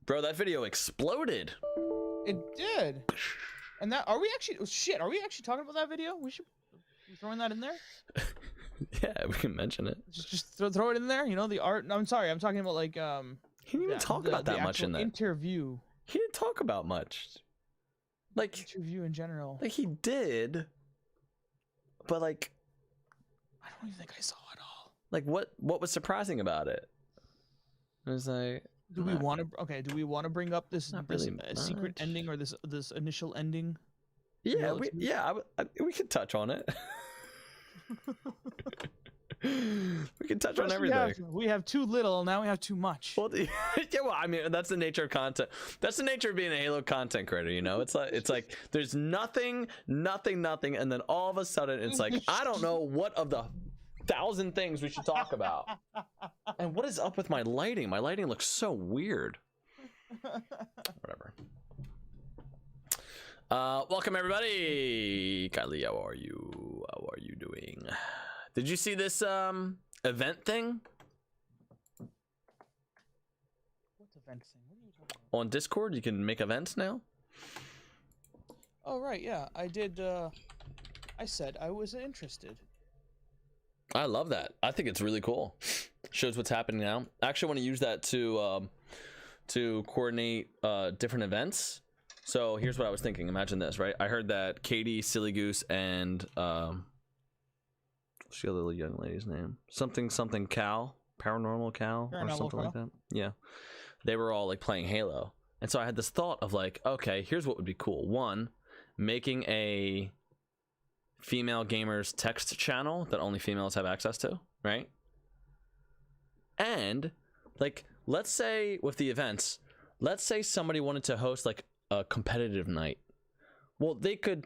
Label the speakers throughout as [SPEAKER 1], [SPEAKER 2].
[SPEAKER 1] Bro, that video exploded.
[SPEAKER 2] It did. And that are we actually talking about that video? We throwing that in there?
[SPEAKER 1] Yeah, we can mention it.
[SPEAKER 2] Just throw it in there. You know, the art. I'm sorry, I'm talking about like
[SPEAKER 1] He didn't even talk about that much in that
[SPEAKER 2] interview.
[SPEAKER 1] He didn't talk about much. Like
[SPEAKER 2] interview in general.
[SPEAKER 1] Like he did, but like
[SPEAKER 2] I don't even think I saw it all.
[SPEAKER 1] Like what was surprising about it? It was like,
[SPEAKER 2] do we want to bring up this secret ending or this initial ending?
[SPEAKER 1] Yeah, we could touch on it. We can touch on everything.
[SPEAKER 2] We have too little, now we have too much.
[SPEAKER 1] Well, yeah, well, I mean, that's the nature of content. That's the nature of being a Halo content creator, you know? It's like there's nothing, and then all of a sudden it's like, I don't know what of the 1,000 things we should talk about. And what is up with my lighting? My lighting looks so weird. Whatever. Welcome everybody. Kylie, how are you? How are you doing? Did you see this event thing?
[SPEAKER 2] What event thing? What are you talking about?
[SPEAKER 1] On Discord, you can make events now.
[SPEAKER 2] Oh right, yeah, I did. I said I was interested.
[SPEAKER 1] I love that. I think it's really cool. Shows what's happening now. I actually want to use that to coordinate different events. So here's what I was thinking. Imagine this, right? I heard that Katie, Silly Goose, and what's the other young lady's name? Something Cal, Paranormal Cal, or something like that. Yeah, they were all like playing Halo, and so I had this thought of like, okay, here's what would be cool. One, making a female gamers text channel that only females have access to, right? And like, let's say with the events, let's say somebody wanted to host like a competitive night. Well, they could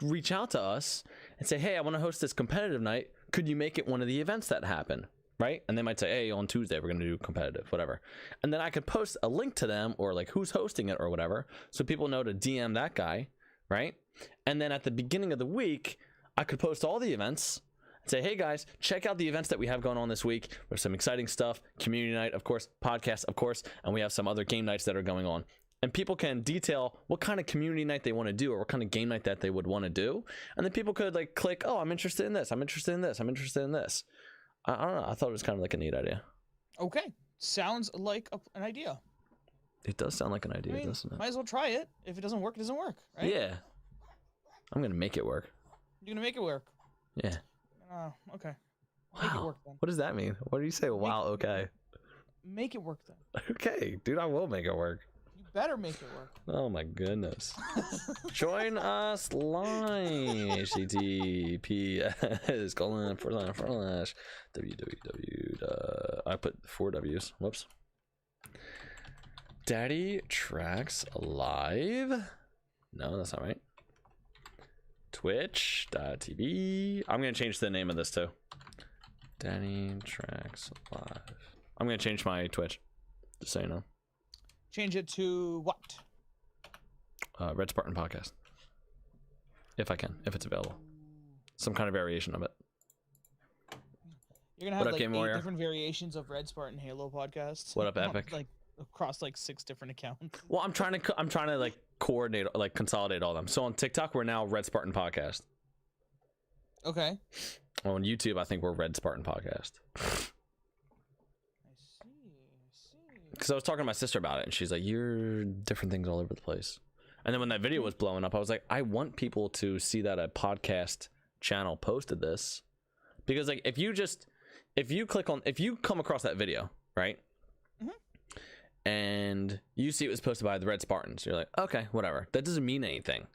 [SPEAKER 1] reach out to us and say, hey, I want to host this competitive night, could you make it one of the events that happen, right? And they might say, hey, on Tuesday we're going to do competitive, whatever. And then I could post a link to them, or like who's hosting it or whatever, so people know to DM that guy, right? And then at the beginning of the week I could post all the events and say, hey guys, check out the events that we have going on this week. There's some exciting stuff, community night, of course, podcast, of course, and we have some other game nights that are going on. And people can detail what kind of community night they want to do, or what kind of game night that they would want to do. And then people could like click, oh, I'm interested in this, I'm interested in this, I'm interested in this. I don't know, I thought it was kind of like a neat idea.
[SPEAKER 2] Okay, sounds like an idea.
[SPEAKER 1] It does sound like an idea, doesn't it?
[SPEAKER 2] Might as well try it. If it doesn't work, it doesn't work, right?
[SPEAKER 1] Yeah. I'm gonna make it work.
[SPEAKER 2] You're gonna make it work?
[SPEAKER 1] Yeah.
[SPEAKER 2] Okay.
[SPEAKER 1] Wow.
[SPEAKER 2] Make it work then.
[SPEAKER 1] What does that mean? What do you say? Wow, okay.
[SPEAKER 2] Make it work then.
[SPEAKER 1] Okay, dude, I will make it work.
[SPEAKER 2] You better make it work.
[SPEAKER 1] Oh my goodness. Join us live. HTTPS www. I put 4 W's. Whoops. DaddyTrax live. No, that's not right. Twitch.tv. I'm gonna change the name of this too. DaddyTrax live. I'm gonna change my Twitch, just so you know.
[SPEAKER 2] Change it to what?
[SPEAKER 1] Red Spartan Podcast. If I can, if it's available. Some kind of variation of it.
[SPEAKER 2] You're gonna have like 8 different variations of Red Spartan Halo podcasts.
[SPEAKER 1] What up, Epic?
[SPEAKER 2] Like across like 6 different accounts.
[SPEAKER 1] Well, I'm trying to like coordinate, like consolidate all of them. So on TikTok, we're now Red Spartan Podcast.
[SPEAKER 2] Okay.
[SPEAKER 1] On YouTube, I think we're Red Spartan Podcast. Because I was talking to my sister about it, and she's like, you're different things all over the place. And then when that video was blowing up, I was like, I want people to see that a podcast channel posted this. Because like, if you come across that video, right? And you see it was posted by the Red Spartans, you're like, okay, whatever. That doesn't mean anything.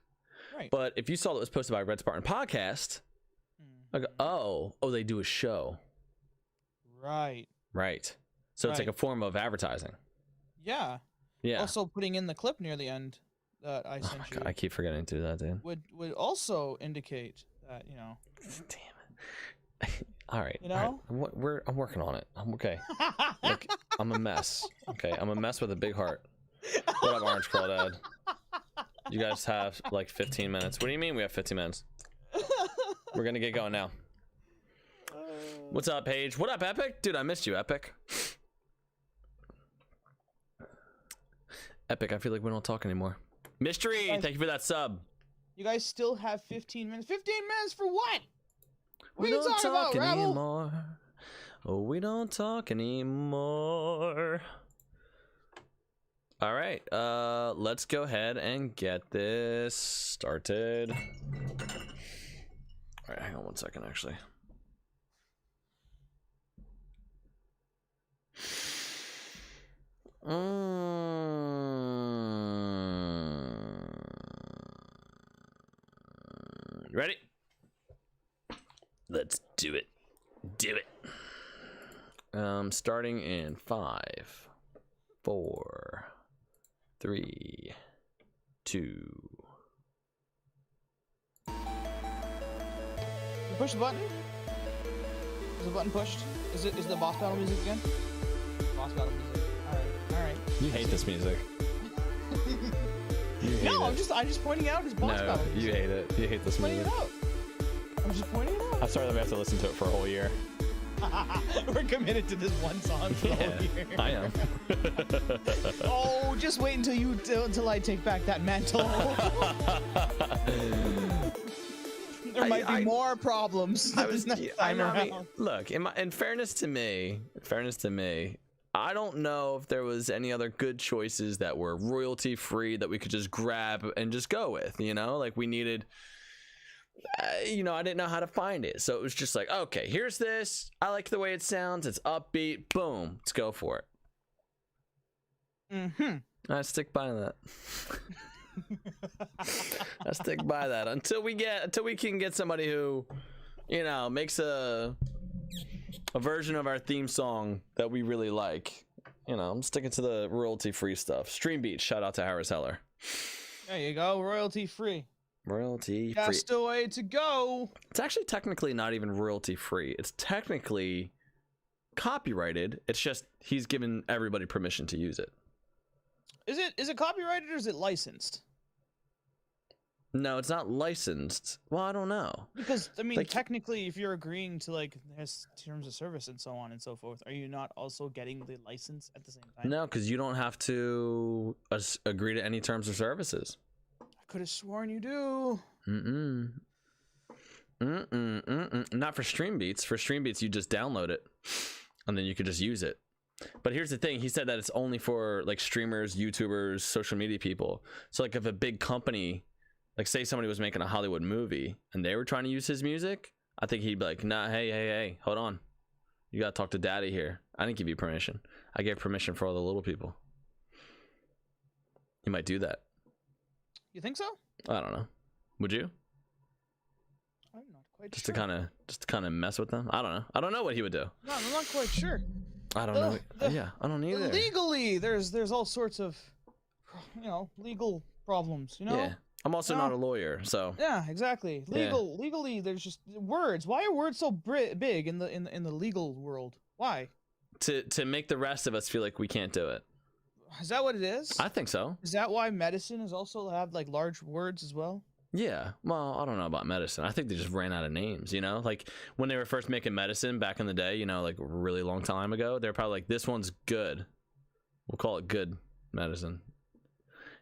[SPEAKER 2] Right.
[SPEAKER 1] But if you saw that it was posted by Red Spartan Podcast, like, oh, they do a show.
[SPEAKER 2] Right.
[SPEAKER 1] Right. So it's like a form of advertising.
[SPEAKER 2] Yeah.
[SPEAKER 1] Yeah.
[SPEAKER 2] Also, putting in the clip near the end that I sent you.
[SPEAKER 1] God, I keep forgetting to do that, dude.
[SPEAKER 2] Would also indicate that, you know.
[SPEAKER 1] Damn it. All right.
[SPEAKER 2] You know?
[SPEAKER 1] All right. I'm working on it. I'm okay. Look, I'm a mess. Okay. I'm a mess with a big heart. What up, Orange Crawdad? You guys have like 15 minutes. What do you mean we have 15 minutes? We're going to get going now. What's up, Paige? What up, Epic? Dude, I missed you, Epic. Epic, I feel like we don't talk anymore. Mystery,
[SPEAKER 2] Guys,
[SPEAKER 1] thank you for that sub.
[SPEAKER 2] You guys still have 15 minutes. 15 minutes for what? What
[SPEAKER 1] We
[SPEAKER 2] are you
[SPEAKER 1] don't
[SPEAKER 2] talking
[SPEAKER 1] talk
[SPEAKER 2] about, Rabble?
[SPEAKER 1] anymore. Oh, we don't talk anymore. All right, let's go ahead and get this started. All right, hang on 1 second, actually. Ready? Let's do it. Do it. Starting in 5, 4, 3, 2.
[SPEAKER 2] You push the button? Is the button pushed? Is the boss battle music again? Boss battle music. Alright.
[SPEAKER 1] You hate this music. You hate
[SPEAKER 2] No,
[SPEAKER 1] it.
[SPEAKER 2] I'm just pointing out his boss battle music.
[SPEAKER 1] You hate it. You hate this
[SPEAKER 2] Pointing
[SPEAKER 1] music.
[SPEAKER 2] it out. I'm just pointing it out.
[SPEAKER 1] I'm sorry that we have to listen to it for a whole year.
[SPEAKER 2] We're committed to this one song for the whole year.
[SPEAKER 1] I am.
[SPEAKER 2] Oh, just wait until I take back that mantle. There might be more problems.
[SPEAKER 1] Look, in fairness to me, I don't know if there was any other good choices that were royalty free that we could just grab and just go with, you know, like we needed, you know, I didn't know how to find it. So it was just like, okay, here's this. I like the way it sounds. It's upbeat. Boom. Let's go for it. I stick by that. I stick by that until we can get somebody who, you know, makes a version of our theme song that we really like. You know, I'm sticking to the royalty free stuff. Stream Beach, shout out to Harris Heller.
[SPEAKER 2] There you go, royalty free.
[SPEAKER 1] Royalty free.
[SPEAKER 2] Just a way to go.
[SPEAKER 1] It's actually technically not even royalty free. It's technically copyrighted. It's just he's given everybody permission to use it.
[SPEAKER 2] Is it copyrighted or is it licensed?
[SPEAKER 1] No, it's not licensed. Well, I don't know.
[SPEAKER 2] Because I mean,
[SPEAKER 1] Like,
[SPEAKER 2] technically, if you're agreeing to like his terms of service and so on and so forth, are you not also getting the license at the same time?
[SPEAKER 1] no, because you don't have to agree to any terms or services.
[SPEAKER 2] I could have sworn you do.
[SPEAKER 1] Not for Stream Beats. For Stream Beats, you just download it, and then you could just use it. But here's the thing: he said that it's only for like streamers, YouTubers, social media people. So like, if a big company, like say somebody was making a Hollywood movie and they were trying to use his music, I think he'd be like, nah, hey, hold on. You gotta talk to Daddy here. I didn't give you permission. I gave permission for all the little people. He might do that.
[SPEAKER 2] You think so?
[SPEAKER 1] I don't know. Would you?
[SPEAKER 2] I'm not quite
[SPEAKER 1] Just
[SPEAKER 2] sure.
[SPEAKER 1] to kind of mess with them? I don't know. I don't know what he would do.
[SPEAKER 2] No, I'm not quite sure.
[SPEAKER 1] I don't know. Yeah, I don't either.
[SPEAKER 2] Legally, there's all sorts of, you know, legal problems. You know.
[SPEAKER 1] Yeah. I'm also not a lawyer, so.
[SPEAKER 2] Yeah, exactly. Legally, there's just words. Why are words so big in the legal world? Why?
[SPEAKER 1] To make the rest of us feel like we can't do it.
[SPEAKER 2] Is that what it is?
[SPEAKER 1] I think so.
[SPEAKER 2] Is that why medicine is also have like large words as well?
[SPEAKER 1] Yeah. Well, I don't know about medicine. I think they just ran out of names, you know? Like when they were first making medicine back in the day, you know, like a really long time ago, they're probably like, this one's good. We'll call it good medicine.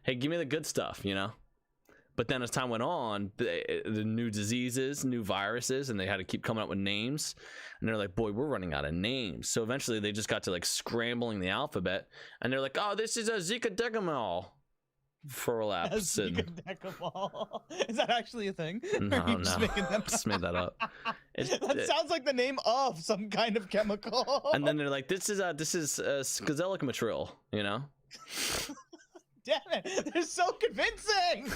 [SPEAKER 1] Hey, give me the good stuff, you know? But then as time went on, the new diseases, new viruses, and they had to keep coming up with names. And they're like, boy, we're running out of names. So eventually they just got to like scrambling the alphabet. And they're like, oh, this is a Zika-decamol for relapse.
[SPEAKER 2] Zika-decamol. Is that actually a thing?
[SPEAKER 1] No,
[SPEAKER 2] Or are you just making that
[SPEAKER 1] just made that up.
[SPEAKER 2] That sounds like the name of some kind of chemical.
[SPEAKER 1] And then they're like, this is Skazelic-Matril, you know?
[SPEAKER 2] Damn it, they're so convincing.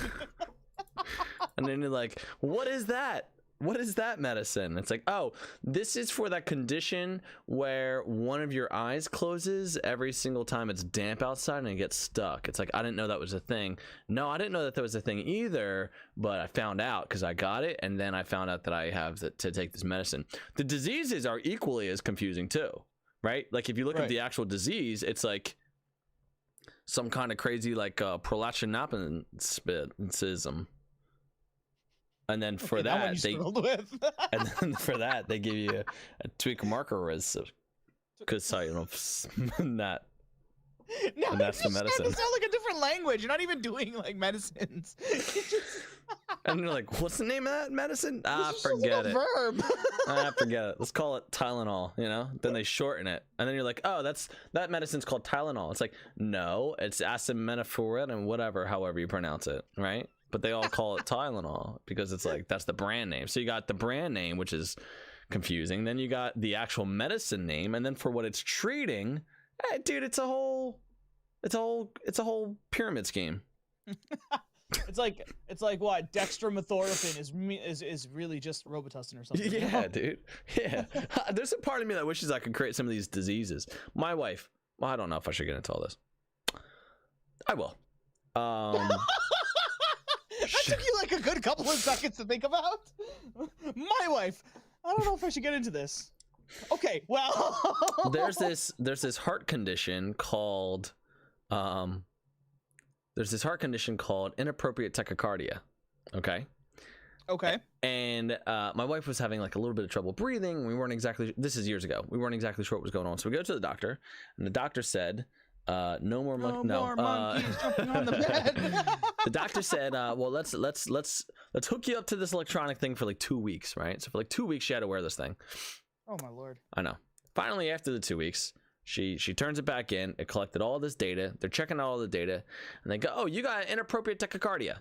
[SPEAKER 1] And then you're like, what is that? What is that medicine? It's like, oh, this is for that condition where one of your eyes closes every single time it's damp outside and it gets stuck. It's like, I didn't know that was a thing. No, I didn't know that was a thing either, but I found out because I got it, and then I found out that I have to take this medicine. The diseases are equally as confusing too, right? Like if you look at the actual disease, it's like some kind of crazy like prolactinopathism. And then for that, they give you a tweak marker as because you know not
[SPEAKER 2] No,
[SPEAKER 1] And that's the medicine.
[SPEAKER 2] It sound like a different language. You're not even doing like medicines.
[SPEAKER 1] And you're like, what's the name of that medicine? Ah,
[SPEAKER 2] This is just
[SPEAKER 1] forget
[SPEAKER 2] like
[SPEAKER 1] it.
[SPEAKER 2] a verb.
[SPEAKER 1] Ah, forget it. Let's call it Tylenol, you know? Then they shorten it. And then you're like, oh, that medicine's called Tylenol. It's like, no, it's acetaminophen and whatever, however you pronounce it, right? But they all call it Tylenol because it's like, that's the brand name. So you got the brand name, which is confusing. Then you got the actual medicine name. And then for what it's treating, hey, dude, it's a whole pyramid scheme.
[SPEAKER 2] It's like what dextromethorphan is really just Robitussin or something.
[SPEAKER 1] Yeah, dude. Yeah. There's a part of me that wishes I could create some of these diseases. My wife. Well, I don't know if I should get into all this. I will.
[SPEAKER 2] That took you like a good couple of seconds to think about. My wife. I don't know if I should get into this. Okay, well.
[SPEAKER 1] there's this heart condition called inappropriate tachycardia. Okay. And my wife was having like a little bit of trouble breathing. This is years ago. We weren't exactly sure what was going on. So we go to the doctor, and the doctor said, no more
[SPEAKER 2] monkeys jumping on the bed.
[SPEAKER 1] The doctor said, well, let's hook you up to this electronic thing for like 2 weeks, right? So for like 2 weeks, she had to wear this thing.
[SPEAKER 2] Oh my lord.
[SPEAKER 1] I know. Finally, after the 2 weeks, she turns it back in. It collected all this data. They're checking out all the data, and they go, oh, you got inappropriate tachycardia.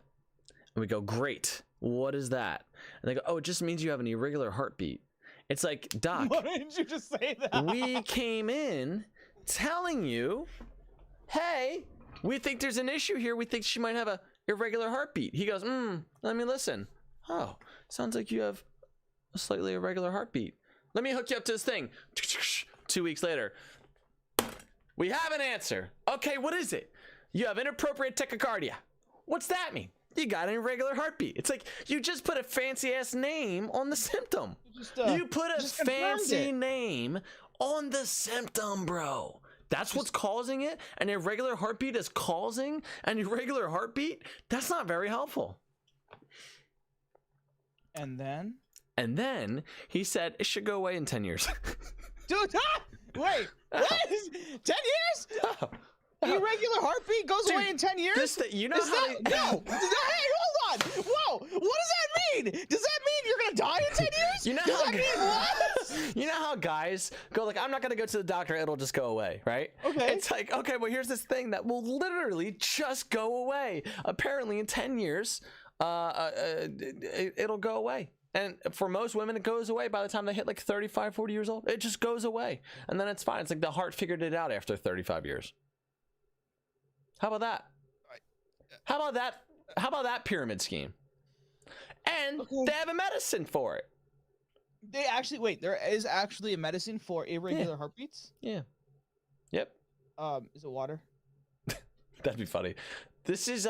[SPEAKER 1] And we go, great. What is that? And they go, oh, it just means you have an irregular heartbeat. It's like, doc,
[SPEAKER 2] why didn't you just say that?
[SPEAKER 1] we came in telling you, hey, we think there's an issue here. We think she might have a irregular heartbeat. He goes, let me listen. Oh, sounds like you have a slightly irregular heartbeat. Let me hook you up to this thing. 2 weeks later, we have an answer. Okay, what is it? You have inappropriate tachycardia. What's that mean? You got an irregular heartbeat. It's like you just put a fancy ass name on the symptom. You put a fancy name on the symptom, bro. That's what's causing it. An irregular heartbeat is causing an irregular heartbeat. That's not very helpful.
[SPEAKER 2] And then
[SPEAKER 1] he said it should go away in 10 years.
[SPEAKER 2] Dude, wait, what? 10 years? Irregular heartbeat goes away in 10 years?
[SPEAKER 1] You know
[SPEAKER 2] how no! Hey, hold on! Whoa! What does that mean? Does that mean you're gonna die in 10 years?
[SPEAKER 1] You know
[SPEAKER 2] does that mean what?
[SPEAKER 1] You know how guys go like, I'm not gonna go to the doctor, it'll just go away, right?
[SPEAKER 2] Okay.
[SPEAKER 1] It's like, okay, well here's this thing that will literally just go away. Apparently in 10 years, it'll go away. And for most women, it goes away by the time they hit like 35, 40 years old. It just goes away. And then it's fine. It's like the heart figured it out after 35 years. How about that? How about that? How about that pyramid scheme? And they have a medicine for it.
[SPEAKER 2] They actually, wait, there is actually a medicine for irregular heartbeats?
[SPEAKER 1] Yeah. Yep.
[SPEAKER 2] Is it water?
[SPEAKER 1] That'd be funny. This is,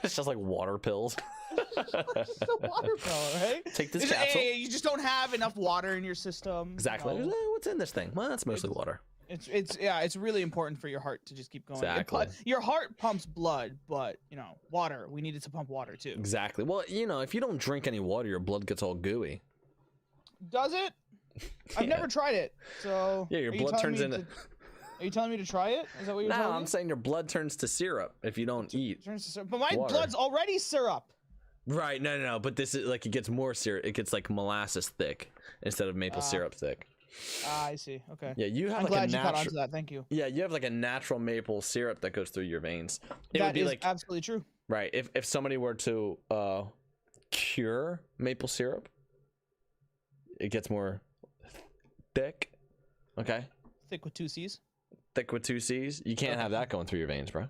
[SPEAKER 1] it's just like water pills.
[SPEAKER 2] It's just a water pill, right?
[SPEAKER 1] Take this capsule.
[SPEAKER 2] You just don't have enough water in your system.
[SPEAKER 1] Exactly.
[SPEAKER 2] You know?
[SPEAKER 1] What's in this thing? Well, that's mostly water.
[SPEAKER 2] It's really important for your heart to just keep going.
[SPEAKER 1] Exactly.
[SPEAKER 2] Your heart pumps blood, but you know, water. We need it to pump water too.
[SPEAKER 1] Exactly. Well, you know, if you don't drink any water, your blood gets all gooey.
[SPEAKER 2] Does it? I've never tried it. So
[SPEAKER 1] yeah, your blood turns into.
[SPEAKER 2] Are you telling me to try it? Is that what you're telling me?
[SPEAKER 1] No, I'm saying your blood turns to syrup if you don't eat.
[SPEAKER 2] Turns to syrup. But my blood's already syrup.
[SPEAKER 1] Right. No. But this is like, it gets more syrup. It gets like molasses thick instead of maple syrup thick.
[SPEAKER 2] I see. Okay.
[SPEAKER 1] Yeah, you have
[SPEAKER 2] I'm
[SPEAKER 1] like
[SPEAKER 2] glad
[SPEAKER 1] a
[SPEAKER 2] you
[SPEAKER 1] natural.
[SPEAKER 2] caught on to that. Thank you.
[SPEAKER 1] Yeah, you have like a natural maple syrup that goes through your veins. It
[SPEAKER 2] would be like absolutely true.
[SPEAKER 1] Right. If somebody were to cure maple syrup, it gets more thick. Okay.
[SPEAKER 2] Thick with 2 C's.
[SPEAKER 1] Thick with 2 C's. You can't have that going through your veins, bro.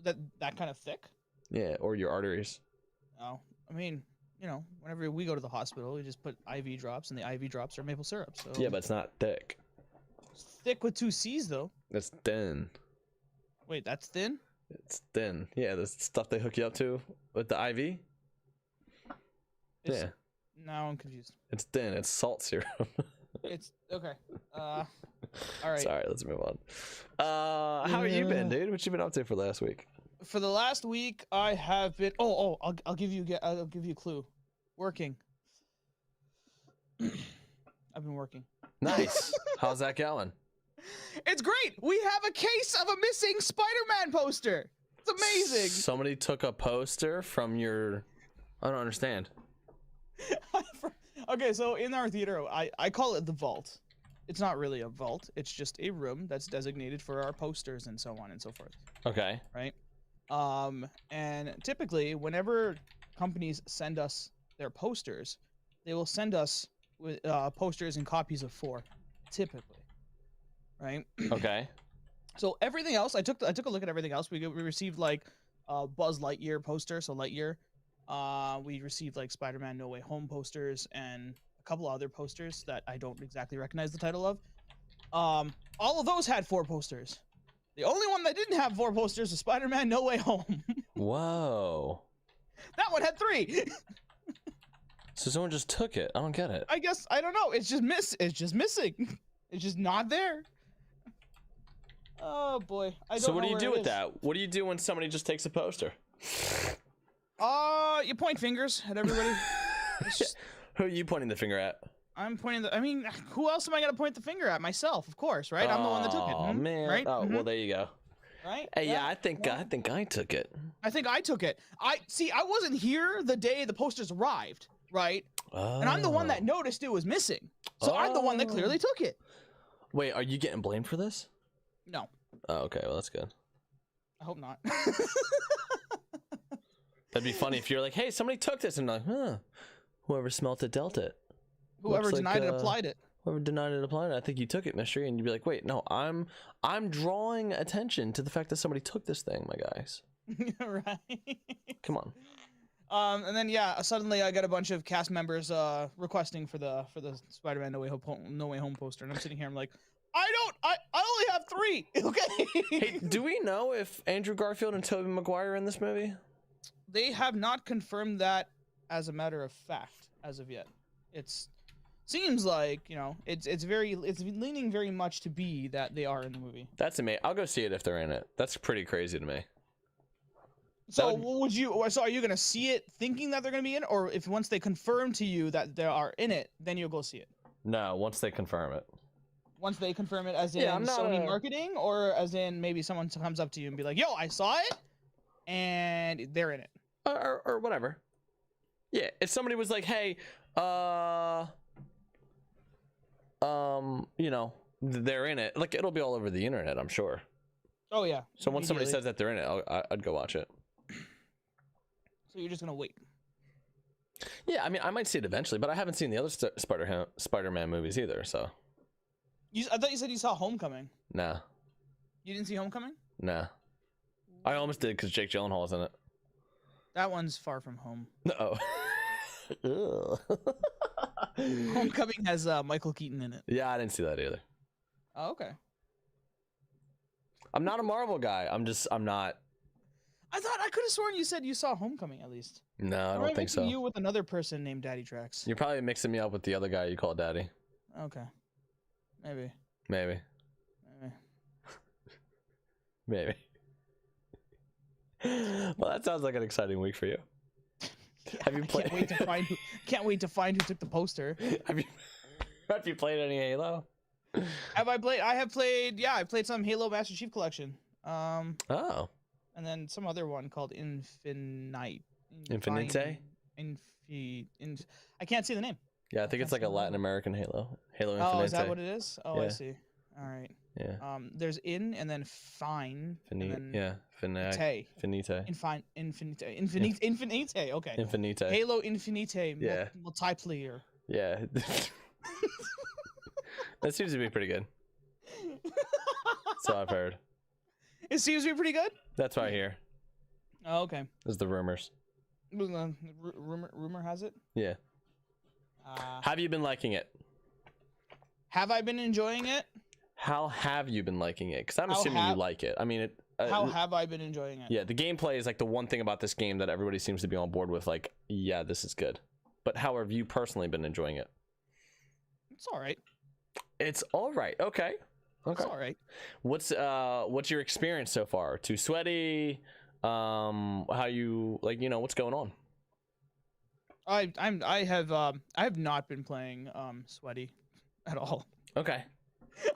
[SPEAKER 2] That kind of thick?
[SPEAKER 1] Yeah, or your arteries.
[SPEAKER 2] Oh, I mean, you know, whenever we go to the hospital, we just put IV drops, and the IV drops are maple syrup. So
[SPEAKER 1] yeah, but it's not thick.
[SPEAKER 2] It's thick with 2 C's though.
[SPEAKER 1] It's thin.
[SPEAKER 2] Wait, that's thin?
[SPEAKER 1] It's thin. Yeah, the stuff they hook you up to with the IV. Yeah.
[SPEAKER 2] Now I'm confused.
[SPEAKER 1] It's thin. It's salt syrup.
[SPEAKER 2] It's okay. All right.
[SPEAKER 1] Sorry, let's move on. How have you been, dude? What you been up to for last week?
[SPEAKER 2] For the last week, I have been. I'll give you a clue. Working. I've been working.
[SPEAKER 1] Nice. How's that going?
[SPEAKER 2] It's great. We have a case of a missing Spider-Man poster. It's amazing.
[SPEAKER 1] Somebody took a poster from your. I don't understand.
[SPEAKER 2] Okay, so in our theater, I call it the vault. It's not really a vault. It's just a room that's designated for our posters and so on and so forth.
[SPEAKER 1] Okay.
[SPEAKER 2] Right. And typically, whenever companies send us their posters, they will send us with posters and copies of 4, typically. Right.
[SPEAKER 1] Okay.
[SPEAKER 2] So everything else, I took a look at everything else. We received like Buzz Lightyear poster, so Lightyear. We received like Spider-Man No Way Home posters and a couple other posters that I don't exactly recognize the title of. All of those had 4 posters. The only one that didn't have 4 posters was Spider-Man No Way Home.
[SPEAKER 1] Whoa.
[SPEAKER 2] That one had 3.
[SPEAKER 1] So someone just took it. I don't get it.
[SPEAKER 2] I guess I don't know. It's just missing. It's just not there. Oh boy.
[SPEAKER 1] So what do you do with that? What do you do when somebody just takes a poster?
[SPEAKER 2] You point fingers at everybody. Just,
[SPEAKER 1] Who are you pointing the finger at?
[SPEAKER 2] I'm pointing I mean, who else am I gonna point the finger at? Myself, of course, right? I'm the one that took it.
[SPEAKER 1] Oh man.
[SPEAKER 2] Right?
[SPEAKER 1] Oh well, there you go.
[SPEAKER 2] Right?
[SPEAKER 1] Hey, yeah, I think I took it.
[SPEAKER 2] I think I took it. I wasn't here the day the posters arrived, right? And I'm the one that noticed it was missing. So I'm the one that clearly took it.
[SPEAKER 1] Wait, are you getting blamed for this?
[SPEAKER 2] No.
[SPEAKER 1] Oh, okay. Well, that's good.
[SPEAKER 2] I hope not.
[SPEAKER 1] That'd be funny if you're like, hey, somebody took this, and I'm like, huh, whoever smelt it dealt it.
[SPEAKER 2] Whoever denied it applied it.
[SPEAKER 1] Whoever denied it applied it. I think you took it, mystery, and you'd be like, wait, no, I'm drawing attention to the fact that somebody took this thing, my guys.
[SPEAKER 2] Right.
[SPEAKER 1] Come on.
[SPEAKER 2] And then yeah, suddenly I got a bunch of cast members requesting for the Spider-Man No Way Home poster, and I'm sitting here, I'm like, I only have 3. Okay.
[SPEAKER 1] Hey, do we know if Andrew Garfield and Tobey Maguire are in this movie?
[SPEAKER 2] They have not confirmed that as a matter of fact as of yet. It's seems like, you know, it's leaning very much to be that they are in the movie.
[SPEAKER 1] That's amazing. I'll go see it if they're in it. That's pretty crazy to me.
[SPEAKER 2] So so are you gonna see it thinking that they're gonna be in it, or if once they confirm to you that they are in it, then you'll go see it?
[SPEAKER 1] No, once they confirm it.
[SPEAKER 2] Once they confirm it, as in Sony marketing, or as in maybe someone comes up to you and be like, yo, I saw it and they're in it.
[SPEAKER 1] Or whatever. Yeah, if somebody was like, hey, you know, they're in it, like, it'll be all over the internet, I'm sure.
[SPEAKER 2] Oh yeah.
[SPEAKER 1] So once somebody says that they're in it, I'd go watch it.
[SPEAKER 2] So you're just gonna wait?
[SPEAKER 1] Yeah, I mean, I might see it eventually, but I haven't seen the other Spider-Man movies either, so.
[SPEAKER 2] I thought you said you saw Homecoming.
[SPEAKER 1] Nah.
[SPEAKER 2] You didn't see Homecoming?
[SPEAKER 1] Nah. I almost did because Jake Gyllenhaal was in it.
[SPEAKER 2] That one's far from home.
[SPEAKER 1] No.
[SPEAKER 2] Homecoming has Michael Keaton in it.
[SPEAKER 1] Yeah, I didn't see that either.
[SPEAKER 2] Oh, okay.
[SPEAKER 1] I'm not a Marvel guy. I'm not.
[SPEAKER 2] I could have sworn you said you saw Homecoming at least.
[SPEAKER 1] No, I don't think so.
[SPEAKER 2] You with another person named DaddyTrax.
[SPEAKER 1] You're probably mixing me up with the other guy you call Daddy.
[SPEAKER 2] Okay. Maybe.
[SPEAKER 1] Maybe. Maybe. Well, that sounds like an exciting week for you.
[SPEAKER 2] Yeah,
[SPEAKER 1] Have you played?
[SPEAKER 2] Can't wait to find who took the poster.
[SPEAKER 1] Have you played any Halo?
[SPEAKER 2] Have I played? I have played. Yeah, I played some Halo Master Chief Collection.
[SPEAKER 1] Oh.
[SPEAKER 2] And then some other one called Infinite. I can't see the name.
[SPEAKER 1] Yeah, I think it's like a Latin American Halo. Halo Infinite.
[SPEAKER 2] Oh, is that what it is? Oh, yeah. I see. All right.
[SPEAKER 1] Yeah.
[SPEAKER 2] There's in and then fine.
[SPEAKER 1] Yeah. Finite.
[SPEAKER 2] Infinite. Okay.
[SPEAKER 1] Infinite.
[SPEAKER 2] Halo Infinite.
[SPEAKER 1] Yeah.
[SPEAKER 2] Multiplayer.
[SPEAKER 1] Yeah. That seems to be pretty good. So I've heard.
[SPEAKER 2] It seems to be pretty good?
[SPEAKER 1] That's what I hear.
[SPEAKER 2] Oh, okay.
[SPEAKER 1] There's the rumors.
[SPEAKER 2] Rumor has it?
[SPEAKER 1] Yeah. Have you been liking it?
[SPEAKER 2] Have I been enjoying it?
[SPEAKER 1] How have you been liking it? Because I'm assuming you like it. I mean,
[SPEAKER 2] how have I been enjoying it?
[SPEAKER 1] Yeah, the gameplay is like the one thing about this game that everybody seems to be on board with. Like, yeah, this is good. But how have you personally been enjoying it?
[SPEAKER 2] It's all right.
[SPEAKER 1] It's all right. Okay.
[SPEAKER 2] It's all right.
[SPEAKER 1] What's your experience so far? Too sweaty? How you like? You know, what's going on?
[SPEAKER 2] I have not been playing sweaty at all.
[SPEAKER 1] Okay.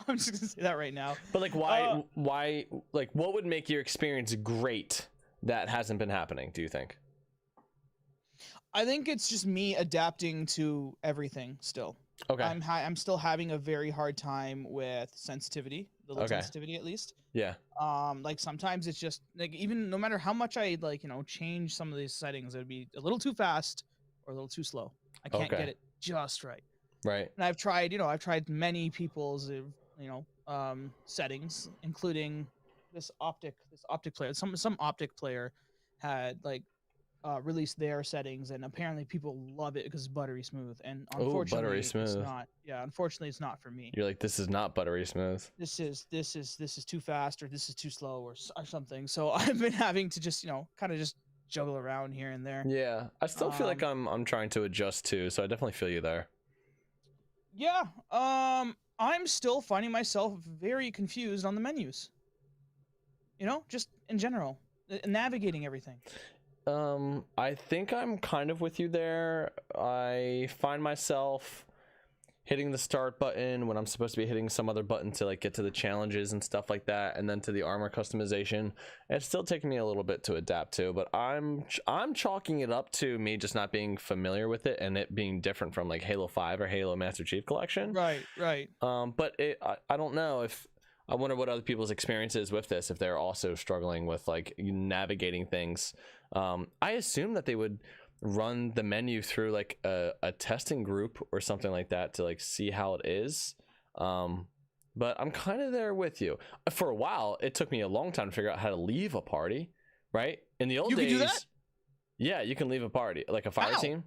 [SPEAKER 2] I'm just gonna say that right now.
[SPEAKER 1] But like, why, like, what would make your experience great that hasn't been happening, do you think?
[SPEAKER 2] I think it's just me adapting to everything still.
[SPEAKER 1] Okay.
[SPEAKER 2] I'm still having a very hard time with sensitivity, the low
[SPEAKER 1] Okay.
[SPEAKER 2] sensitivity at least.
[SPEAKER 1] Yeah.
[SPEAKER 2] Like sometimes it's just like, even no matter how much I like, change some of these settings, it would be a little too fast or a little too slow. I can't
[SPEAKER 1] Okay.
[SPEAKER 2] get it just right.
[SPEAKER 1] Right.
[SPEAKER 2] And I've tried many people's settings, including this optic player. Some optic player had like released their settings, and apparently people love it because it's buttery smooth. And unfortunately,
[SPEAKER 1] buttery smooth.
[SPEAKER 2] it's not. Yeah, unfortunately, it's not for me.
[SPEAKER 1] You're like, this is not buttery smooth.
[SPEAKER 2] This is too fast, or this is too slow, or something. So I've been having to just kind of just juggle around here and there.
[SPEAKER 1] Yeah, I still feel like I'm trying to adjust too, so I definitely feel you there.
[SPEAKER 2] Yeah. I'm still finding myself very confused on the menus. Just in general, navigating everything.
[SPEAKER 1] I think I'm kind of with you there. I find myself hitting the start button when I'm supposed to be hitting some other button to like get to the challenges and stuff like that, and then to the armor customization. It's still taking me a little bit to adapt to, but I'm chalking it up to me just not being familiar with it and it being different from like Halo 5 or Halo Master Chief Collection.
[SPEAKER 2] Right.
[SPEAKER 1] But I don't know if, I wonder what other people's experience is with this, if they're also struggling with like navigating things. I assume that they would run the menu through like a testing group or something like that to like see how it is. But I'm kind of there with you. For a while, it took me a long time to figure out how to leave a party, right? In the old days,
[SPEAKER 2] you can do that?
[SPEAKER 1] Yeah, you can leave a party, like a fire team.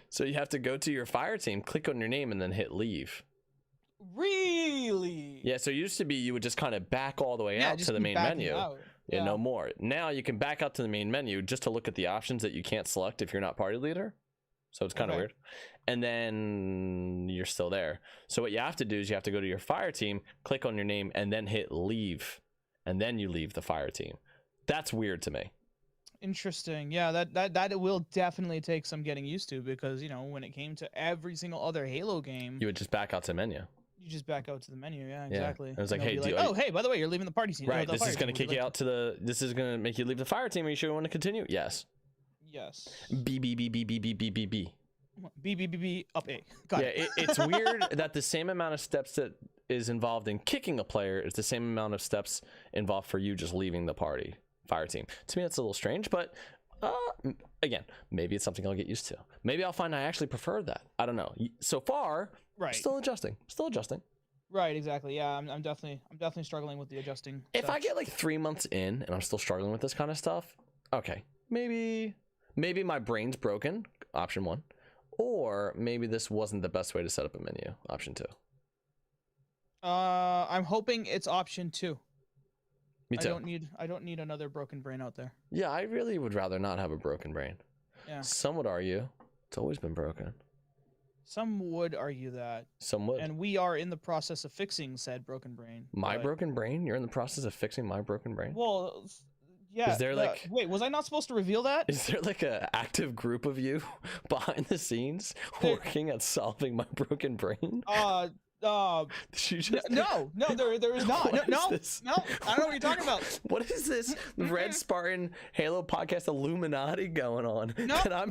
[SPEAKER 1] So you have to go to your fire team, click on your name, and then hit leave.
[SPEAKER 2] Really?
[SPEAKER 1] Yeah, so it used to be you would just kind of back all the way out to the main menu. Yeah, no more. Now you can back out to the main menu just to look at the options that you can't select if you're not party leader. So it's kind of weird. And then you're still there. So what you have to do is you have to go to your fire team, click on your name, and then hit leave. And then you leave the fire team. That's weird to me.
[SPEAKER 2] Interesting. Yeah, that will definitely take some getting used to, because when it came to every single other Halo game,
[SPEAKER 1] you would just back out to the menu.
[SPEAKER 2] You just back out to the menu. Yeah, exactly.
[SPEAKER 1] It was like, hey,
[SPEAKER 2] hey, by the way, you're leaving the party scene.
[SPEAKER 1] Right, this is going to kick you out to the, this is going to make you leave the fire team. Are you sure you want to continue? Yes.
[SPEAKER 2] Yes.
[SPEAKER 1] B.
[SPEAKER 2] B, up A. Got it.
[SPEAKER 1] It's weird that the same amount of steps that is involved in kicking a player is the same amount of steps involved for you just leaving the fire team. To me, that's a little strange, but again, maybe it's something I'll get used to. Maybe I'll find I actually prefer that. I don't know. So far,
[SPEAKER 2] right.
[SPEAKER 1] Still adjusting.
[SPEAKER 2] Right, exactly. Yeah, I'm definitely struggling with the adjusting.
[SPEAKER 1] If I get like 3 months in and I'm still struggling with this kind of stuff, okay, maybe my brain's broken, option 1, or maybe this wasn't the best way to set up a menu, option 2.
[SPEAKER 2] I'm hoping it's option 2.
[SPEAKER 1] Me too.
[SPEAKER 2] I don't need another broken brain out there.
[SPEAKER 1] Yeah, I really would rather not have a broken brain.
[SPEAKER 2] Yeah.
[SPEAKER 1] Some would argue it's always been broken.
[SPEAKER 2] Some would argue that.
[SPEAKER 1] Some would.
[SPEAKER 2] And we are in the process of fixing said broken brain.
[SPEAKER 1] My broken brain? You're in the process of fixing my broken brain?
[SPEAKER 2] Well, yeah.
[SPEAKER 1] Is there like...
[SPEAKER 2] Wait, was I not supposed to reveal that?
[SPEAKER 1] Is there like an active group of you behind the scenes working at solving my broken brain?
[SPEAKER 2] Did you just... No, there is not. No, I don't know what you're talking about.
[SPEAKER 1] What is this Red Spartan Halo podcast Illuminati going on that I'm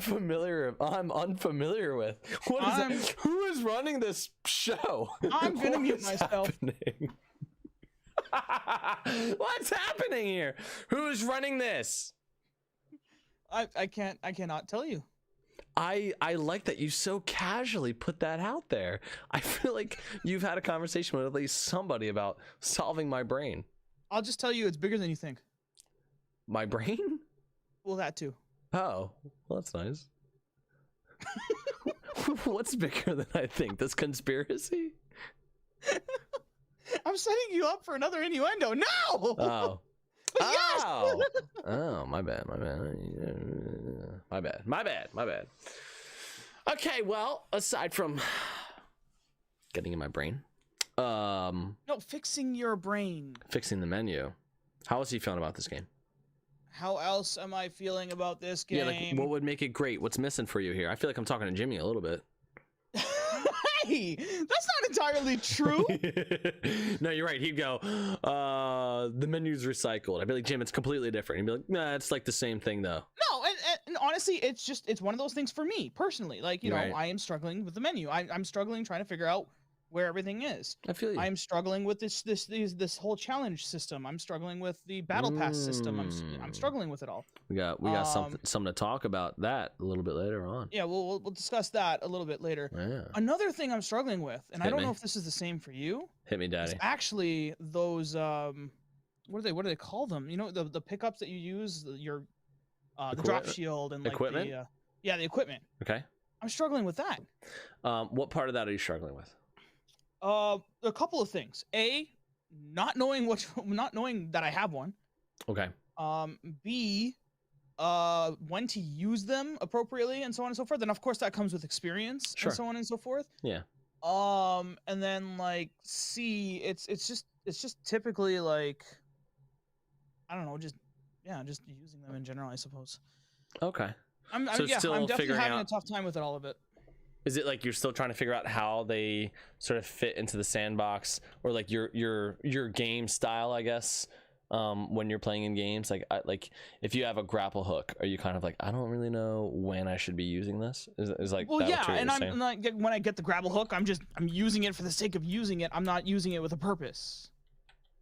[SPEAKER 1] unfamiliar with? What is that? Who is running this show?
[SPEAKER 2] I'm gonna mute myself.
[SPEAKER 1] What's happening here? Who's running this?
[SPEAKER 2] I cannot tell you.
[SPEAKER 1] I like that you so casually put that out there. I feel like you've had a conversation with at least somebody about solving my brain.
[SPEAKER 2] I'll just tell you, it's bigger than you think.
[SPEAKER 1] My brain?
[SPEAKER 2] Well, that too.
[SPEAKER 1] Oh, well, that's nice. What's bigger than I think? This conspiracy?
[SPEAKER 2] I'm setting you up for another innuendo. No!
[SPEAKER 1] Oh.
[SPEAKER 2] Yes!
[SPEAKER 1] Oh, my bad. Okay, well, aside from getting in my brain,
[SPEAKER 2] no, fixing your brain.
[SPEAKER 1] Fixing the menu. How is he feeling about this game?
[SPEAKER 2] How else am I feeling about this game?
[SPEAKER 1] Yeah, like what would make it great? What's missing for you here? I feel like I'm talking to Jimmy a little bit.
[SPEAKER 2] Hey, that's not entirely true.
[SPEAKER 1] No, you're right. He'd go, the menu's recycled. I'd be like, Jim, it's completely different. He'd be like, nah, it's like the same thing though.
[SPEAKER 2] No, and honestly, it's one of those things for me personally. Like, you know,
[SPEAKER 1] Right.
[SPEAKER 2] I am struggling with the menu. I'm struggling trying to figure out where everything is.
[SPEAKER 1] I feel you.
[SPEAKER 2] I'm struggling with this whole challenge system. I'm struggling with the battle pass system. I'm struggling with it all.
[SPEAKER 1] We got something to talk about that a little bit later on.
[SPEAKER 2] Yeah, we'll discuss that a little bit later.
[SPEAKER 1] Yeah.
[SPEAKER 2] Another thing I'm struggling with, and I don't know if this is the same for you.
[SPEAKER 1] Hit me, Daddy.
[SPEAKER 2] Is actually those what do they call them? You know, the pickups that you use, your the drop shield and like
[SPEAKER 1] equipment?
[SPEAKER 2] the equipment.
[SPEAKER 1] Okay.
[SPEAKER 2] I'm struggling with that.
[SPEAKER 1] What part of that are you struggling with?
[SPEAKER 2] A couple of things. A, not knowing that I have one.
[SPEAKER 1] Okay.
[SPEAKER 2] B, when to use them appropriately and so on and so forth. And of course that comes with experience and so on and so forth.
[SPEAKER 1] Yeah.
[SPEAKER 2] And then like C, it's just typically like, I don't know, just using them in general, I suppose.
[SPEAKER 1] Okay.
[SPEAKER 2] I'm
[SPEAKER 1] still
[SPEAKER 2] definitely having a tough time with all of it.
[SPEAKER 1] Is it like you're still trying to figure out how they sort of fit into the sandbox, or like your game style, I guess, when you're playing in games? Like if you have a grapple hook, are you kind of like, I don't really know when I should be using this? Is like,
[SPEAKER 2] well, yeah, and I'm not, when I get the grapple hook, I'm using it for the sake of using it. I'm not using it with a purpose.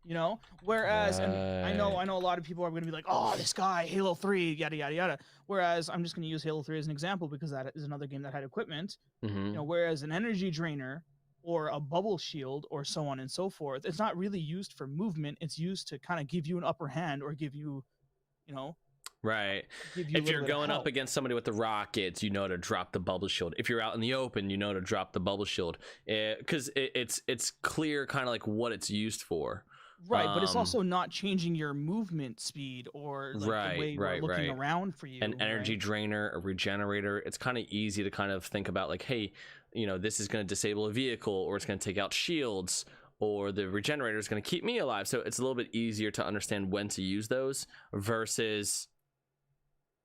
[SPEAKER 2] You know, whereas, and I know a lot of people are going to be like, oh, this guy, Halo 3, yada, yada, yada. Whereas I'm just going to use Halo 3 as an example because that is another game that had equipment. You know, whereas an energy drainer or a bubble shield or so on and so forth, it's not really used for movement. It's used to kind of give you an upper hand or give you, you know.
[SPEAKER 1] Right. If you're going up against somebody with the rockets, you know to drop the bubble shield. If you're out in the open, you know to drop the bubble shield. Because it's clear kind of like what it's used for.
[SPEAKER 2] Right, but it's also not changing your movement speed or like the way you're looking around for you.
[SPEAKER 1] An energy drainer, a regenerator, it's kind of easy to kind of think about like, hey, you know, this is going to disable a vehicle, or it's going to take out shields, or the regenerator is going to keep me alive. So it's a little bit easier to understand when to use those versus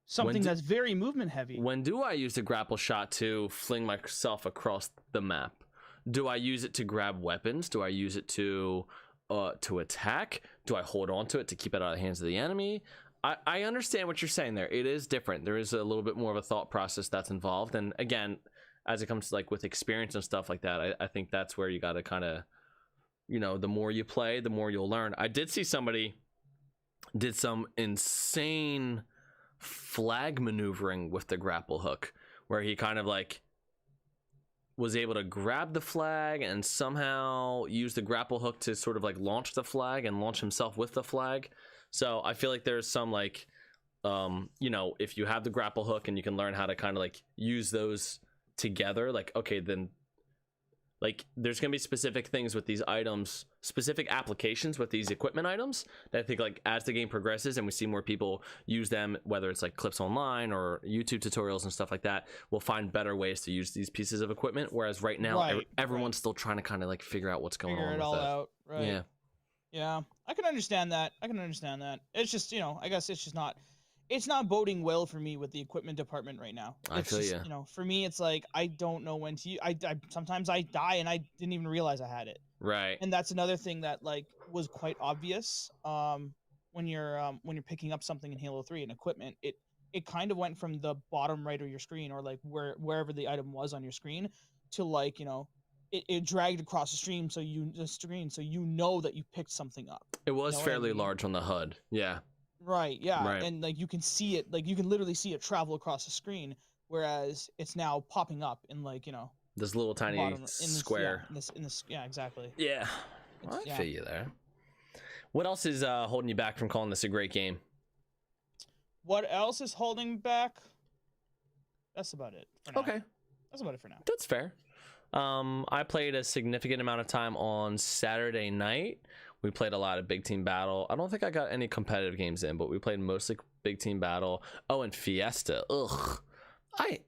[SPEAKER 2] something that's very movement heavy.
[SPEAKER 1] When do I use the grapple shot to fling myself across the map? Do I use it to grab weapons? Do I use it to attack? Do I hold on to it to keep it out of the hands of the enemy? I understand what you're saying there. It is different. There is a little bit more of a thought process that's involved. And again, as it comes to like with experience and stuff like that, I think that's where you got to kind of, you know, the more you play, the more you'll learn. I did see somebody did some insane flag maneuvering with the grapple hook where he kind of like was able to grab the flag and somehow use the grapple hook to sort of like launch the flag and launch himself with the flag. So I feel like there's some like, you know, if you have the grapple hook and you can learn how to kind of like use those together, like, okay, then like there's going to be specific things with these items, specific applications with these equipment items that I think like as the game progresses and we see more people use them, whether it's like clips online or YouTube tutorials and stuff like that, we'll find better ways to use these pieces of equipment. Whereas right now, everyone's still trying to kind of like figure out what's going on with
[SPEAKER 2] all
[SPEAKER 1] it.
[SPEAKER 2] Out, right?
[SPEAKER 1] Yeah.
[SPEAKER 2] Yeah. I can understand that. It's just, you know, I guess it's not boding well for me with the equipment department right now.
[SPEAKER 1] I feel you.
[SPEAKER 2] You know, for me, it's like I don't know when to. Sometimes I die and I didn't even realize I had it.
[SPEAKER 1] Right.
[SPEAKER 2] And that's another thing that like was quite obvious. When you're picking up something in Halo 3 and equipment, it kind of went from the bottom right of your screen or like wherever the item was on your screen to like, you know, it dragged across the screen so you know that you picked something up.
[SPEAKER 1] It was fairly large on the HUD. Yeah.
[SPEAKER 2] Right, yeah. Right. And like you can see it, like you can literally see it travel across the screen, whereas it's now popping up in like, you know,
[SPEAKER 1] this little tiny square.
[SPEAKER 2] Yeah, exactly.
[SPEAKER 1] Yeah. I feel you there. What else is holding you back from calling this a great game?
[SPEAKER 2] What else is holding back? That's about it for now.
[SPEAKER 1] Okay.
[SPEAKER 2] That's about it for now.
[SPEAKER 1] That's fair. I played a significant amount of time on Saturday night. We played a lot of Big Team Battle. I don't think I got any competitive games in, but we played mostly Big Team Battle. Oh, and Fiesta. Ugh.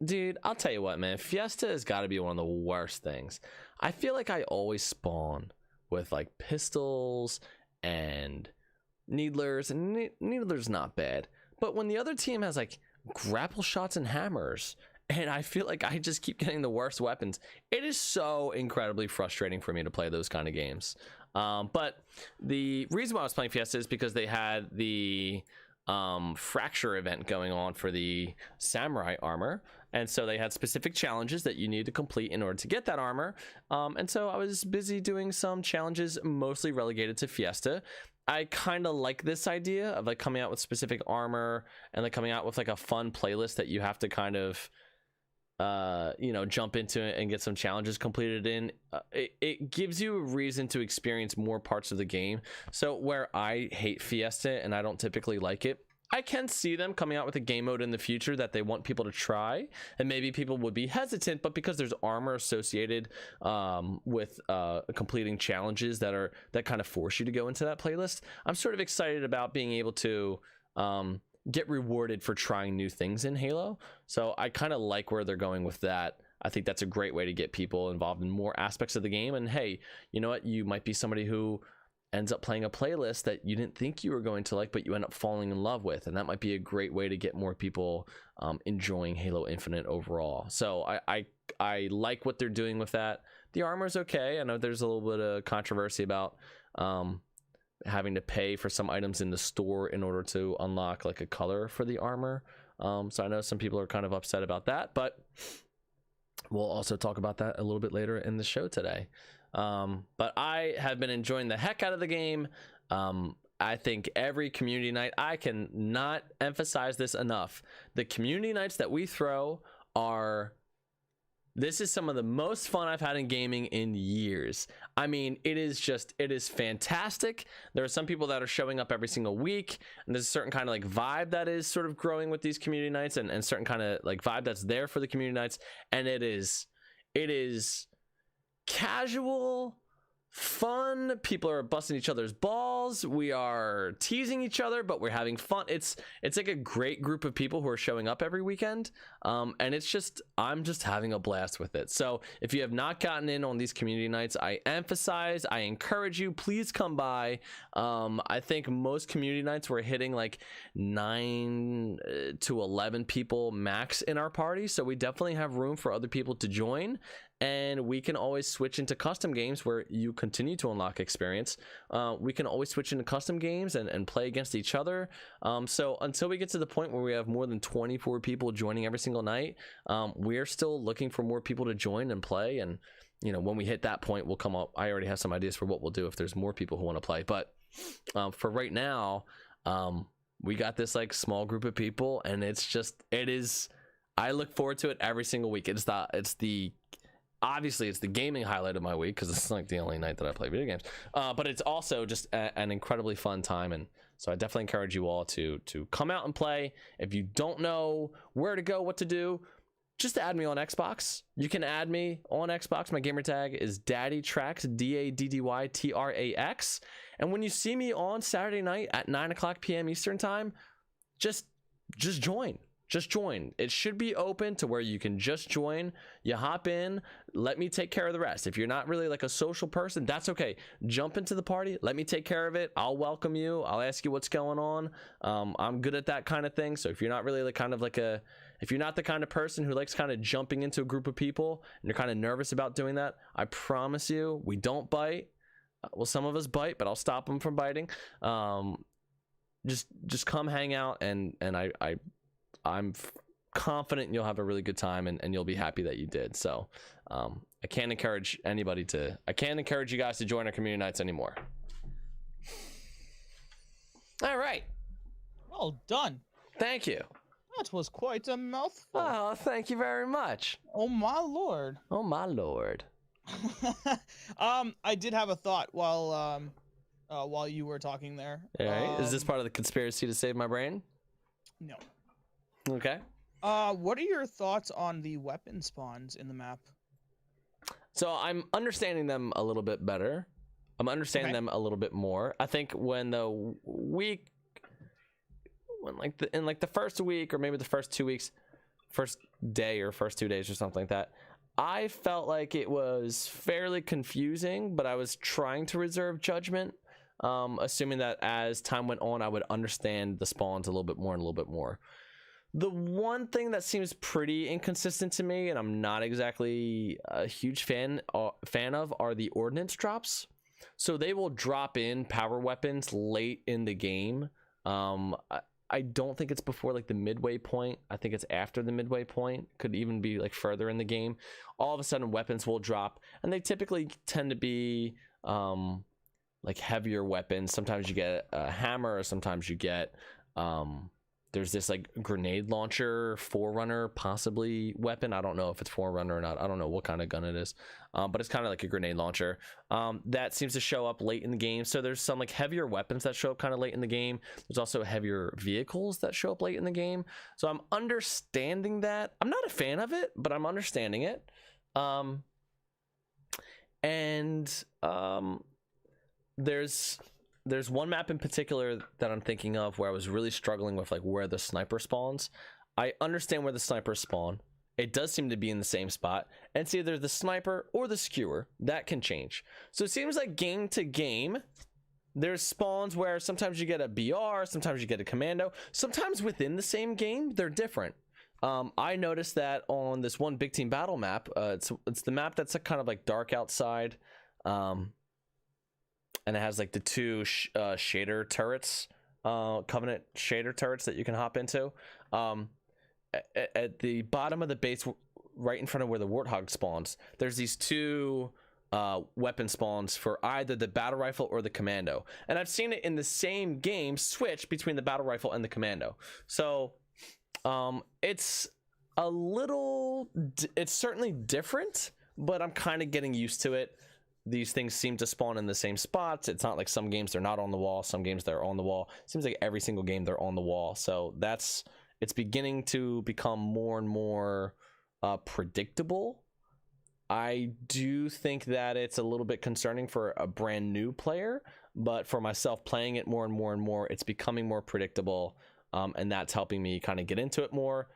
[SPEAKER 1] Dude, I'll tell you what, man. Fiesta has got to be one of the worst things. I feel like I always spawn with like pistols and needlers, and needlers not bad. But when the other team has like grapple shots and hammers
[SPEAKER 3] and I feel like I just keep getting the worst weapons. It is so incredibly frustrating for me to play those kind of games. But the reason why I was playing Fiesta is because they had the fracture event going on for the samurai armor, and so they had specific challenges that you need to complete in order to get that armor. And so I was busy doing some challenges mostly relegated to Fiesta. I kind of like this idea of like coming out with specific armor and like coming out with like a fun playlist that you have to kind of you know, jump into it and get some challenges completed in. It gives you a reason to experience more parts of the game. So where I hate Fiesta and I don't typically like it, I can see them coming out with a game mode in the future that they want people to try, and maybe people would be hesitant, but because there's armor associated with completing challenges that kind of force you to go into that playlist, I'm sort of excited about being able to get rewarded for trying new things in Halo. So I kind of like where they're going with that. I think that's a great way to get people involved in more aspects of the game. And hey, you know what? You might be somebody who ends up playing a playlist that you didn't think you were going to like, but you end up falling in love with, and that might be a great way to get more people enjoying Halo Infinite overall. So I like what they're doing with that. The armor's okay. I know there's a little bit of controversy about having to pay for some items in the store in order to unlock like a color for the armor. So I know some people are kind of upset about that, but we'll also talk about that a little bit later in the show today. But I have been enjoying the heck out of the game. I think every community night, I can not emphasize this enough. The community nights that we throw this is some of the most fun I've had in gaming in years. I mean, it is fantastic. There are some people that are showing up every single week, and there's a certain kind of like vibe that is sort of growing with these community nights, and certain kind of like vibe that's there for the community nights. And it is casual, fun. People are busting each other's balls. We are teasing each other, but we're having fun. It's like a great group of people who are showing up every weekend. And I'm just having a blast with it. So if you have not gotten in on these community nights, I encourage you, please come by. I think most community nights we're hitting like 9 to 11 people max in our party. So we definitely have room for other people to join. And we can always switch into custom games where you continue to unlock experience. We can always switch into custom games and play against each other. So until we get to the point where we have more than 24 people joining every single night, we're still looking for more people to join and play. And, you know, when we hit that point, we'll come up. I already have some ideas for what we'll do if there's more people who want to play. But for right now, we got this like small group of people, and I look forward to it every single week. Obviously, it's the gaming highlight of my week because it's like the only night that I play video games. But it's also just an incredibly fun time, and so I definitely encourage you all to come out and play. If you don't know where to go, what to do, just add me on Xbox. You can add me on Xbox. My gamer tag is DaddyTrax, DaddyTrax. And when you see me on Saturday night at 9:00 p.m. Eastern time, just join. Just join. It should be open to where you can just join. You hop in, let me take care of the rest. If you're not really like a social person, that's okay. Jump into the party, let me take care of it. I'll welcome you. I'll ask you what's going on. I'm good at that kind of thing. So if you're not really if you're not the kind of person who likes kind of jumping into a group of people and you're kind of nervous about doing that, I promise you, we don't bite. Well, some of us bite, but I'll stop them from biting. Just come hang out, and I'm confident you'll have a really good time, and you'll be happy that you did. So I can't encourage you guys to join our community nights anymore. All right.
[SPEAKER 2] Well done.
[SPEAKER 3] Thank you.
[SPEAKER 2] That was quite a mouthful.
[SPEAKER 3] Oh, thank you very much.
[SPEAKER 2] Oh my lord.
[SPEAKER 3] Oh my lord.
[SPEAKER 2] I did have a thought while you were talking there.
[SPEAKER 3] All right. Is this part of the conspiracy to save my brain?
[SPEAKER 2] No.
[SPEAKER 3] Okay.
[SPEAKER 2] What are your thoughts on the weapon spawns in the map?
[SPEAKER 3] So I'm understanding them a little bit better. I'm understanding them a little bit more. I think in the first week, or maybe the first 2 weeks, first day or first 2 days or something like that, I felt like it was fairly confusing, but I was trying to reserve judgment, assuming that as time went on, I would understand the spawns a little bit more and a little bit more. The one thing that seems pretty inconsistent to me, and I'm not exactly a huge fan of, are the ordnance drops. So they will drop in power weapons late in the game. I don't think it's before like the midway point. I think it's after the midway point. Could even be like further in the game. All of a sudden weapons will drop, and they typically tend to be like heavier weapons. Sometimes you get a hammer, or sometimes you get there's this like grenade launcher Forerunner possibly weapon. I don't know if it's Forerunner or not. I don't know what kind of gun it is, but it's kind of like a grenade launcher that seems to show up late in the game. So there's some like heavier weapons that show up kind of late in the game. There's also heavier vehicles that show up late in the game. So I'm understanding that. I'm not a fan of it, but I'm understanding it. There's one map in particular that I'm thinking of where I was really struggling with like where the sniper spawns. I understand where the snipers spawn. It does seem to be in the same spot. And it's either the sniper or the skewer. That can change. So it seems like game to game, there's spawns where sometimes you get a BR, sometimes you get a commando. Sometimes within the same game, they're different. I noticed that on this one big team battle map. It's the map that's kind of like dark outside. And it has like the two shader turrets, Covenant shader turrets that you can hop into. At the bottom of the base, right in front of where the Warthog spawns, there's these two weapon spawns for either the battle rifle or the commando. And I've seen it in the same game switch between the battle rifle and the commando. So it's certainly different, but I'm kind of getting used to it. These things seem to spawn in the same spots. It's not like some games they're not on the wall, some games they're on the wall. It seems like every single game they're on the wall. So it's beginning to become more and more predictable. I do think that it's a little bit concerning for a brand new player, but for myself playing it more and more and more, it's becoming more predictable, and that's helping me kind of get into it more.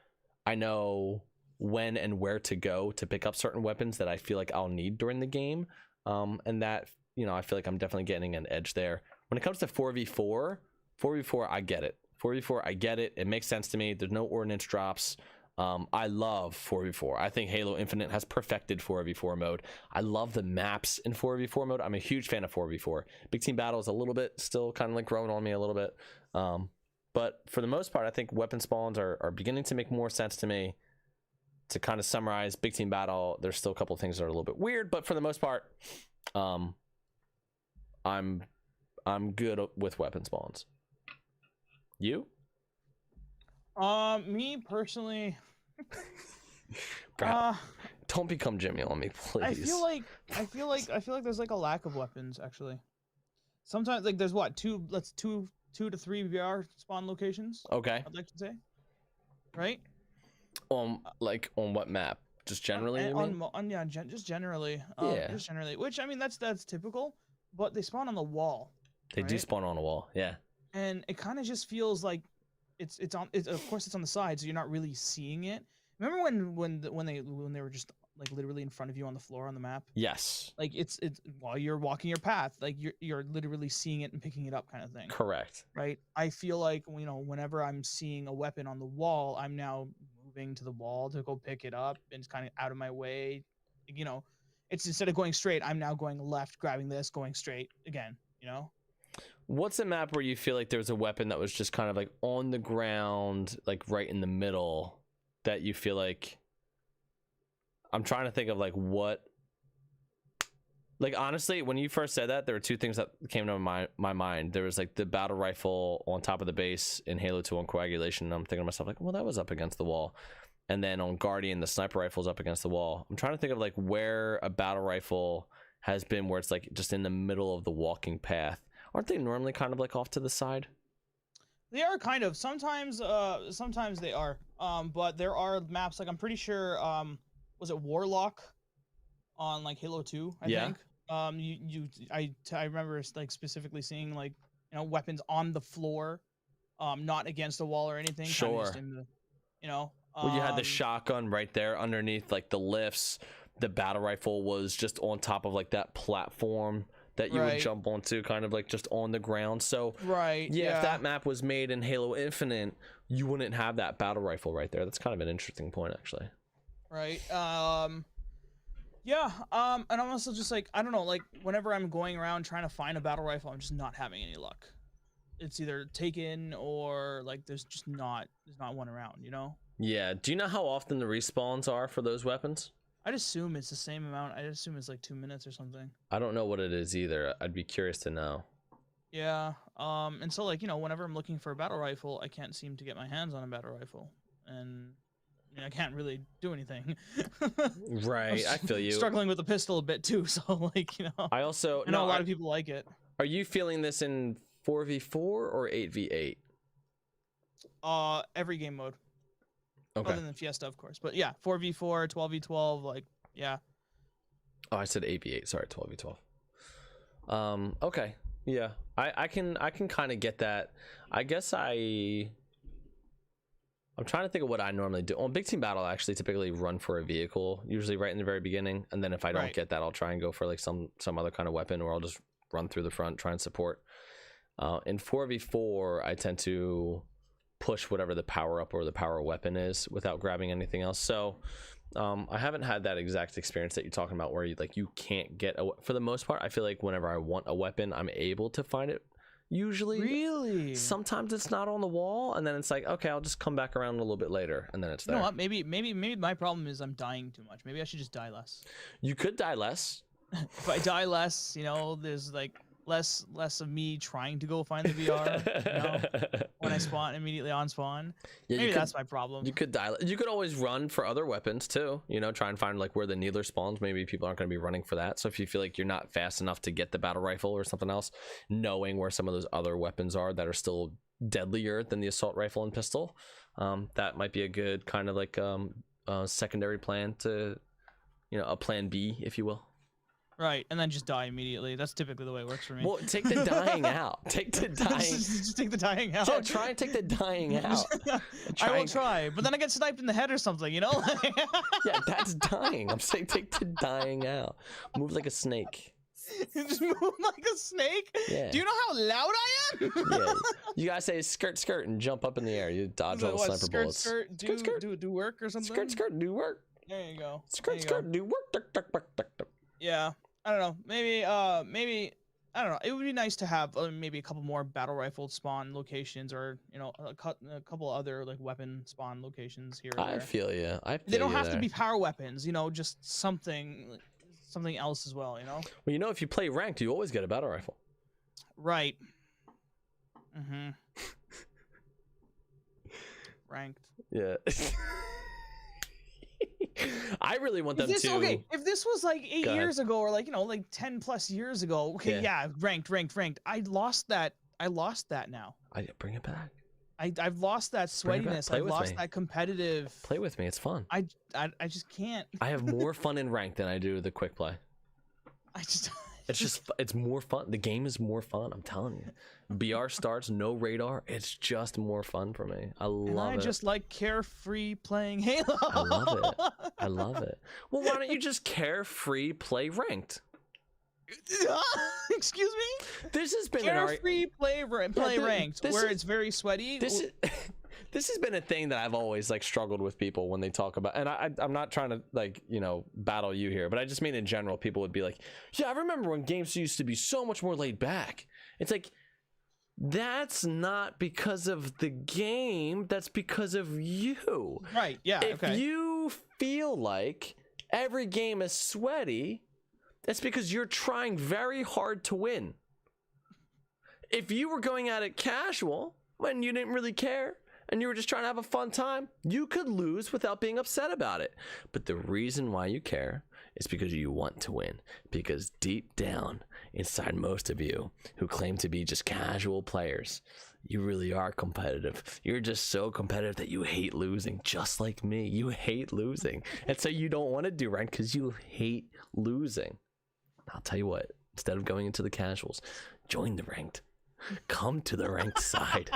[SPEAKER 3] I know when and where to go to pick up certain weapons that I feel like I'll need during the game. And that, I feel like I'm definitely getting an edge there. When it comes to 4v4, I get it. 4v4, I get it. It makes sense to me. There's no ordnance drops. I love 4v4. I think Halo Infinite has perfected 4v4 mode. I love the maps in 4v4 mode. I'm a huge fan of 4v4. Big Team Battle is a little bit still kind of like growing on me a little bit. But for the most part, I think weapon spawns are beginning to make more sense to me. To kind of summarize, Big Team Battle, there's still a couple of things that are a little bit weird, but for the most part, I'm good with weapon spawns. You?
[SPEAKER 2] Me personally,
[SPEAKER 3] don't become Jimmy on me, please.
[SPEAKER 2] I feel like there's like a lack of weapons actually. Sometimes like there's what two to three VR spawn locations.
[SPEAKER 3] Okay.
[SPEAKER 2] I'd like to say, right?
[SPEAKER 3] On what map? Just generally,
[SPEAKER 2] just generally. Just generally. Which I mean, that's typical, but they spawn on the wall.
[SPEAKER 3] They do spawn on a wall, yeah.
[SPEAKER 2] And it kind of just feels like it's of course it's on the side, so you're not really seeing it. Remember when they were just like literally in front of you on the floor on the map?
[SPEAKER 3] Yes.
[SPEAKER 2] Like it's while you're walking your path, like you're literally seeing it and picking it up kind of thing. Correct. Right? I feel like whenever I'm seeing a weapon on the wall, I'm now moving to the wall to go pick it up, and it's kind of out of my way. It's instead of going straight, I'm now going left, grabbing this, going straight again, What's
[SPEAKER 3] a map where you feel like there's a weapon that was just kind of like on the ground, like right in the middle, that you feel like, I'm trying to think of like what, like honestly, when you first said that, there were two things that came to my mind. There was like the battle rifle on top of the base in Halo 2 on Coagulation, and I'm thinking to myself like, well, that was up against the wall. And then on Guardian, the sniper rifle's up against the wall. I'm trying to think of like where a battle rifle has been where it's like just in the middle of the walking path. Aren't they normally kind of like off to the side?
[SPEAKER 2] They are kind of. Sometimes they are. But there are maps, like I'm pretty sure, was it Warlock on like Halo 2, I think. I remember like specifically seeing like, weapons on the floor, not against a wall or anything.
[SPEAKER 3] Sure.
[SPEAKER 2] Just in the,
[SPEAKER 3] Well, you had the shotgun right there underneath like the lifts. The battle rifle was just on top of like that platform that you would
[SPEAKER 2] Right.
[SPEAKER 3] jump onto, kind of like just on the ground. So
[SPEAKER 2] Right.
[SPEAKER 3] yeah, if that map was made in Halo Infinite, you wouldn't have that battle rifle right there. That's kind of an interesting point, actually.
[SPEAKER 2] Right. Yeah. And I'm also just like, I don't know, like whenever I'm going around trying to find a battle rifle, I'm just not having any luck. It's either taken or like there's not one around, you know?
[SPEAKER 3] Yeah. Do you know how often the respawns are for those weapons?
[SPEAKER 2] I'd assume it's the same amount. I'd assume it's like 2 minutes or something.
[SPEAKER 3] I don't know what it is either. I'd be curious to know.
[SPEAKER 2] Yeah. And so like, you know, whenever I'm looking for a battle rifle, I can't seem to get my hands on a battle rifle. And I can't really do anything.
[SPEAKER 3] Right. I feel you.
[SPEAKER 2] Struggling with the pistol a bit too, so like, you know.
[SPEAKER 3] I also
[SPEAKER 2] I know a lot of people like it.
[SPEAKER 3] Are you feeling this in 4v4 or 8v8?
[SPEAKER 2] Every game mode.
[SPEAKER 3] Okay.
[SPEAKER 2] Other than Fiesta, of course. But yeah, 4v4, 12v12, like, yeah.
[SPEAKER 3] Oh, I said 8v8. Sorry, 12v12. Okay. Yeah. I can kind of get that. I guess I'm trying to think of what I normally do. On Big Team Battle, I actually typically run for a vehicle, usually right in the very beginning. And then if I don't
[SPEAKER 2] Right.
[SPEAKER 3] get that, I'll try and go for like some other kind of weapon, or I'll just run through the front, try and support. In 4v4, I tend to push whatever the power up or the power weapon is without grabbing anything else. So I haven't had that exact experience that you're talking about where you can't get for the most part. I feel like whenever I want a weapon, I'm able to find it. Usually,
[SPEAKER 2] Really?
[SPEAKER 3] sometimes it's not on the wall, and then it's like, okay, I'll just come back around a little bit later, and then it's
[SPEAKER 2] You
[SPEAKER 3] there.
[SPEAKER 2] know what? Maybe my problem is I'm dying too much. Maybe I should just die less.
[SPEAKER 3] You could die less.
[SPEAKER 2] If I die less, you know, there's like less of me trying to go find the VR. You know, when I spawn immediately on spawn.
[SPEAKER 3] Yeah,
[SPEAKER 2] Maybe that's my problem.
[SPEAKER 3] You could die. You could always run for other weapons too. You know, try and find like where the needler spawns. Maybe people aren't going to be running for that. So if you feel like you're not fast enough to get the battle rifle or something else, knowing where some of those other weapons are that are still deadlier than the assault rifle and pistol, that might be a good kind of like secondary plan to, a plan B, if you will.
[SPEAKER 2] Right, and then just die immediately. That's typically the way it works for me.
[SPEAKER 3] Well, take the dying out. Take the dying.
[SPEAKER 2] just take the dying out.
[SPEAKER 3] Yeah, try and take the dying out.
[SPEAKER 2] I will try, but then I get sniped in the head or something, you know?
[SPEAKER 3] Yeah, that's dying. I'm saying take the dying out. Move like a snake.
[SPEAKER 2] Just move like a snake?
[SPEAKER 3] Yeah.
[SPEAKER 2] Do you know how loud I am?
[SPEAKER 3] Yeah. You gotta say skirt, skirt, and jump up in the air. You dodge all the sniper bullets.
[SPEAKER 2] Do work or something?
[SPEAKER 3] Skirt, skirt, do work.
[SPEAKER 2] There you go.
[SPEAKER 3] Skirt, skirt, do work. Duck, duck, duck, duck, duck.
[SPEAKER 2] Yeah. I don't know. Maybe I don't know. It would be nice to have maybe a couple more battle rifle spawn locations, or a couple other like weapon spawn locations here.
[SPEAKER 3] I feel you.
[SPEAKER 2] They don't have to be power weapons. Just something else as well.
[SPEAKER 3] Well, if you play ranked, you always get a battle rifle.
[SPEAKER 2] Right. Mm-hmm. Ranked.
[SPEAKER 3] Yeah. I really want them to.
[SPEAKER 2] Okay, if this was like 8 years ago, or like 10 plus years ago, okay, yeah, ranked. I lost that now.
[SPEAKER 3] I bring it back.
[SPEAKER 2] I've lost that sweatiness. I've lost that competitive.
[SPEAKER 3] Play with me. It's fun.
[SPEAKER 2] I just can't.
[SPEAKER 3] I have more fun in ranked than I do the quick play. It's more fun. The game is more fun. I'm telling you. BR starts, no radar. It's just more fun for me. I love it.
[SPEAKER 2] I just like carefree playing Halo.
[SPEAKER 3] I love it. Well, why don't you just carefree play ranked?
[SPEAKER 2] Excuse me?
[SPEAKER 3] This has been
[SPEAKER 2] carefree play ranked, where it's very sweaty.
[SPEAKER 3] This has been a thing that I've always struggled with people when they talk about, and I'm not trying to battle you here, but I just mean in general, people would be like, yeah, I remember when games used to be so much more laid back. It's like, that's not because of the game, that's because of you.
[SPEAKER 2] Right, yeah,
[SPEAKER 3] if you feel like every game is sweaty, that's because you're trying very hard to win. If you were going at it casual, when you didn't really care, and you were just trying to have a fun time, you could lose without being upset about it. But the reason why you care is because you want to win. Because deep down inside most of you who claim to be just casual players, you really are competitive. You're just so competitive that you hate losing, just like me. You hate losing. And so you don't want to do ranked because you hate losing. I'll tell you what, instead of going into the casuals, join the ranked. Come to the ranked side.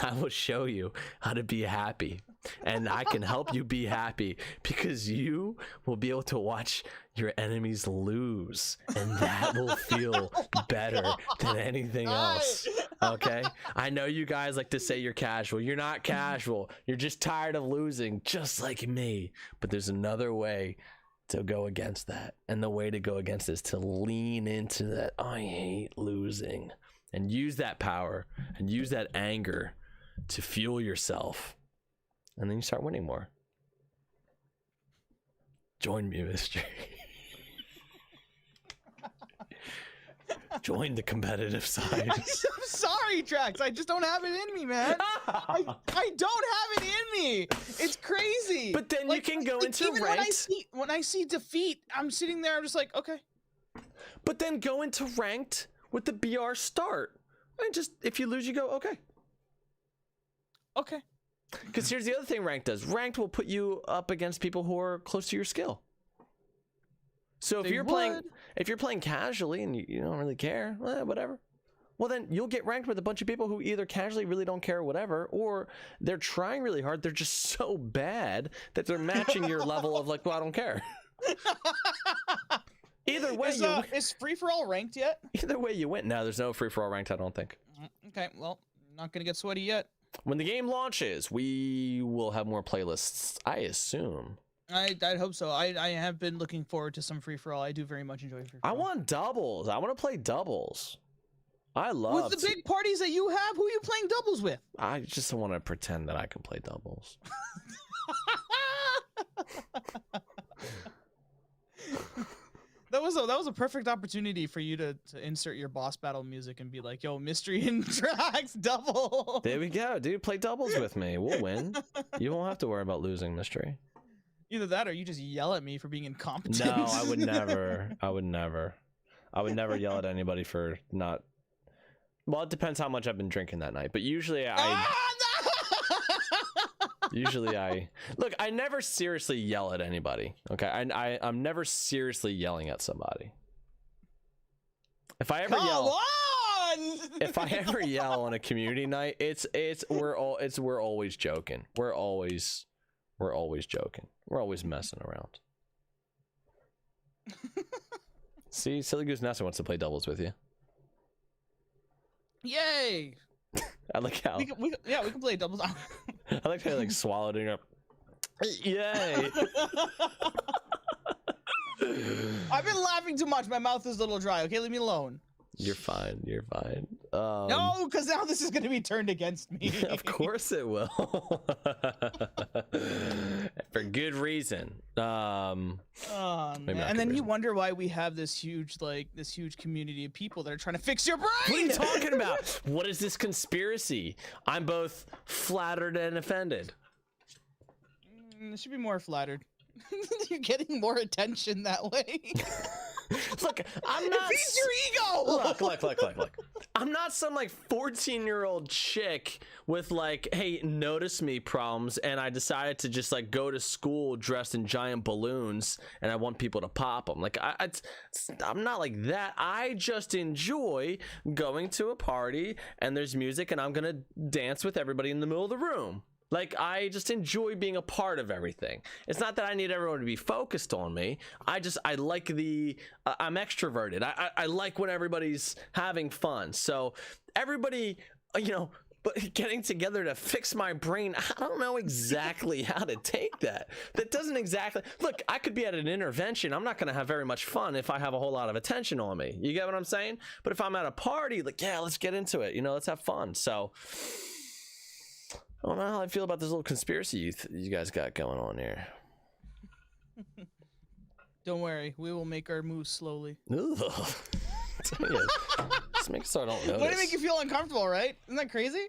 [SPEAKER 3] I will show you how to be happy, and I can help you be happy because you will be able to watch your enemies lose, and that will feel better than anything else. Okay, I know you guys like to say you're casual. You're not casual. You're just tired of losing, just like me. But there's another way to go against that, and the way to go against it is to lean into that I hate losing and use that power and use that anger to fuel yourself, and then you start winning more. Join me, Mystery. Join the competitive side.
[SPEAKER 2] I'm sorry, Trax. I just don't have it in me, man. I don't have it in me. It's crazy.
[SPEAKER 3] But then you can go into
[SPEAKER 2] even
[SPEAKER 3] ranked.
[SPEAKER 2] when I see defeat, I'm sitting there. I'm just like, okay.
[SPEAKER 3] But then go into ranked with the BR start, and just if you lose, you go okay.
[SPEAKER 2] Okay.
[SPEAKER 3] Because here's the other thing ranked does. Ranked will put you up against people who are close to your skill. So if you're playing casually and you don't really care, whatever. Well, then you'll get ranked with a bunch of people who either casually really don't care or whatever, or they're trying really hard. They're just so bad that they're matching your level of like, well, I don't care. Either way,
[SPEAKER 2] is free for all ranked yet?
[SPEAKER 3] Either way, you win. No, there's no free for all ranked. I don't think.
[SPEAKER 2] Okay, well, not gonna get sweaty yet.
[SPEAKER 3] When the game launches, we will have more playlists, I assume.
[SPEAKER 2] I'd hope so. I have been looking forward to some free for all. I do very much enjoy free for all.
[SPEAKER 3] I want doubles. I want to play doubles. I love
[SPEAKER 2] with the big parties that you have. Who are you playing doubles with?
[SPEAKER 3] I just want to pretend that I can play doubles.
[SPEAKER 2] That was a perfect opportunity for you to insert your boss battle music and be like, yo, Mystery and Trax double.
[SPEAKER 3] There we go, dude. Play doubles with me. We'll win. You won't have to worry about losing, Mystery.
[SPEAKER 2] Either that or you just yell at me for being incompetent.
[SPEAKER 3] No, I would never. I would never yell at anybody for not. Well, it depends how much I've been drinking that night, but usually look, I never seriously yell at anybody. Okay, I'm never seriously yelling at somebody. If I ever yell on a community night, we're always joking. We're always joking. We're always messing around. See, Silly Goose Nessa wants to play doubles with you.
[SPEAKER 2] Yay!
[SPEAKER 3] I like how
[SPEAKER 2] we can play doubles.
[SPEAKER 3] I like how like swallowed it up. Yay!
[SPEAKER 2] I've been laughing too much. My mouth is a little dry. Okay, leave me alone.
[SPEAKER 3] You're fine. You're fine.
[SPEAKER 2] No, because now this is going to be turned against me.
[SPEAKER 3] Of course it will. For good reason.
[SPEAKER 2] And then you wonder why we have this huge community of people that are trying to fix your brain.
[SPEAKER 3] What are you talking about? What is this conspiracy? I'm both flattered and offended.
[SPEAKER 2] I should be more flattered. You're getting more attention that way.
[SPEAKER 3] Look, I'm not.
[SPEAKER 2] It feeds your ego.
[SPEAKER 3] Look. I'm not some like 14-year-old chick with like, hey, notice me problems, and I decided to just like go to school dressed in giant balloons, and I want people to pop them. Like, I'm not like that. I just enjoy going to a party and there's music, and I'm gonna dance with everybody in the middle of the room. Like, I just enjoy being a part of everything. It's not that I need everyone to be focused on me. I like I'm extroverted. I like when everybody's having fun. So everybody, but getting together to fix my brain, I don't know exactly how to take that. That doesn't exactly, look, I could be at an intervention. I'm not going to have very much fun if I have a whole lot of attention on me. You get what I'm saying? But if I'm at a party, like, yeah, let's get into it. Let's have fun. So I don't know how I feel about this little conspiracy you guys got going on here.
[SPEAKER 2] Don't worry, we will make our moves slowly.
[SPEAKER 3] Ugh. Just make it so I don't notice.
[SPEAKER 2] Why did it make you feel uncomfortable, right? Isn't that crazy?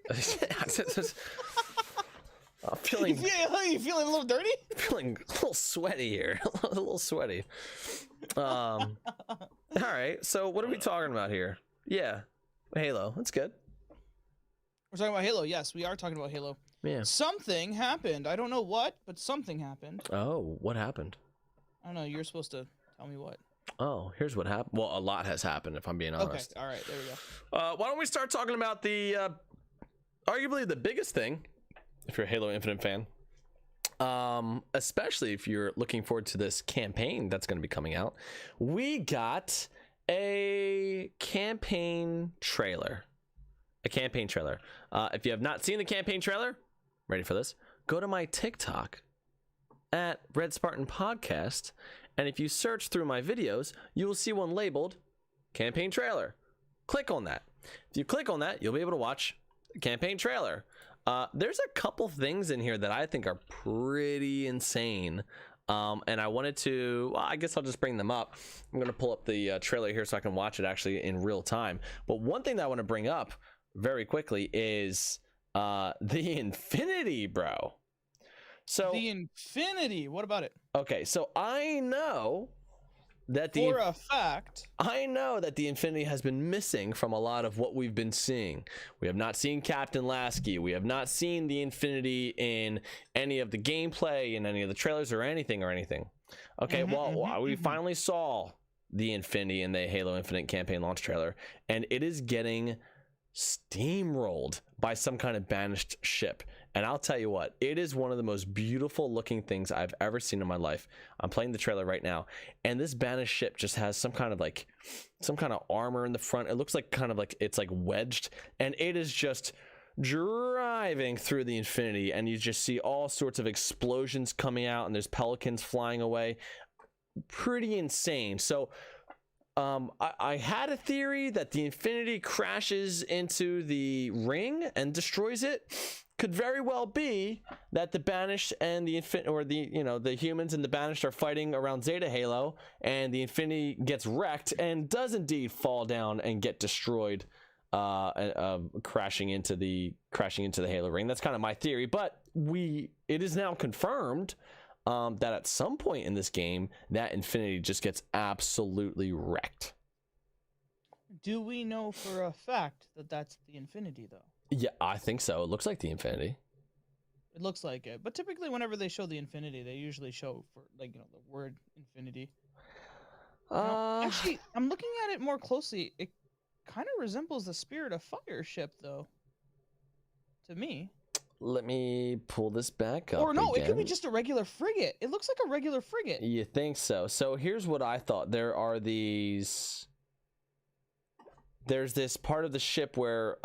[SPEAKER 3] I'm feeling.
[SPEAKER 2] You feeling a little dirty?
[SPEAKER 3] Feeling a little sweaty here. A little sweaty. All right. So what are we talking about here? Yeah, Halo. That's good.
[SPEAKER 2] We're talking about Halo. Yes, we are talking about Halo.
[SPEAKER 3] Yeah.
[SPEAKER 2] Something happened. I don't know what, but something happened.
[SPEAKER 3] Oh, what happened?
[SPEAKER 2] I don't know. You're supposed to tell me what.
[SPEAKER 3] Oh, here's what happened. Well, a lot has happened, if I'm being honest.
[SPEAKER 2] Okay. All right. There we go.
[SPEAKER 3] Why don't we start talking about the arguably the biggest thing, if you're a Halo Infinite fan, especially if you're looking forward to this campaign that's going to be coming out, we got a campaign trailer. If you have not seen the campaign trailer, ready for this, go to my TikTok at Red Spartan Podcast, and if you search through my videos, you will see one labeled campaign trailer. Click on that. If you click on that, you'll be able to watch the campaign trailer. There's a couple things in here that I think are pretty insane. And I wanted to, well, I guess I'll just bring them up. I'm going to pull up the trailer here so I can watch it actually in real time. But one thing that I want to bring up very quickly is the Infinity, bro. So
[SPEAKER 2] the Infinity, what about it?
[SPEAKER 3] Okay, so I know that the Infinity has been missing from a lot of what we've been seeing. We have not seen Captain Lasky. We have not seen the Infinity in any of the gameplay, in any of the trailers, or anything. Okay, we finally saw the Infinity in the Halo Infinite campaign launch trailer, and it is getting steamrolled by some kind of banished ship. And I'll tell you what, it is one of the most beautiful looking things I've ever seen in my life. I'm playing the trailer right now, and this banished ship just has some kind of armor in the front. It looks like it's like wedged, and it is just driving through the Infinity, and you just see all sorts of explosions coming out, and there's pelicans flying away. Pretty insane. So I had a theory that the Infinity crashes into the ring and destroys it. Could very well be that the Banished and the the humans and the Banished are fighting around Zeta Halo, and the Infinity gets wrecked and does indeed fall down and get destroyed, crashing into the Halo ring. That's kind of my theory, but it is now confirmed that at some point in this game, that Infinity just gets absolutely wrecked.
[SPEAKER 2] Do we know for a fact that that's the Infinity, though?
[SPEAKER 3] Yeah, I think so. It looks like the Infinity.
[SPEAKER 2] It looks like it. But typically, whenever they show the Infinity, they usually show for, the word Infinity. Actually, I'm looking at it more closely. It kind of resembles the Spirit of Fire ship, though. To me.
[SPEAKER 3] Let me pull this back up.
[SPEAKER 2] Or no,
[SPEAKER 3] again.
[SPEAKER 2] It could be just a regular frigate. It looks like a regular frigate.
[SPEAKER 3] You think so? So here's what I thought. There's this part of the ship where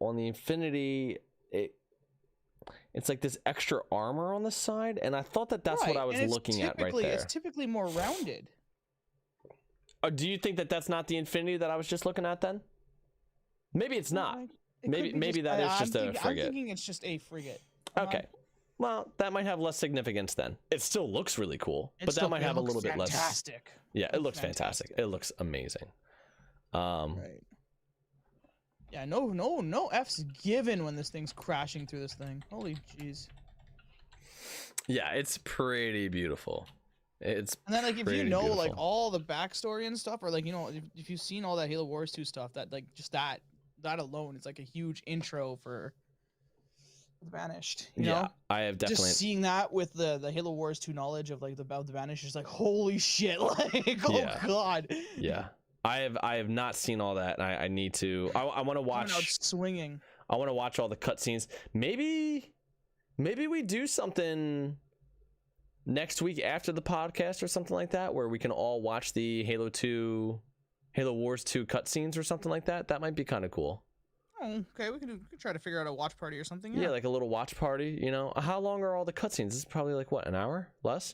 [SPEAKER 3] on the Infinity, it's like this extra armor on the side, and I thought that's
[SPEAKER 2] right.
[SPEAKER 3] what I was looking at right there.
[SPEAKER 2] It's typically more rounded.
[SPEAKER 3] Do you think that's not the Infinity that I was just looking at then? Maybe it's not. Maybe that is just a frigate.
[SPEAKER 2] I'm thinking it's just a frigate.
[SPEAKER 3] Okay. Well, that might have less significance then. It still looks really cool, but that might have a little bit less.
[SPEAKER 2] Fantastic.
[SPEAKER 3] Yeah, it looks fantastic. It looks amazing.
[SPEAKER 2] Right. Yeah, no F's given when this thing's crashing through this thing. Holy jeez.
[SPEAKER 3] Yeah, it's pretty beautiful. And
[SPEAKER 2] then if you know
[SPEAKER 3] beautiful.
[SPEAKER 2] all the backstory and stuff, or if you've seen all that Halo Wars 2 stuff, that just that alone is like a huge intro for the Banished. You know?
[SPEAKER 3] I have definitely
[SPEAKER 2] just seeing that with the Halo Wars 2 knowledge of the Banished is like, holy shit, god.
[SPEAKER 3] Yeah. I have not seen all that, and I need to. I want to watch
[SPEAKER 2] swinging.
[SPEAKER 3] I want to watch all the cutscenes. Maybe we do something next week after the podcast or something like that, where we can all watch the Halo Wars 2 cutscenes or something like that. That might be kind of cool.
[SPEAKER 2] Oh, okay. We can try to figure out a watch party or something.
[SPEAKER 3] Yeah, like a little watch party. How long are all the cutscenes? This is probably like what, an hour less?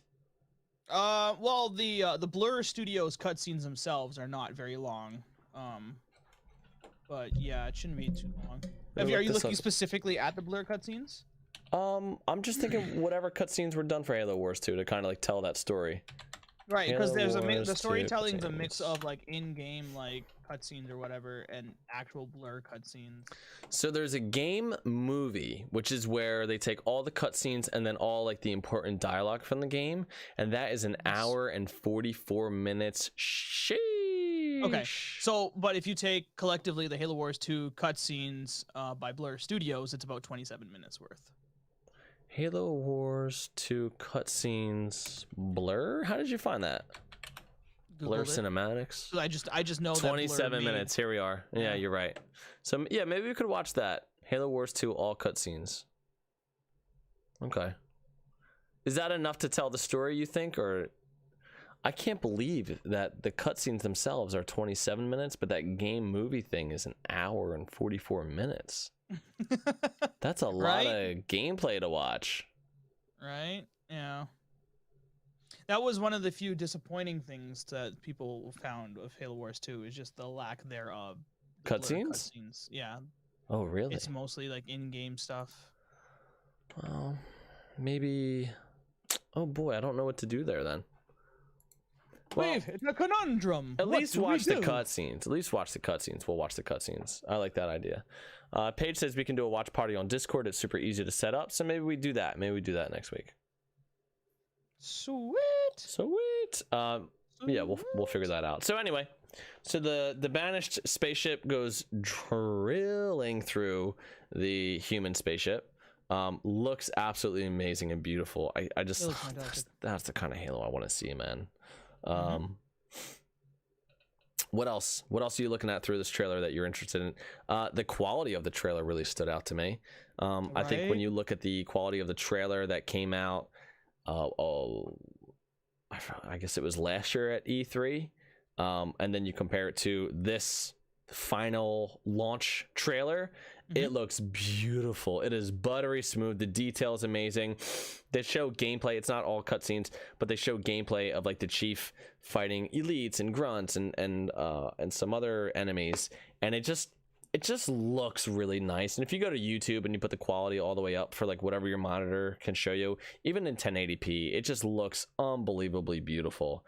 [SPEAKER 2] Well, the Blur Studios cutscenes themselves are not very long. But yeah, it shouldn't be too long. Are you looking specifically at the Blur cutscenes?
[SPEAKER 3] I'm just thinking whatever cutscenes were done for Halo Wars 2 to kind of tell that story.
[SPEAKER 2] Right, because there's the storytelling's a mix of in-game cutscenes or whatever and actual Blur cutscenes.
[SPEAKER 3] So there's a game movie, which is where they take all the cutscenes and then all the important dialogue from the game, and that is an hour and 44 minutes. Sheesh.
[SPEAKER 2] Okay, so but if you take collectively the Halo Wars 2 cutscenes by Blur Studios, it's about 27 minutes worth.
[SPEAKER 3] Halo Wars 2 cutscenes Blur? How did you find that? Blur
[SPEAKER 2] Googled it.
[SPEAKER 3] Cinematics.
[SPEAKER 2] So I just know that Blur
[SPEAKER 3] 27
[SPEAKER 2] made-
[SPEAKER 3] minutes. Here we are. Yeah,
[SPEAKER 2] Yeah.
[SPEAKER 3] you're right. So yeah, maybe we could watch that. Halo Wars 2 all cutscenes. Okay. Is that enough to tell the story, you think? Or I can't believe that the cutscenes themselves are 27 minutes, but that game movie thing is an hour and 44 minutes. That's a lot of gameplay to watch.
[SPEAKER 2] Right? Yeah. That was one of the few disappointing things that people found of Halo Wars 2 is just the lack thereof. The blurred
[SPEAKER 3] Cutscenes?
[SPEAKER 2] Yeah.
[SPEAKER 3] Oh, really?
[SPEAKER 2] It's mostly like in-game stuff.
[SPEAKER 3] Well, maybe. Oh boy, I don't know what to do there then. Well,
[SPEAKER 2] Wait, it's a conundrum.
[SPEAKER 3] at
[SPEAKER 2] What
[SPEAKER 3] least
[SPEAKER 2] do we
[SPEAKER 3] watch the
[SPEAKER 2] do?
[SPEAKER 3] cutscenes. At least watch the cutscenes. We'll watch the cutscenes. I like that idea. Paige says we can do a watch party on Discord. It's super easy to set up, so maybe we do that. Maybe we do that next week.
[SPEAKER 2] Sweet.
[SPEAKER 3] Sweet. Yeah, we'll figure that out. So anyway, so the banished spaceship goes drilling through the human spaceship. Looks absolutely amazing and beautiful. I just
[SPEAKER 2] It looks fantastic.
[SPEAKER 3] that's the kind of Halo I want to see, man. What else? What else are you looking at through this trailer that you're interested in? The quality of the trailer really stood out to me. I think when
[SPEAKER 2] Right.
[SPEAKER 3] you look at the quality of the trailer that came out, I guess it was last year at E3, and then you compare it to this final launch trailer, it looks beautiful. It is buttery smooth. The detail is amazing. They show gameplay. It's not all cutscenes, but they show gameplay of like the chief fighting elites and grunts and some other enemies, and it just looks really nice. And if you go to YouTube and you put the quality all the way up for like whatever your monitor can show you, even in 1080p, it just looks unbelievably beautiful.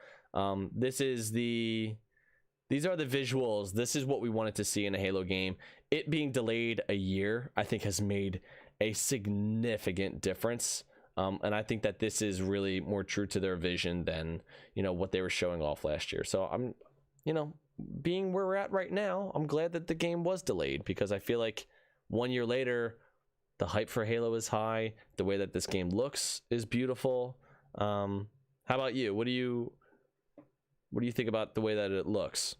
[SPEAKER 3] These are the visuals. This is what we wanted to see in a Halo game. It being delayed a year, I think, has made a significant difference. And I think that this is really more true to their vision than, what they were showing off last year. So I'm, being where we're at right now, I'm glad that the game was delayed, because I feel like 1 year later, the hype for Halo is high. The way that this game looks is beautiful. How about you? What do you think about the way that it looks?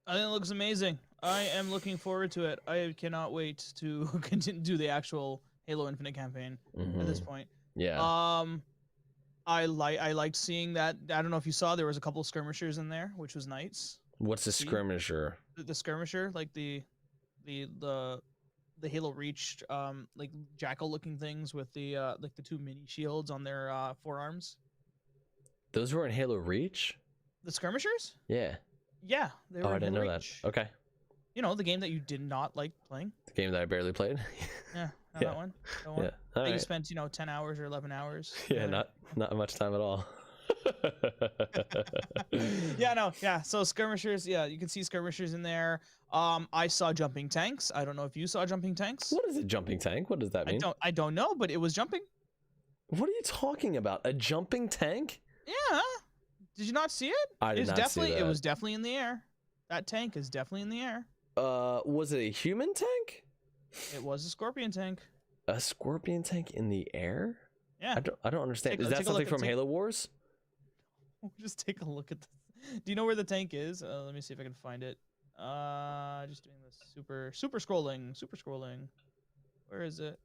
[SPEAKER 2] I think it looks amazing. I am looking forward to it. I cannot wait to continue do the actual Halo Infinite campaign at this point.
[SPEAKER 3] Yeah.
[SPEAKER 2] I liked seeing that. I don't know if you saw, there was a couple of skirmishers in there, which was nice.
[SPEAKER 3] What's a
[SPEAKER 2] See?
[SPEAKER 3] skirmisher?
[SPEAKER 2] The skirmisher, like the Halo Reach, like jackal looking things with the like the two mini shields on their forearms.
[SPEAKER 3] Those were in Halo Reach?
[SPEAKER 2] The skirmishers?
[SPEAKER 3] Yeah.
[SPEAKER 2] Yeah, they were.
[SPEAKER 3] Oh, I
[SPEAKER 2] in
[SPEAKER 3] didn't
[SPEAKER 2] Halo
[SPEAKER 3] know
[SPEAKER 2] Reach.
[SPEAKER 3] that. Okay.
[SPEAKER 2] The game that you did not like playing.
[SPEAKER 3] The game that I barely played.
[SPEAKER 2] Yeah,
[SPEAKER 3] Yeah.
[SPEAKER 2] that one. That one.
[SPEAKER 3] Yeah.
[SPEAKER 2] That
[SPEAKER 3] All
[SPEAKER 2] you
[SPEAKER 3] right.
[SPEAKER 2] spent 10 hours or 11 hours.
[SPEAKER 3] Yeah, not much time at all.
[SPEAKER 2] Yeah, no, yeah. So skirmishers, yeah, you can see skirmishers in there. I saw jumping tanks. I don't know if you saw jumping tanks.
[SPEAKER 3] What is a jumping tank? What does that mean?
[SPEAKER 2] I don't know, but it was jumping.
[SPEAKER 3] What are you talking about? A jumping tank?
[SPEAKER 2] Yeah. Did you not see it?
[SPEAKER 3] I did
[SPEAKER 2] It's
[SPEAKER 3] not
[SPEAKER 2] definitely
[SPEAKER 3] see that.
[SPEAKER 2] it was definitely in the air. That tank is definitely in the air.
[SPEAKER 3] Was it a human tank?
[SPEAKER 2] It was a scorpion tank.
[SPEAKER 3] A scorpion tank in the air?
[SPEAKER 2] Yeah.
[SPEAKER 3] I don't understand. Is that
[SPEAKER 2] take a
[SPEAKER 3] something
[SPEAKER 2] look
[SPEAKER 3] from
[SPEAKER 2] and
[SPEAKER 3] Halo Wars?
[SPEAKER 2] Just take a look at this. Do you know where the tank is? Let me see if I can find it. Just doing this super scrolling. Where is it?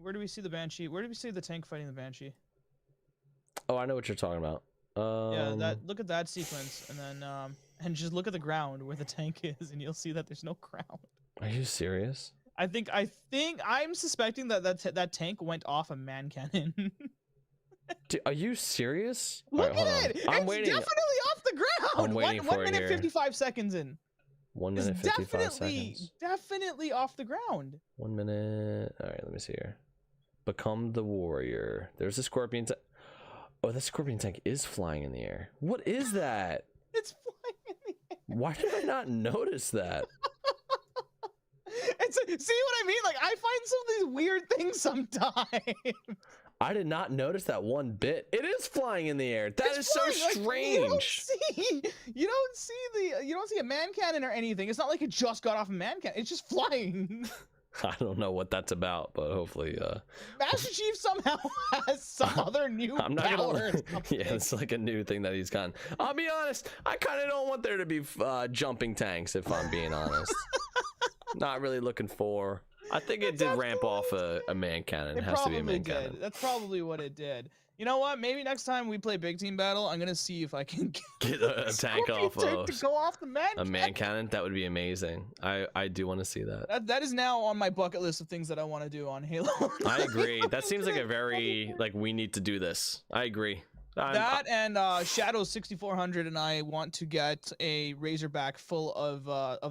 [SPEAKER 2] Where do we see the Banshee? Where do we see the tank fighting the Banshee?
[SPEAKER 3] Oh, I know what you're talking about.
[SPEAKER 2] Yeah, look at that sequence, and then and just look at the ground where the tank is, and you'll see that there's no ground.
[SPEAKER 3] Are you serious?
[SPEAKER 2] I'm suspecting that tank went off a man cannon.
[SPEAKER 3] Are you serious?
[SPEAKER 2] Look
[SPEAKER 3] All right, hold
[SPEAKER 2] at
[SPEAKER 3] on.
[SPEAKER 2] it!
[SPEAKER 3] I'm
[SPEAKER 2] It's
[SPEAKER 3] waiting.
[SPEAKER 2] definitely off the ground.
[SPEAKER 3] I'm waiting
[SPEAKER 2] one
[SPEAKER 3] for it
[SPEAKER 2] minute
[SPEAKER 3] here.
[SPEAKER 2] 55 seconds in.
[SPEAKER 3] 1
[SPEAKER 2] It's
[SPEAKER 3] minute 55 seconds.
[SPEAKER 2] definitely off the ground.
[SPEAKER 3] 1 minute. All right, let me see here. Become the warrior. There's a scorpion tank. Oh, that scorpion tank is flying in the air. What is that?
[SPEAKER 2] It's flying in the air.
[SPEAKER 3] Why did I not notice that?
[SPEAKER 2] See what I mean? Like, I find some of these weird things sometimes.
[SPEAKER 3] I did not notice that one bit. It is flying in the air. That is
[SPEAKER 2] It's
[SPEAKER 3] so
[SPEAKER 2] flying, like,
[SPEAKER 3] strange.
[SPEAKER 2] You don't see a man cannon or anything. It's not like it just got off a man cannon. It's just flying.
[SPEAKER 3] I don't know what that's about, but hopefully
[SPEAKER 2] Master Chief somehow has some other new
[SPEAKER 3] I'm not
[SPEAKER 2] power.
[SPEAKER 3] gonna
[SPEAKER 2] or something.
[SPEAKER 3] yeah, it's like a new thing that he's gotten. I'll be honest, I kind of don't want there to be jumping tanks, if I'm being honest. Not really looking for. I think it did ramp off a man cannon. It has to be a man cannon.
[SPEAKER 2] That's probably what it did. You know what? Maybe next time we play big team battle, I'm gonna see if I can
[SPEAKER 3] Get a tank off
[SPEAKER 2] to go off the man.
[SPEAKER 3] a man cannon. That would be amazing. I do want to see that.
[SPEAKER 2] That is now on my bucket list of things that I want to do on Halo.
[SPEAKER 3] I agree. That seems like a very like we need to do this. I agree.
[SPEAKER 2] That and Shadow 6400, and I want to get a Razorback full of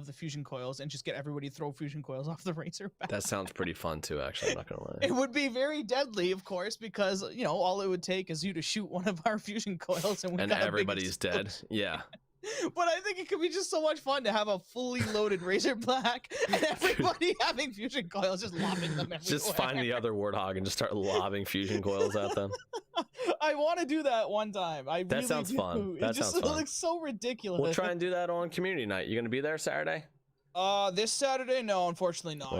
[SPEAKER 2] the fusion coils and just get everybody to throw fusion coils off the Razorback.
[SPEAKER 3] That sounds pretty fun too. Actually, I'm not gonna lie.
[SPEAKER 2] It would be very deadly, of course, because you know all it would take is you to shoot one of our fusion coils, and
[SPEAKER 3] Everybody's dead. Yeah.
[SPEAKER 2] But I think it could be just so much fun to have a fully loaded Razorback and everybody having fusion coils, just lobbing them everywhere.
[SPEAKER 3] Just find the other Warthog and just start lobbing fusion coils at them.
[SPEAKER 2] I want to do that one time. That really
[SPEAKER 3] sounds fun.
[SPEAKER 2] That sounds fun. It looks so ridiculous.
[SPEAKER 3] We'll try and do that on community night. You gonna be there Saturday?
[SPEAKER 2] This Saturday? No, unfortunately not.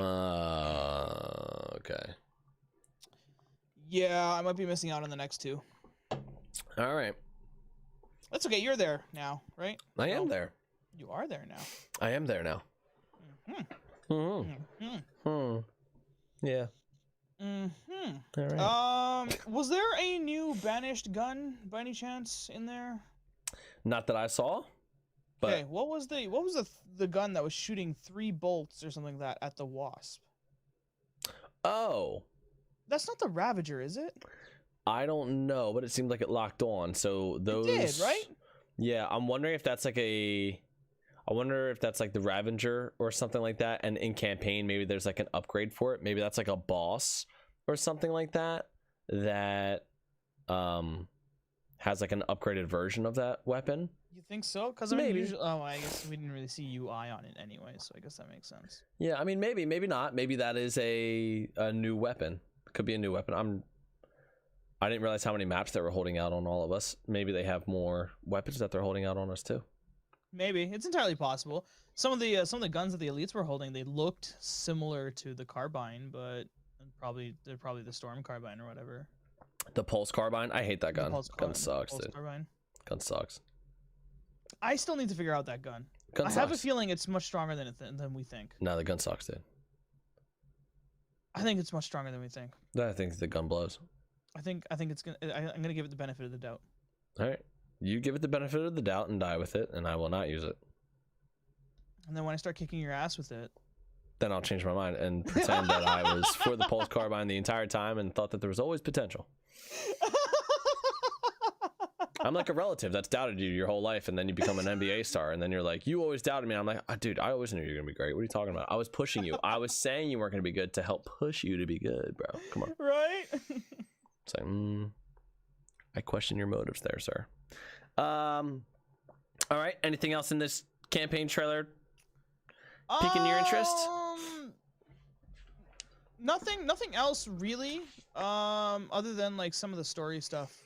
[SPEAKER 3] Okay.
[SPEAKER 2] Yeah, I might be missing out on the next two.
[SPEAKER 3] All right.
[SPEAKER 2] That's okay. You're there now, right?
[SPEAKER 3] I am there.
[SPEAKER 2] You are there now.
[SPEAKER 3] I am there now. Yeah. All right.
[SPEAKER 2] Was there a new banished gun by any chance in there?
[SPEAKER 3] Not that I saw. But
[SPEAKER 2] okay, what was the gun that was shooting 3 bolts or something like that at the Wasp?
[SPEAKER 3] Oh.
[SPEAKER 2] That's not the Ravager, is it?
[SPEAKER 3] I don't know, but it seemed like it locked on. So those
[SPEAKER 2] It did, right?
[SPEAKER 3] Yeah, I'm wondering if that's like I wonder if that's like the Ravager or something like that, and in campaign maybe there's like an upgrade for it. Maybe that's like a boss or something like that has like an upgraded version of that weapon.
[SPEAKER 2] You think so? Because I mean, usually, I guess we didn't really see UI on it anyway, so I guess that makes sense.
[SPEAKER 3] Yeah, I mean maybe not. Maybe that is a new weapon. Could be a new weapon. I didn't realize how many maps they were holding out on all of us. Maybe they have more weapons that they're holding out on us too.
[SPEAKER 2] Maybe it's entirely possible. Some of the guns that the elites were holding, they looked similar to the carbine, but they're probably the storm carbine or whatever.
[SPEAKER 3] The pulse carbine, I hate that gun. Gun sucks, dude.
[SPEAKER 2] Carbine.
[SPEAKER 3] Gun sucks.
[SPEAKER 2] I still need to figure out that gun.
[SPEAKER 3] Gun
[SPEAKER 2] I
[SPEAKER 3] sucks.
[SPEAKER 2] have a feeling it's much stronger than we think.
[SPEAKER 3] No, the gun sucks, dude.
[SPEAKER 2] I think it's much stronger than we think.
[SPEAKER 3] I think the gun blows.
[SPEAKER 2] I think it's gonna. I'm gonna give it the benefit of the doubt.
[SPEAKER 3] All right, you give it the benefit of the doubt and die with it, and I will not use it.
[SPEAKER 2] And then when I start kicking your ass with it,
[SPEAKER 3] then I'll change my mind and pretend that I was for the pulse carbine the entire time and thought that there was always potential. I'm like a relative that's doubted you your whole life, and then you become an NBA star, and then you're like, you always doubted me. I'm like, dude, I always knew you were gonna be great. What are you talking about? I was pushing you. I was saying you weren't gonna be good to help push you to be good, bro. Come on.
[SPEAKER 2] Right?
[SPEAKER 3] It's like, I question your motives there, sir. All right. Anything else in this campaign trailer piquing your interest?
[SPEAKER 2] Nothing else really. Other than like some of the story stuff.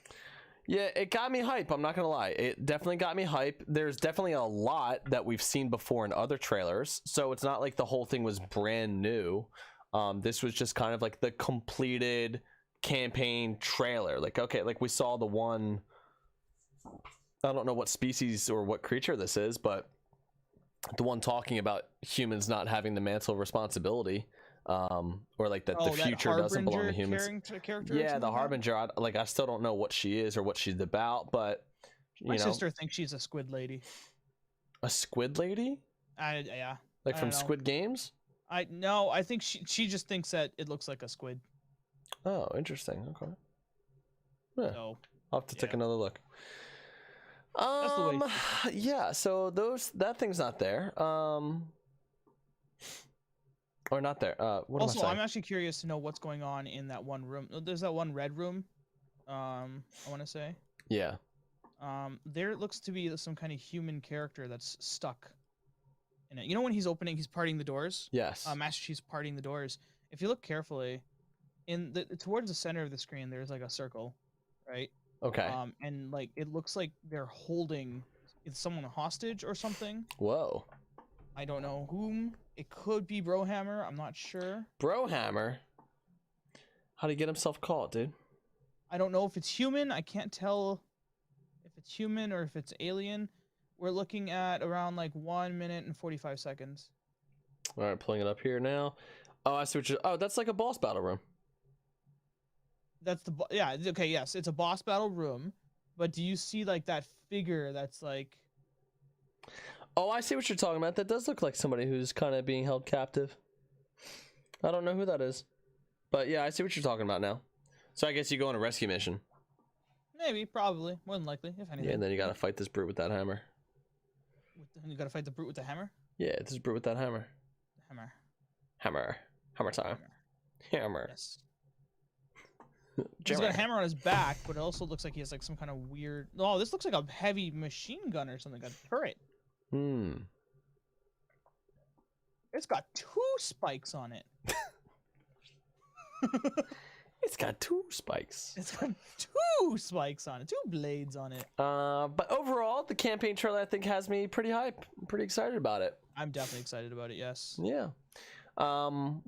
[SPEAKER 3] Yeah, it got me hype. I'm not gonna lie. It definitely got me hype. There's definitely a lot that we've seen before in other trailers, so it's not like the whole thing was brand new. This was just kind of like the completed campaign trailer. Like, okay, like we saw the one, I don't know what species or what creature this is, but the one talking about humans not having the mantle of responsibility, or like that the future doesn't belong to humans. Yeah, the Harbinger. I still don't know what she is or what she's about, but
[SPEAKER 2] my sister thinks she's a squid lady.
[SPEAKER 3] A squid lady?
[SPEAKER 2] Yeah.
[SPEAKER 3] Like from Squid Games?
[SPEAKER 2] No, I think she just thinks that it looks like a squid.
[SPEAKER 3] Oh, interesting. Okay. Yeah.
[SPEAKER 2] So,
[SPEAKER 3] I'll have to take another look.
[SPEAKER 2] That's the way.
[SPEAKER 3] Yeah, so that thing's not there. Or not there. What
[SPEAKER 2] also,
[SPEAKER 3] am I saying?
[SPEAKER 2] I'm actually curious to know what's going on in that one room. There's that one red room. I want to say.
[SPEAKER 3] Yeah.
[SPEAKER 2] There looks to be some kind of human character that's stuck in it. You know when he's parting the doors?
[SPEAKER 3] Yes.
[SPEAKER 2] Master Chief's parting the doors. If you look carefully, towards the center of the screen, there's like a circle, right?
[SPEAKER 3] Okay.
[SPEAKER 2] And like it looks like they're holding someone hostage or something.
[SPEAKER 3] Whoa.
[SPEAKER 2] I don't know whom. It could be Brohammer. I'm not sure.
[SPEAKER 3] Brohammer. How'd he get himself caught, dude?
[SPEAKER 2] I don't know if it's human. I can't tell if it's human or if it's alien. We're looking at around like 1 minute and 45 seconds.
[SPEAKER 3] All right, pulling it up here now. Oh, I see what you're... Oh, that's like a boss battle room.
[SPEAKER 2] That's the... Yeah, okay, yes. It's a boss battle room. But do you see like that figure that's like...
[SPEAKER 3] Oh, I see what you're talking about. That does look like somebody who's kind of being held captive. I don't know who that is. But yeah, I see what you're talking about now. So I guess you go on a rescue mission.
[SPEAKER 2] Maybe, probably. More than likely, if anything.
[SPEAKER 3] Yeah, and then you gotta fight this brute with that hammer.
[SPEAKER 2] You gotta fight the brute with the hammer?
[SPEAKER 3] Yeah, this brute with that hammer.
[SPEAKER 2] Hammer.
[SPEAKER 3] Hammer. Hammer time. Hammer.
[SPEAKER 2] Yes. He's got a hammer on his back, but it also looks like he has like some kind of weird... Oh, this looks like a heavy machine gun or something. A turret.
[SPEAKER 3] Hmm.
[SPEAKER 2] It's got 2 spikes on it.
[SPEAKER 3] It's got 2 spikes.
[SPEAKER 2] It's got 2 spikes on it. 2 blades on it.
[SPEAKER 3] But overall, the campaign trailer I think has me pretty hype. I'm pretty excited about it.
[SPEAKER 2] I'm definitely excited about it, yes.
[SPEAKER 3] Yeah.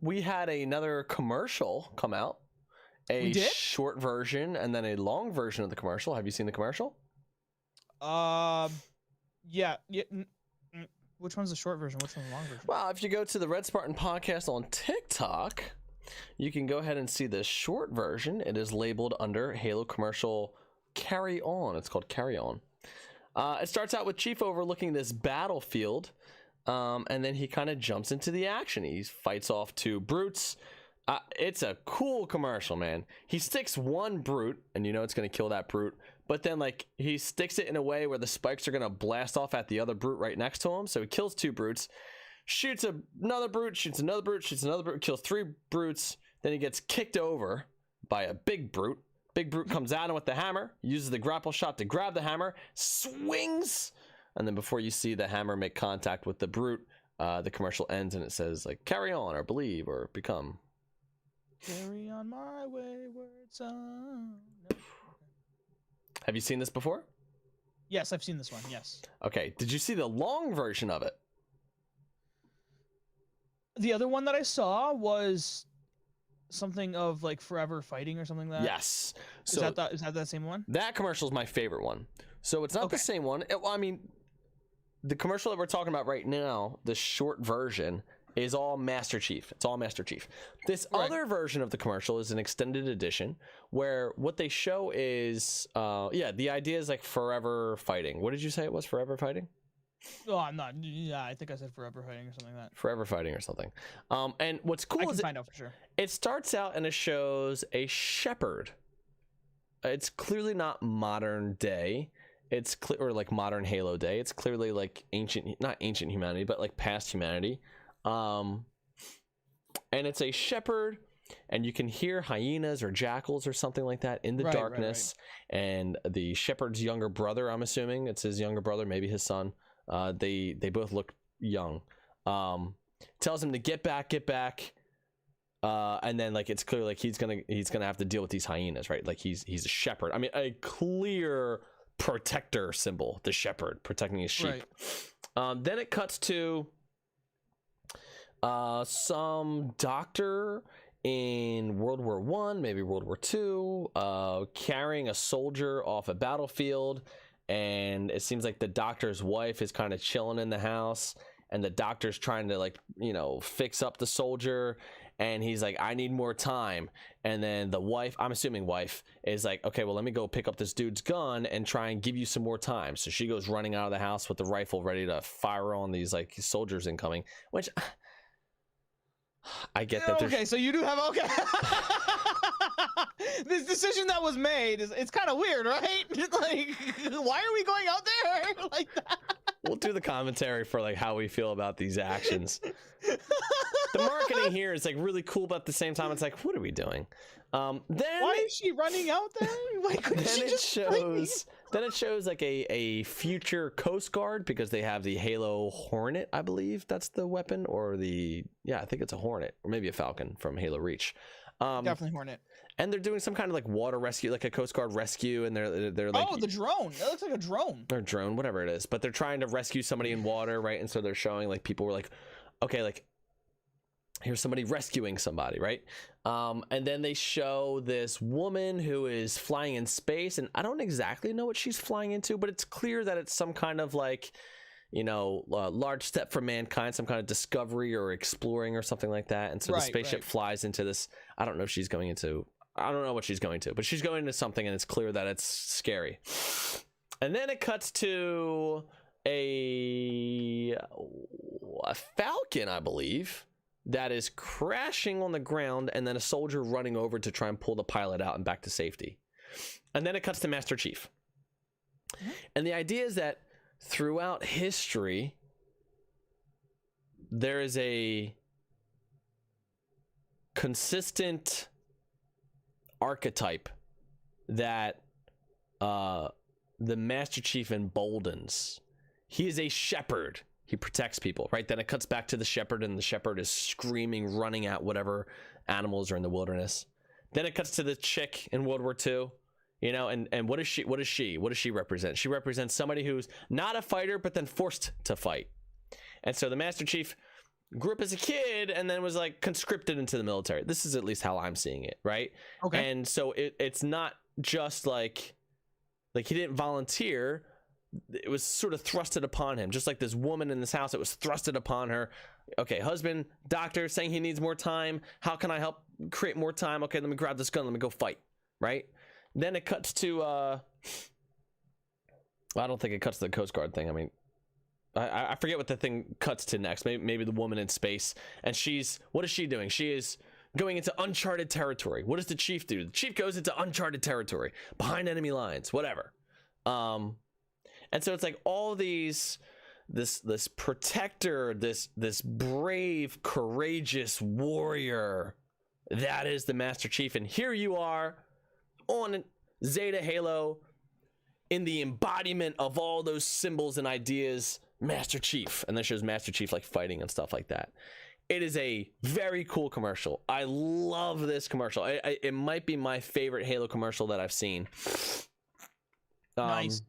[SPEAKER 3] We had another commercial come out. A short version and then a long version of the commercial. Have you seen the commercial?
[SPEAKER 2] Yeah. Which one's the short version? Which one's the long version?
[SPEAKER 3] Well, if you go to the Red Spartan podcast on TikTok, you can go ahead and see the short version. It is labeled under Halo commercial Carry On. It's called Carry On. It starts out with Chief overlooking this battlefield, and then he kind of jumps into the action. He fights off 2 brutes. It's a cool commercial, man. He sticks 1 brute, and you know it's going to kill that brute. But then, like, he sticks it in a way where the spikes are going to blast off at the other brute right next to him. So he kills 2 brutes, shoots another brute, shoots another brute, shoots another brute, kills 3 brutes. Then he gets kicked over by a big brute. Big brute comes at him with the hammer, uses the grapple shot to grab the hammer, swings. And then before you see the hammer make contact with the brute, the commercial ends and it says, like, carry on or believe or become.
[SPEAKER 2] Carry on my wayward son.
[SPEAKER 3] Have you seen this before?
[SPEAKER 2] Yes, I've seen this one, yes.
[SPEAKER 3] Okay, did you see the long version of it?
[SPEAKER 2] The other one that I saw was something of like Forever Fighting or something like that.
[SPEAKER 3] Yes.
[SPEAKER 2] So is that that same one?
[SPEAKER 3] That commercial is my favorite one. So it's not the same one. Well, I mean, the commercial that we're talking about right now, the short version, is all Master Chief. It's all Master Chief. This other version of the commercial is an extended edition where what they show is, the idea is like Forever Fighting. What did you say it was? Forever Fighting?
[SPEAKER 2] Oh, I'm not. Yeah, I think I said Forever Fighting or something like that.
[SPEAKER 3] Forever Fighting or something. And what's cool is
[SPEAKER 2] find out for sure.
[SPEAKER 3] It starts out and it shows a shepherd. It's clearly not modern day. It's or like modern Halo day. It's clearly like not ancient humanity, but like past humanity. And it's a shepherd, and you can hear hyenas or jackals or something like that in the darkness. Right. And the shepherd's younger brother, I'm assuming it's his younger brother, maybe his son. They both look young. Tells him to get back. And then like it's clear like he's gonna have to deal with these hyenas, right? Like he's a shepherd. I mean, a clear protector symbol, the shepherd protecting his sheep. Right. Then it cuts to some doctor in World War I, maybe World War II, carrying a soldier off a battlefield, and it seems like the doctor's wife is kind of chilling in the house, and the doctor's trying to like, you know, fix up the soldier, and he's like, I need more time. And then the wife, I'm assuming wife, is like, okay, well, let me go pick up this dude's gun and try and give you some more time. So she goes running out of the house with the rifle ready to fire on these like soldiers incoming, which I get that.
[SPEAKER 2] Okay, so you do have this decision that was made it's kind of weird, right? Like, why are we going out there like that?
[SPEAKER 3] We'll do the commentary for like how we feel about these actions. The marketing here is like really cool, but at the same time, it's like, what are we doing? Then
[SPEAKER 2] why is she running out there? Why couldn't she just
[SPEAKER 3] Then it shows like a future Coast Guard, because they have the Halo Hornet, I believe that's the weapon, or I think it's a Hornet, or maybe a Falcon from Halo Reach.
[SPEAKER 2] Definitely Hornet.
[SPEAKER 3] And they're doing some kind of like water rescue, like a Coast Guard rescue, and they're like,
[SPEAKER 2] oh, the drone. That looks like a drone.
[SPEAKER 3] Or drone, whatever it is. But they're trying to rescue somebody in water, right? And so they're showing like people were like, okay, like here's somebody rescuing somebody, right? And then they show this woman who is flying in space, and I don't exactly know what she's flying into, but it's clear that it's some kind of like, you know, large step for mankind, some kind of discovery or exploring or something like that. And so the spaceship flies into this. I don't know what she's going to, but she's going into something, and it's clear that it's scary. And then it cuts to a falcon, I believe, that is crashing on the ground, and then a soldier running over to try and pull the pilot out and back to safety. And then it cuts to Master Chief. And the idea is that throughout history, there is a consistent archetype that the Master Chief emboldens. He is a shepherd. He protects people, right? Then it cuts back to the shepherd, and the shepherd is screaming, running at whatever animals are in the wilderness. Then it cuts to the chick in World War II, you know, and what does she represent? She represents somebody who's not a fighter, but then forced to fight. And so the Master Chief grew up as a kid and then was like conscripted into the military. This is at least how I'm seeing it, right?
[SPEAKER 2] Okay.
[SPEAKER 3] And so it's not just like he didn't volunteer. It was sort of thrusted upon him, just like this woman in this house. It was thrusted upon her. Okay, husband, doctor saying he needs more time. How can I help create more time? Okay, let me grab this gun. Let me go fight, right? Then it cuts to, I don't think it cuts to the Coast Guard thing. I mean, I forget what the thing cuts to next. Maybe the woman in space. And what is she doing? She is going into uncharted territory. What does the chief do? The chief goes into uncharted territory, behind enemy lines, whatever. And so it's like all these, this protector, this brave, courageous warrior, that is the Master Chief. And here you are on Zeta Halo, in the embodiment of all those symbols and ideas, Master Chief. And then shows Master Chief like fighting and stuff like that. It is a very cool commercial. I love this commercial. It might be my favorite Halo commercial that I've seen.
[SPEAKER 2] Nice.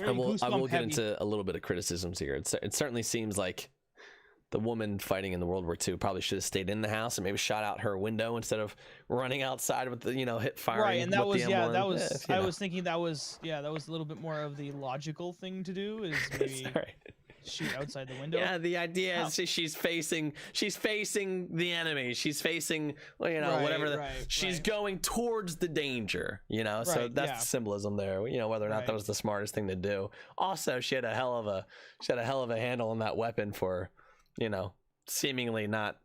[SPEAKER 3] I will get into a little bit of criticisms here. It certainly seems like the woman fighting in the World War II probably should have stayed in the house and maybe shot out her window instead of running outside with the, hit firing.
[SPEAKER 2] Right, and that was
[SPEAKER 3] I
[SPEAKER 2] was thinking that was a little bit more of the logical thing to do, is maybe shoot outside the window.
[SPEAKER 3] Yeah, the idea is she's facing the enemy. She's facing whatever. She's going towards the danger. So that's the symbolism there. Whether or not that was the smartest thing to do. Also, she had a hell of a handle on that weapon for, seemingly not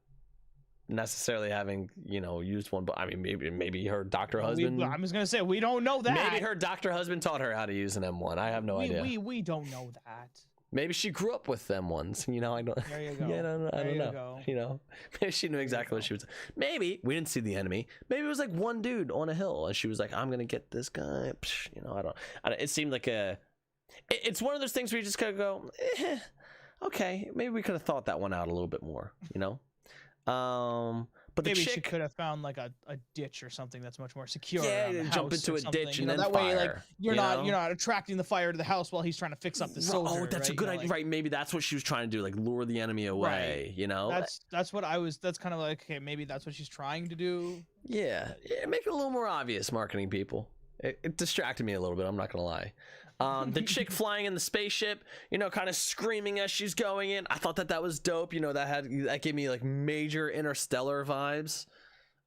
[SPEAKER 3] necessarily having used one, but I mean maybe her doctor husband.
[SPEAKER 2] I was gonna say, we don't know that.
[SPEAKER 3] Maybe her doctor husband taught her how to use an M1. I have no idea.
[SPEAKER 2] We don't know that.
[SPEAKER 3] Maybe she grew up with them ones. I don't.
[SPEAKER 2] There you go.
[SPEAKER 3] I don't know. Maybe she knew exactly what she was. Maybe we didn't see the enemy. Maybe it was like one dude on a hill, and she was like, "I'm gonna get this guy." I don't. It seemed like it's one of those things where you just gotta go, okay, maybe we could have thought that one out a little bit more. But
[SPEAKER 2] maybe she could have found like a ditch or something that's much more secure.
[SPEAKER 3] Yeah, jump into a ditch and then
[SPEAKER 2] that
[SPEAKER 3] fire.
[SPEAKER 2] Way, like you're not attracting the fire to the house while he's trying to fix up the soldier.
[SPEAKER 3] Oh, that's a good idea. Right, maybe that's what she was trying to do, like lure the enemy away.
[SPEAKER 2] That's what I was. That's kind of like, okay, maybe that's what she's trying to do.
[SPEAKER 3] Yeah, make it a little more obvious, marketing people. It distracted me a little bit. I'm not gonna lie. The chick flying in the spaceship, kind of screaming as she's going in. I thought that was dope. That gave me like major Interstellar vibes.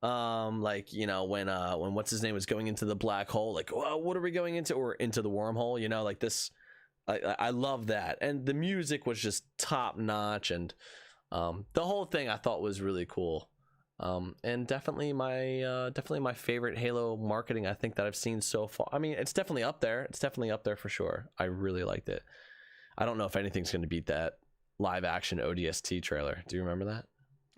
[SPEAKER 3] When what's his name was going into the black hole, like, well, what are we going into, or into the wormhole? Like this. I love that, and the music was just top notch, and the whole thing I thought was really cool. And definitely my favorite Halo marketing I think that I've seen so far. I mean, it's definitely up there. It's definitely up there for sure. I really liked it. I don't know if anything's going to beat that live action ODST trailer. Do you remember that?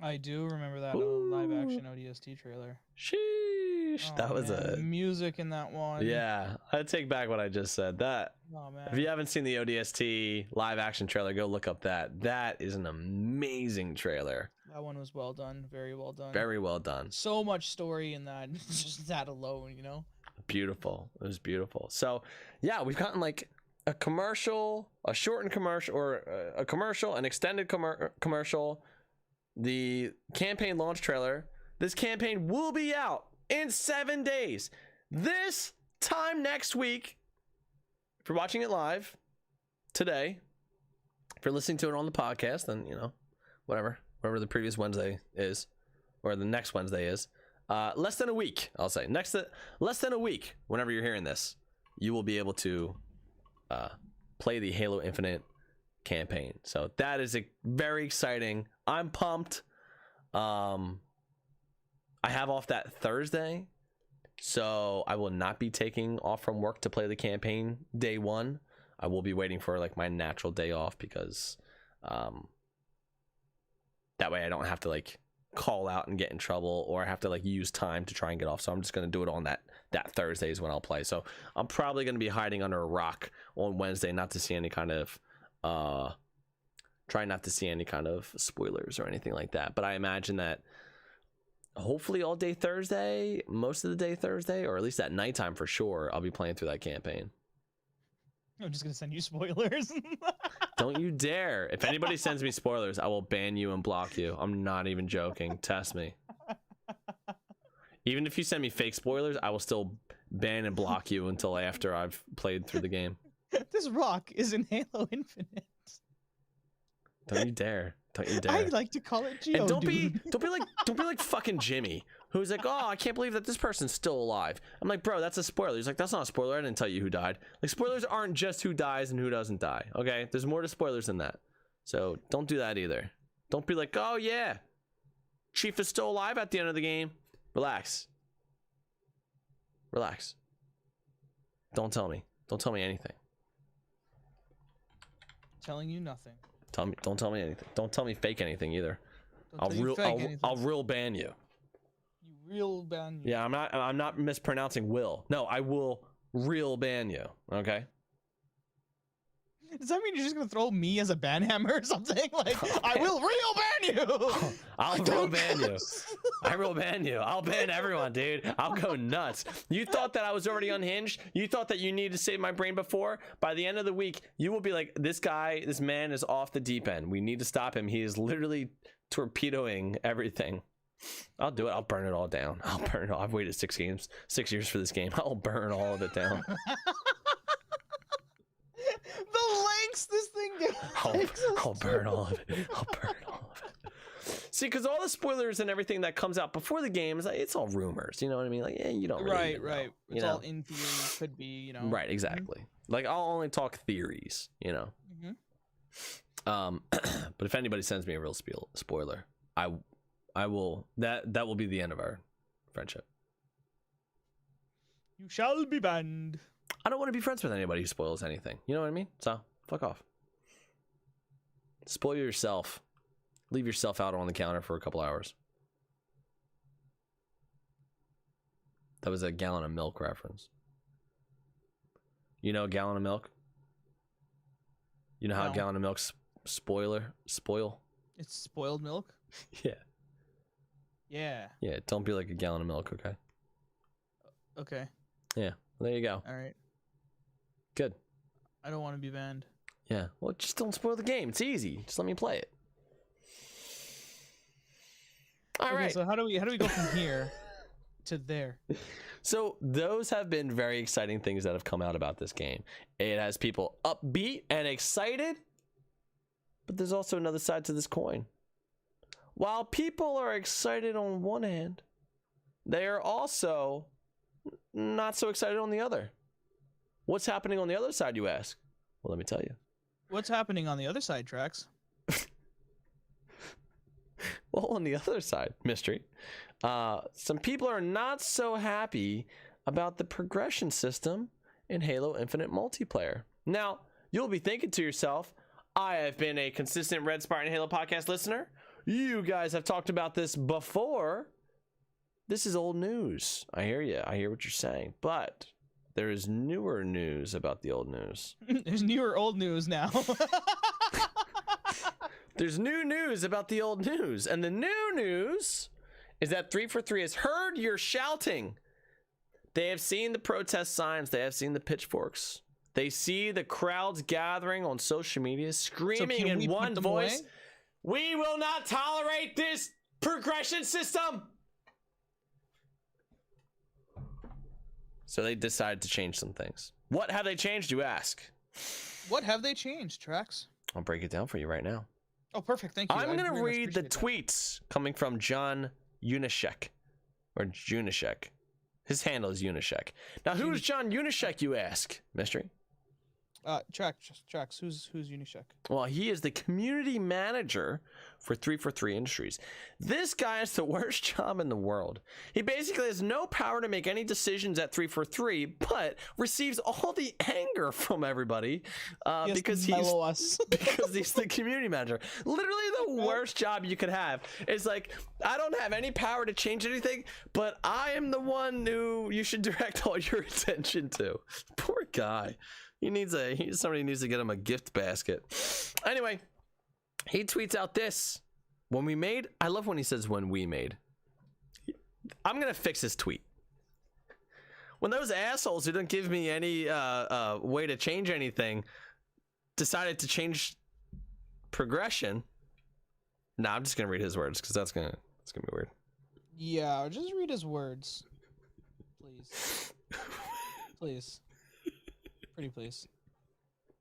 [SPEAKER 2] I do remember that live action ODST trailer.
[SPEAKER 3] Sheesh, that was
[SPEAKER 2] music in that one.
[SPEAKER 3] Yeah, I take back what I just said. That.
[SPEAKER 2] Oh man.
[SPEAKER 3] If you haven't seen the ODST live action trailer, go look up that. That is an amazing trailer.
[SPEAKER 2] That one was well done. Very well done.
[SPEAKER 3] Very well done.
[SPEAKER 2] So much story in that. Just that alone,
[SPEAKER 3] Beautiful. It was beautiful. So, yeah, we've gotten like a commercial, a shortened commercial, or a commercial, an extended commercial, the campaign launch trailer. This campaign will be out in 7 days. This time next week. If you're watching it live today, if you're listening to it on the podcast, then, you know, whatever the previous Wednesday is, or the next Wednesday is, less than a week, I'll say. Less than a week, whenever you're hearing this, you will be able to play the Halo Infinite campaign. So that is very exciting. I'm pumped. I have off that Thursday, so I will not be taking off from work to play the campaign day one. I will be waiting for like my natural day off because that way I don't have to like call out and get in trouble, or I have to like use time to try and get off. So I'm just going to do it on that Thursday is when I'll play. So I'm probably going to be hiding under a rock on Wednesday, not to see any kind of try not to see any kind of spoilers or anything like that. But I imagine that hopefully all day Thursday, most of the day Thursday, or at least at nighttime for sure, I'll be playing through that campaign.
[SPEAKER 2] I'm just gonna send you spoilers.
[SPEAKER 3] Don't you dare. If anybody sends me spoilers, I will ban you and block you. I'm not even joking. Test me. Even if you send me fake spoilers, I will still ban and block you until after I've played through the game.
[SPEAKER 2] This rock is in Halo Infinite.
[SPEAKER 3] Don't you dare. Don't you dare.
[SPEAKER 2] I like to call it Geodude.
[SPEAKER 3] And don't be like fucking Jimmy, who's like, oh, I can't believe that this person's still alive. I'm like, bro, that's a spoiler. He's like, that's not a spoiler. I didn't tell you who died. Like, spoilers aren't just who dies and who doesn't die. Okay, there's more to spoilers than that. So don't do that either. Don't be like, oh yeah, Chief is still alive at the end of the game. Relax. Don't tell me anything.
[SPEAKER 2] Telling you nothing.
[SPEAKER 3] Don't tell me anything. Don't tell me fake anything either. I'll real ban you.
[SPEAKER 2] You real ban you.
[SPEAKER 3] Yeah, I'm not mispronouncing will. No, I will real ban you. Okay.
[SPEAKER 2] Does that mean you're just gonna throw me as a ban hammer or something? Like, I will real ban you.
[SPEAKER 3] I'll real ban you. I real ban you. I'll ban everyone, dude. I'll go nuts. You thought that I was already unhinged? You thought that you needed to save my brain before? By the end of the week, you will be like, this man is off the deep end. We need to stop him. He is literally torpedoing everything. I'll do it. I'll burn it all down. I'll burn it all. I've waited 6 years for this game. I'll burn all of it down.
[SPEAKER 2] The lengths this thing goes.
[SPEAKER 3] I'll burn all of it. I'll burn all of it. See, because all the spoilers and everything that comes out before the game is like, it's all rumors. You know what I mean? Like, yeah, you don't really
[SPEAKER 2] right.
[SPEAKER 3] know,
[SPEAKER 2] It's all in theory. Could be, you know.
[SPEAKER 3] Right, exactly. Like, I'll only talk theories. You know. But if anybody sends me a real spoiler, I will. That will be the end of our friendship.
[SPEAKER 2] You shall be banned.
[SPEAKER 3] I don't want to be friends with anybody who spoils anything. You know what I mean? So, fuck off. Spoil yourself. Leave yourself out on the counter for a couple hours. That was a gallon of milk reference. You know a gallon of milk? You know how a gallon of milk's spoil?
[SPEAKER 2] It's spoiled milk?
[SPEAKER 3] Yeah.
[SPEAKER 2] Yeah.
[SPEAKER 3] Yeah, don't be like a gallon of milk, okay?
[SPEAKER 2] Okay.
[SPEAKER 3] Yeah, well, there you go.
[SPEAKER 2] All right.
[SPEAKER 3] Good.
[SPEAKER 2] I don't want to be banned.
[SPEAKER 3] Yeah, well, just don't spoil the game. It's easy. Just let me play it. All right.
[SPEAKER 2] So how do we go from here to there?
[SPEAKER 3] So those have been very exciting things that have come out about this game. It has people upbeat and excited, but there's also another side to this coin. While people are excited on one hand, they are also not so excited on the other. What's happening on the other side, you ask? Well, let me tell you.
[SPEAKER 2] What's happening on the other side, Trax?
[SPEAKER 3] Well, on the other side, mystery. Some people are not so happy about the progression system in Halo Infinite multiplayer. Now, you'll be thinking to yourself, I have been a consistent Red Spartan Halo podcast listener. You guys have talked about this before. This is old news. I hear you. I hear what you're saying. But there is newer news about the old news.
[SPEAKER 2] There's newer old news now.
[SPEAKER 3] There's new news about the old news. And the new news is that 343 has heard your shouting. They have seen the protest signs. They have seen the pitchforks. They see the crowds gathering on social media, screaming in one voice. We will not tolerate this progression system. So they decided to change some things. What have they changed, you ask?
[SPEAKER 2] What have they changed, Trax?
[SPEAKER 3] I'll break it down for you right now.
[SPEAKER 2] Oh, perfect. Thank you.
[SPEAKER 3] I'm going to
[SPEAKER 2] very much
[SPEAKER 3] read the
[SPEAKER 2] appreciate
[SPEAKER 3] tweets coming from John Unishek. Or Junishek. His handle is Unishek. Now, who's John Unishek, you ask? Mystery?
[SPEAKER 2] Trax, who's Unishek?
[SPEAKER 3] Well, he is the community manager for 343 Industries. This guy has the worst job in the world. He basically has no power to make any decisions at 343, but receives all the anger from everybody because he's the community manager. Literally the worst job you could have. It's like, I don't have any power to change anything, but I am the one who you should direct all your attention to. Poor guy. Somebody needs to get him a gift basket. Anyway, he tweets out this. When we made, I love when he says when we made. I'm going to fix his tweet. When those assholes who didn't give me any way to change anything decided to change progression. Nah, I'm just going to read his words because that's going to be weird.
[SPEAKER 2] Yeah, just read his words. Please. Please. Pretty please.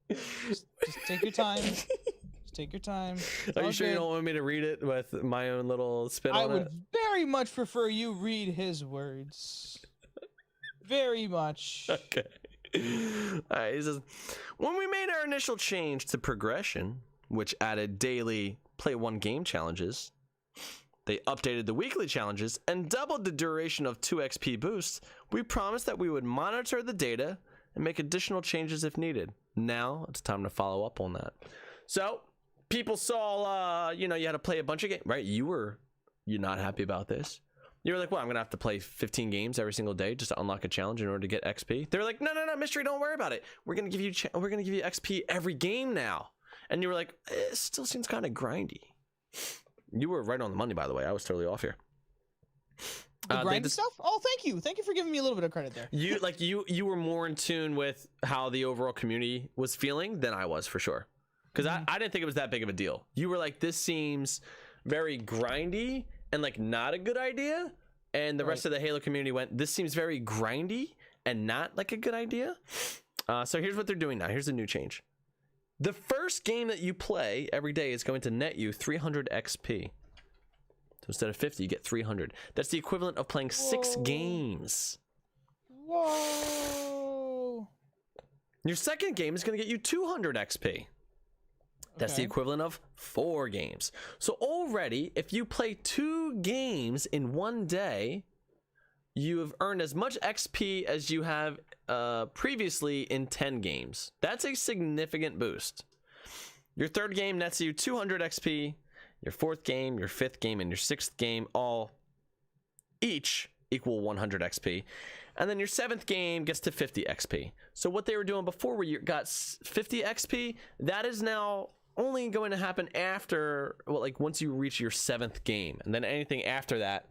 [SPEAKER 2] Just take your time. Just take your time.
[SPEAKER 3] Are you sure you don't want me to read it with my own little spin on it?
[SPEAKER 2] I would very much prefer you read his words. Very much.
[SPEAKER 3] Okay. All right, he says, when we made our initial change to progression, which added daily play one game challenges, they updated the weekly challenges and doubled the duration of 2 XP boosts, we promised that we would monitor the data and make additional changes if needed. Now it's time to follow up on that. So people saw, you had to play a bunch of games, right? You're not happy about this. You were like, well, I'm gonna have to play 15 games every single day just to unlock a challenge in order to get XP. They were like, no, Mystery, don't worry about it. We're gonna give you XP every game now. And you were like, it still seems kind of grindy. You were right on the money, by the way. I was totally off here.
[SPEAKER 2] The grind stuff? Oh, thank you. Thank you for giving me a little bit of credit there.
[SPEAKER 3] You were more in tune with how the overall community was feeling than I was, for sure. Because I didn't think it was that big of a deal. You were like, this seems very grindy and like not a good idea. And the rest of the Halo community went, this seems very grindy and not like a good idea. So here's what they're doing now. Here's a new change. The first game that you play every day is going to net you 300 XP. So instead of 50, you get 300. That's the equivalent of playing 6 games.
[SPEAKER 2] Whoa.
[SPEAKER 3] Your second game is going to get you 200 XP. That's the equivalent of 4 games. So already, if you play 2 games in one day, you have earned as much XP as you have previously in 10 games. That's a significant boost. Your third game nets you 200 XP. Your fourth game, your fifth game, and your sixth game each equal 100 XP. And then your seventh game gets to 50 XP. So what they were doing before where you got 50 XP, that is now only going to happen after, once you reach your 7th game. And then anything after that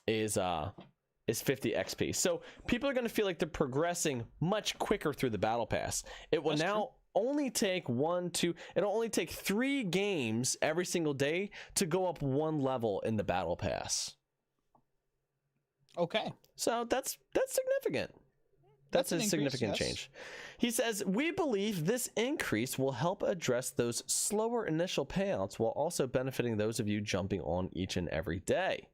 [SPEAKER 3] is 50 XP. So people are going to feel like they're progressing much quicker through the battle pass. It will only take it'll only take 3 games every single day to go up 1 level in the battle pass.
[SPEAKER 2] Okay.
[SPEAKER 3] So that's significant. That's a significant change. He says, we believe this increase will help address those slower initial payouts while also benefiting those of you jumping on each and every day.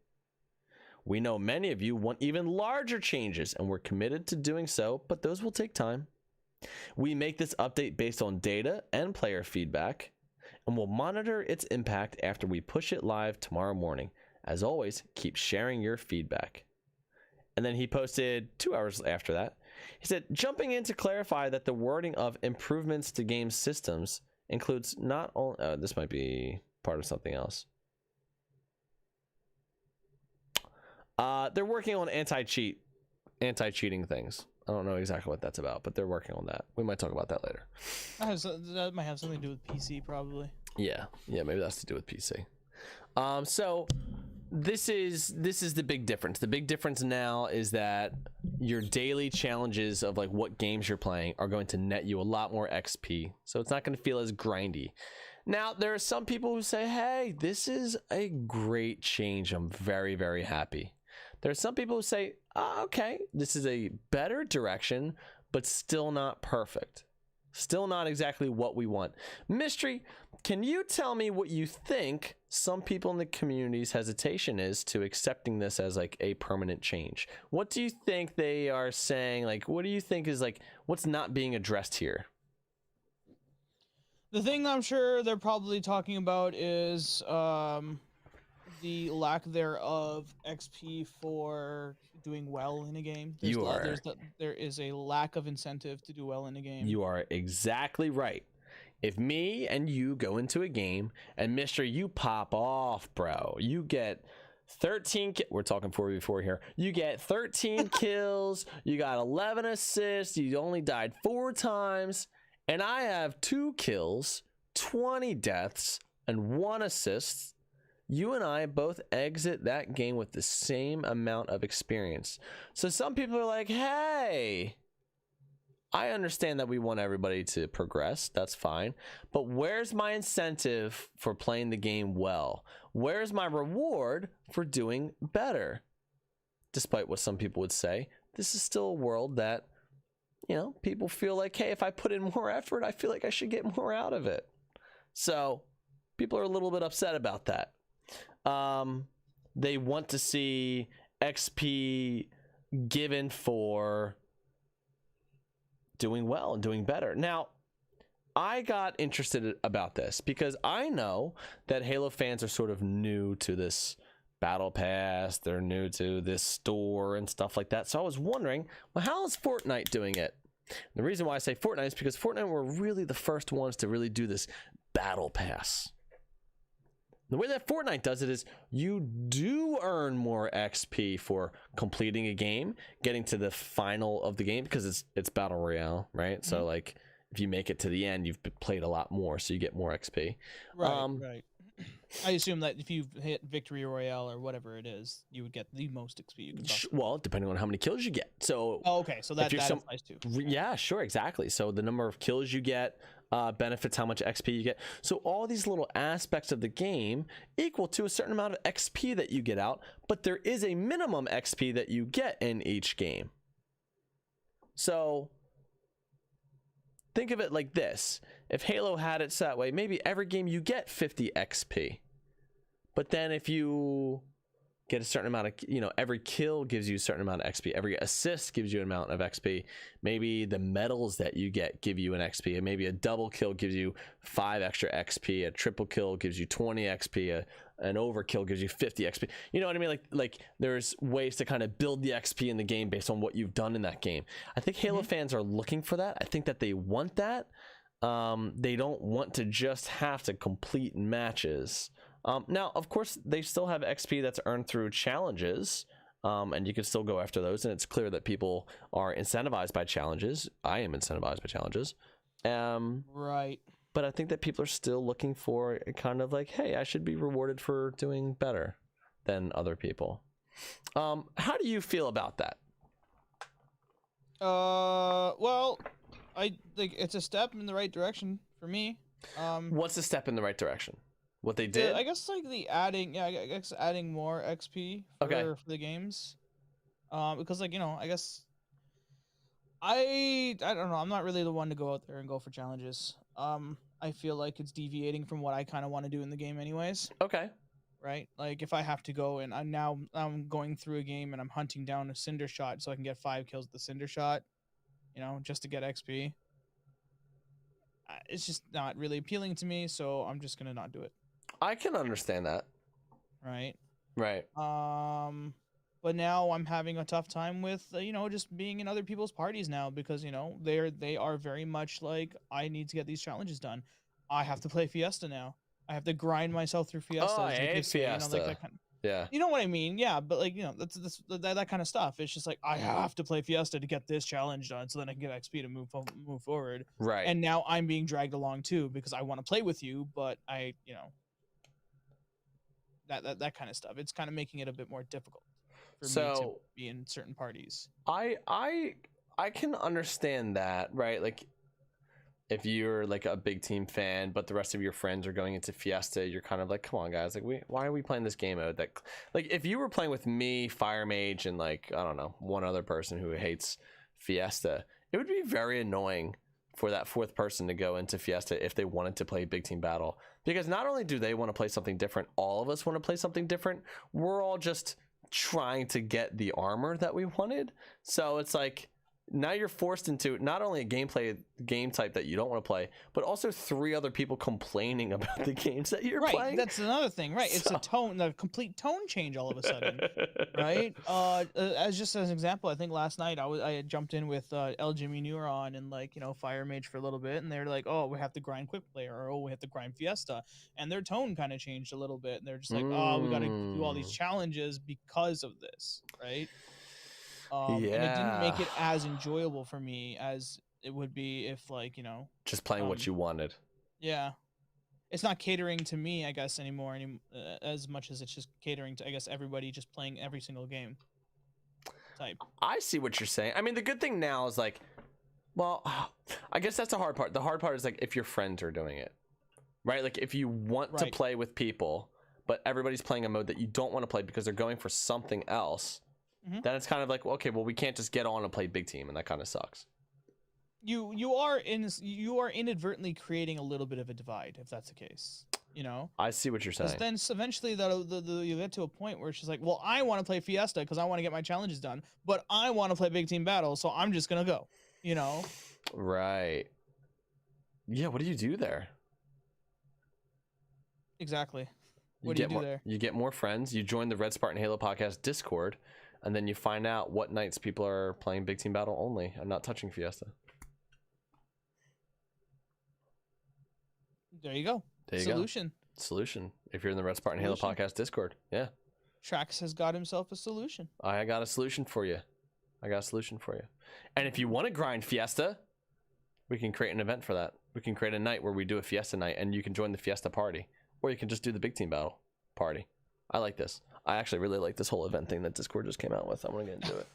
[SPEAKER 3] We know many of you want even larger changes, and we're committed to doing so, but those will take time. We make this update based on data and player feedback, and we'll monitor its impact after we push it live tomorrow morning. As always, keep sharing your feedback. And then he posted 2 hours after that. He said, jumping in to clarify that the wording of improvements to game systems includes not only... this might be part of something else. They're working on anti-cheating things. I don't know exactly what that's about, but they're working on that. We might talk about that later.
[SPEAKER 2] That might have something to do with PC, probably.
[SPEAKER 3] Yeah, maybe that's to do with PC. So this is the big difference. The big difference now is that your daily challenges of what games you're playing are going to net you a lot more XP. So it's not going to feel as grindy. Now, there are some people who say, hey, this is a great change. I'm very, very happy. There are some people who say, oh, okay, this is a better direction, but still not perfect. Still not exactly what we want. Mystery, can you tell me what you think some people in the community's hesitation is to accepting this as like a permanent change? What do you think they are saying? Like, what do you think is like, what's not being addressed here?
[SPEAKER 2] The thing I'm sure they're probably talking about is the lack thereof XP for doing well in a game. There is a lack of incentive to do well in a game.
[SPEAKER 3] You are exactly right. If me and you go into a game and Mystery, you pop off, bro, you get 13 we're talking 4v4 here. You get 13 kills, you got 11 assists, you only died 4 times, and I have 2 kills, 20 deaths, and 1 assist. You and I both exit that game with the same amount of experience. So some people are like, hey, I understand that we want everybody to progress. That's fine. But where's my incentive for playing the game well? Where's my reward for doing better? Despite what some people would say, this is still a world that, you know, people feel like, hey, if I put in more effort, I feel like I should get more out of it. So people are a little bit upset about that. They want to see XP given for doing well and doing better. Now, I got interested about this because I know that Halo fans are sort of new to this battle pass. They're new to this store and stuff like that. So I was wondering, well, how is Fortnite doing it? The reason why I say Fortnite is because Fortnite were really the first ones to really do this battle pass. The way that Fortnite does it is you do earn more XP for completing a game, getting to the final of the game, because it's battle royale, right? Mm-hmm. So like if you make it to the end, you've played a lot more, so you get more XP.
[SPEAKER 2] Right. I assume that if you hit victory royale or whatever it is, you would get the most XP you can possibly.
[SPEAKER 3] Well, depending on how many kills you get. So
[SPEAKER 2] okay, so that applies too.
[SPEAKER 3] Yeah, sure, exactly. So the number of kills you get benefits how much XP you get. So all these little aspects of the game equal to a certain amount of XP that you get out, but there is a minimum XP that you get in each game. So think of it like this. If Halo had it that way, maybe every game you get 50 XP. But then if you get a certain amount of, you know, every kill gives you a certain amount of XP. Every assist gives you an amount of XP. Maybe the medals that you get give you an XP. And maybe a double kill gives you 5 extra XP. A triple kill gives you 20 XP. An overkill gives you 50 XP. You know what I mean? Like there's ways to kind of build the XP in the game based on what you've done in that game. I think Halo fans are looking for that. I think that they want that. They don't want to just have to complete matches. Now, of course, they still have XP that's earned through challenges, and you can still go after those. And it's clear that people are incentivized by challenges. I am incentivized by challenges.
[SPEAKER 2] Right.
[SPEAKER 3] But I think that people are still looking for a kind of like, hey, I should be rewarded for doing better than other people. How do you feel about that?
[SPEAKER 2] Well, I think it's a step in the right direction for me.
[SPEAKER 3] What's a step in the right direction? What they did?
[SPEAKER 2] I guess like the adding, I guess adding more XP for the games. Because like, you know, I guess I don't know. I'm not really the one to go out there and go for challenges. I feel like it's deviating from what I kind of want to do in the game anyways.
[SPEAKER 3] Okay.
[SPEAKER 2] Right? Like if I have to go and I'm going through a game and I'm hunting down a cinder shot so I can get 5 kills with the cinder shot, you know, just to get XP. It's just not really appealing to me, so I'm just going to not do it.
[SPEAKER 3] I can understand that.
[SPEAKER 2] Right. But now I'm having a tough time with, you know, just being in other people's parties now because, you know, they are very much like, I need to get these challenges done. I have to play Fiesta now. I have to grind myself through Fiesta.
[SPEAKER 3] Oh, I hate Fiesta.
[SPEAKER 2] You know, like that
[SPEAKER 3] yeah.
[SPEAKER 2] You know what I mean? Yeah, but like, you know, that kind of stuff. It's just like, I have to play Fiesta to get this challenge done so then I can get XP to move forward.
[SPEAKER 3] Right.
[SPEAKER 2] And now I'm being dragged along too because I want to play with you, but I, you know, that kind of stuff. It's kind of making it a bit more difficult for me to be in certain parties.
[SPEAKER 3] I can understand that, right? Like if you're like a big team fan, but the rest of your friends are going into Fiesta, you're kind of like, come on, guys, like why are we playing this game mode? That like if you were playing with me, Fire Mage, and like I don't know, one other person who hates Fiesta, it would be very annoying for that fourth person to go into Fiesta if they wanted to play big team battle, because not only do they want to play something different, all of us want to play something different. We're all just trying to get the armor that we wanted, so it's like now you're forced into not only a game type that you don't want to play, but also 3 other people complaining about the games that you're playing.
[SPEAKER 2] That's another thing, right? It's a complete tone change all of a sudden, right? As an example, I think last night I had jumped in with El Jimmy Neuron and like Fire Mage for a little bit, and they're like, oh, we have to grind quick play, or oh, we have to grind Fiesta, and their tone kind of changed a little bit, and they're just like, oh, we got to do all these challenges because of this, right? And it didn't make it as enjoyable for me as it would be if
[SPEAKER 3] just playing what you wanted.
[SPEAKER 2] Yeah, it's not catering to me, I guess, anymore as much as it's just catering to, I guess, everybody just playing every single game type.
[SPEAKER 3] I see what you're saying. I mean, the good thing now is like, well, I guess that's the hard part. The hard part is like if your friends are doing it, right? Like if you want to play with people, but everybody's playing a mode that you don't want to play because they're going for something else. Then it's kind of like, okay, well, we can't just get on and play big team, and that kind of sucks.
[SPEAKER 2] You are inadvertently creating a little bit of a divide if that's the case.
[SPEAKER 3] I see what you're saying.
[SPEAKER 2] Then eventually you get to a point where it's just like, well, I want to play Fiesta because I want to get my challenges done, but I want to play big team battle, so I'm just gonna go. Right.
[SPEAKER 3] Yeah. What do you do there?
[SPEAKER 2] Exactly. What do you do there?
[SPEAKER 3] You get more friends. You join the Red Spartan Halo podcast Discord. And then you find out what nights people are playing big team battle only and not touching Fiesta.
[SPEAKER 2] There you go. Solution. If you're in the Red Spartan Halo podcast Discord. Yeah. Trax has got himself a solution.
[SPEAKER 3] I got a solution for you. And if you want to grind Fiesta, we can create an event for that. We can create a night where we do a Fiesta night and you can join the Fiesta party. Or you can just do the big team battle party. I like this. I actually really like this whole event thing that Discord just came out with. I'm gonna do it.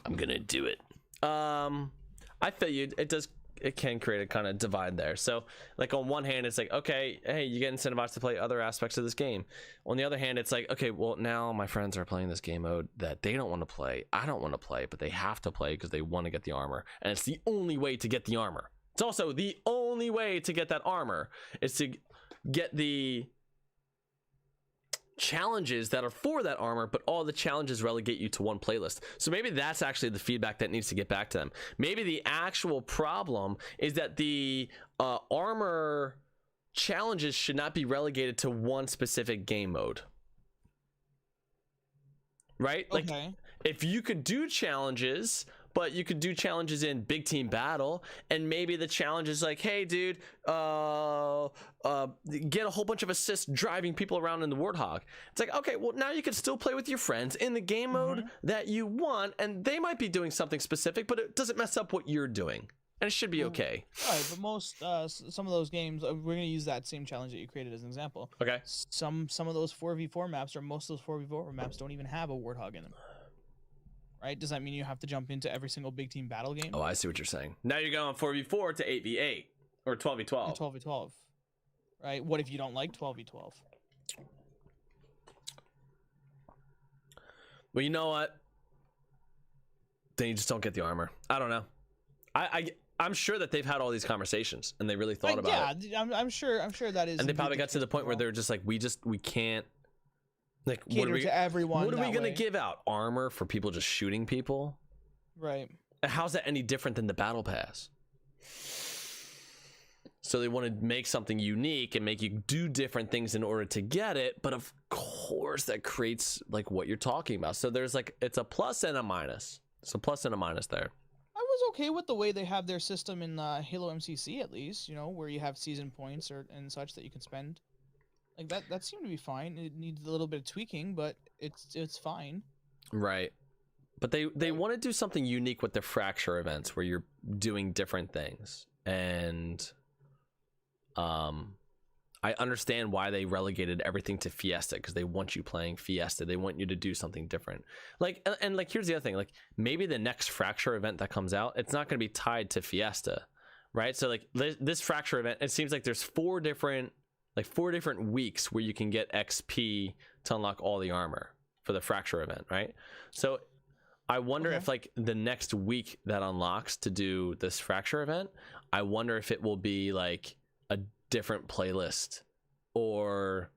[SPEAKER 3] I'm gonna do it. I feel you. It can create a kind of divide there. So like on one hand, it's like, okay, hey, you get incentivized to play other aspects of this game. On the other hand, it's like, okay, well now my friends are playing this game mode that they don't want to play. I don't want to play, but they have to play because they want to get the armor, and it's the only way to get the armor. It's also the only way to get that armor is to get the challenges that are for that armor, but all the challenges relegate you to one playlist. So maybe that's actually the feedback that needs to get back to them. Maybe the actual problem is that the armor challenges should not be relegated to one specific game mode, right? Like if you could do challenges, but you could do challenges in big team battle, and maybe the challenge is like, hey dude, get a whole bunch of assists driving people around in the Warthog. It's like, okay, well now you can still play with your friends in the game mode that you want, and they might be doing something specific, but it doesn't mess up what you're doing, and it should be okay.
[SPEAKER 2] Right, but most some of those games, we're gonna use that same challenge that you created as an example.
[SPEAKER 3] Okay.
[SPEAKER 2] Some of those 4v4 maps, or most of those 4v4 maps, don't even have a Warthog in them. Right? Does that mean you have to jump into every single big team battle game?
[SPEAKER 3] Oh, I see what you're saying. Now you're going 4v4 to 8v8 or 12v12.
[SPEAKER 2] 12v12. Right? What if you don't like 12v12?
[SPEAKER 3] Well, you know what? Then you just don't get the armor. I don't know. I'm sure that they've had all these conversations and they really thought about it.
[SPEAKER 2] Yeah, I'm sure that is.
[SPEAKER 3] And they probably got to the point where they're just like, we can't. Like,
[SPEAKER 2] cater to everyone.
[SPEAKER 3] What are we gonna give out? Armor for people just shooting people?
[SPEAKER 2] Right.
[SPEAKER 3] How's that any different than the battle pass? So they want to make something unique and make you do different things in order to get it, but of course that creates like what you're talking about. So there's like, it's a plus and a minus. It's a plus and a minus there.
[SPEAKER 2] I was okay with the way they have their system in Halo MCC, at least, where you have season points and such that you can spend. Like that seemed to be fine. It needs a little bit of tweaking, but it's fine.
[SPEAKER 3] Right. But they want to do something unique with the fracture events where you're doing different things. And I understand why they relegated everything to Fiesta, because they want you playing Fiesta. They want you to do something different. Like, and here's the other thing. Like, maybe the next fracture event that comes out, it's not going to be tied to Fiesta. right? So like this Fracture event, it seems like there's four different weeks where you can get XP to unlock all the armor for the Fracture event, right? So I wonder if like the next week that unlocks to do this Fracture event, I wonder if it will be like a different playlist or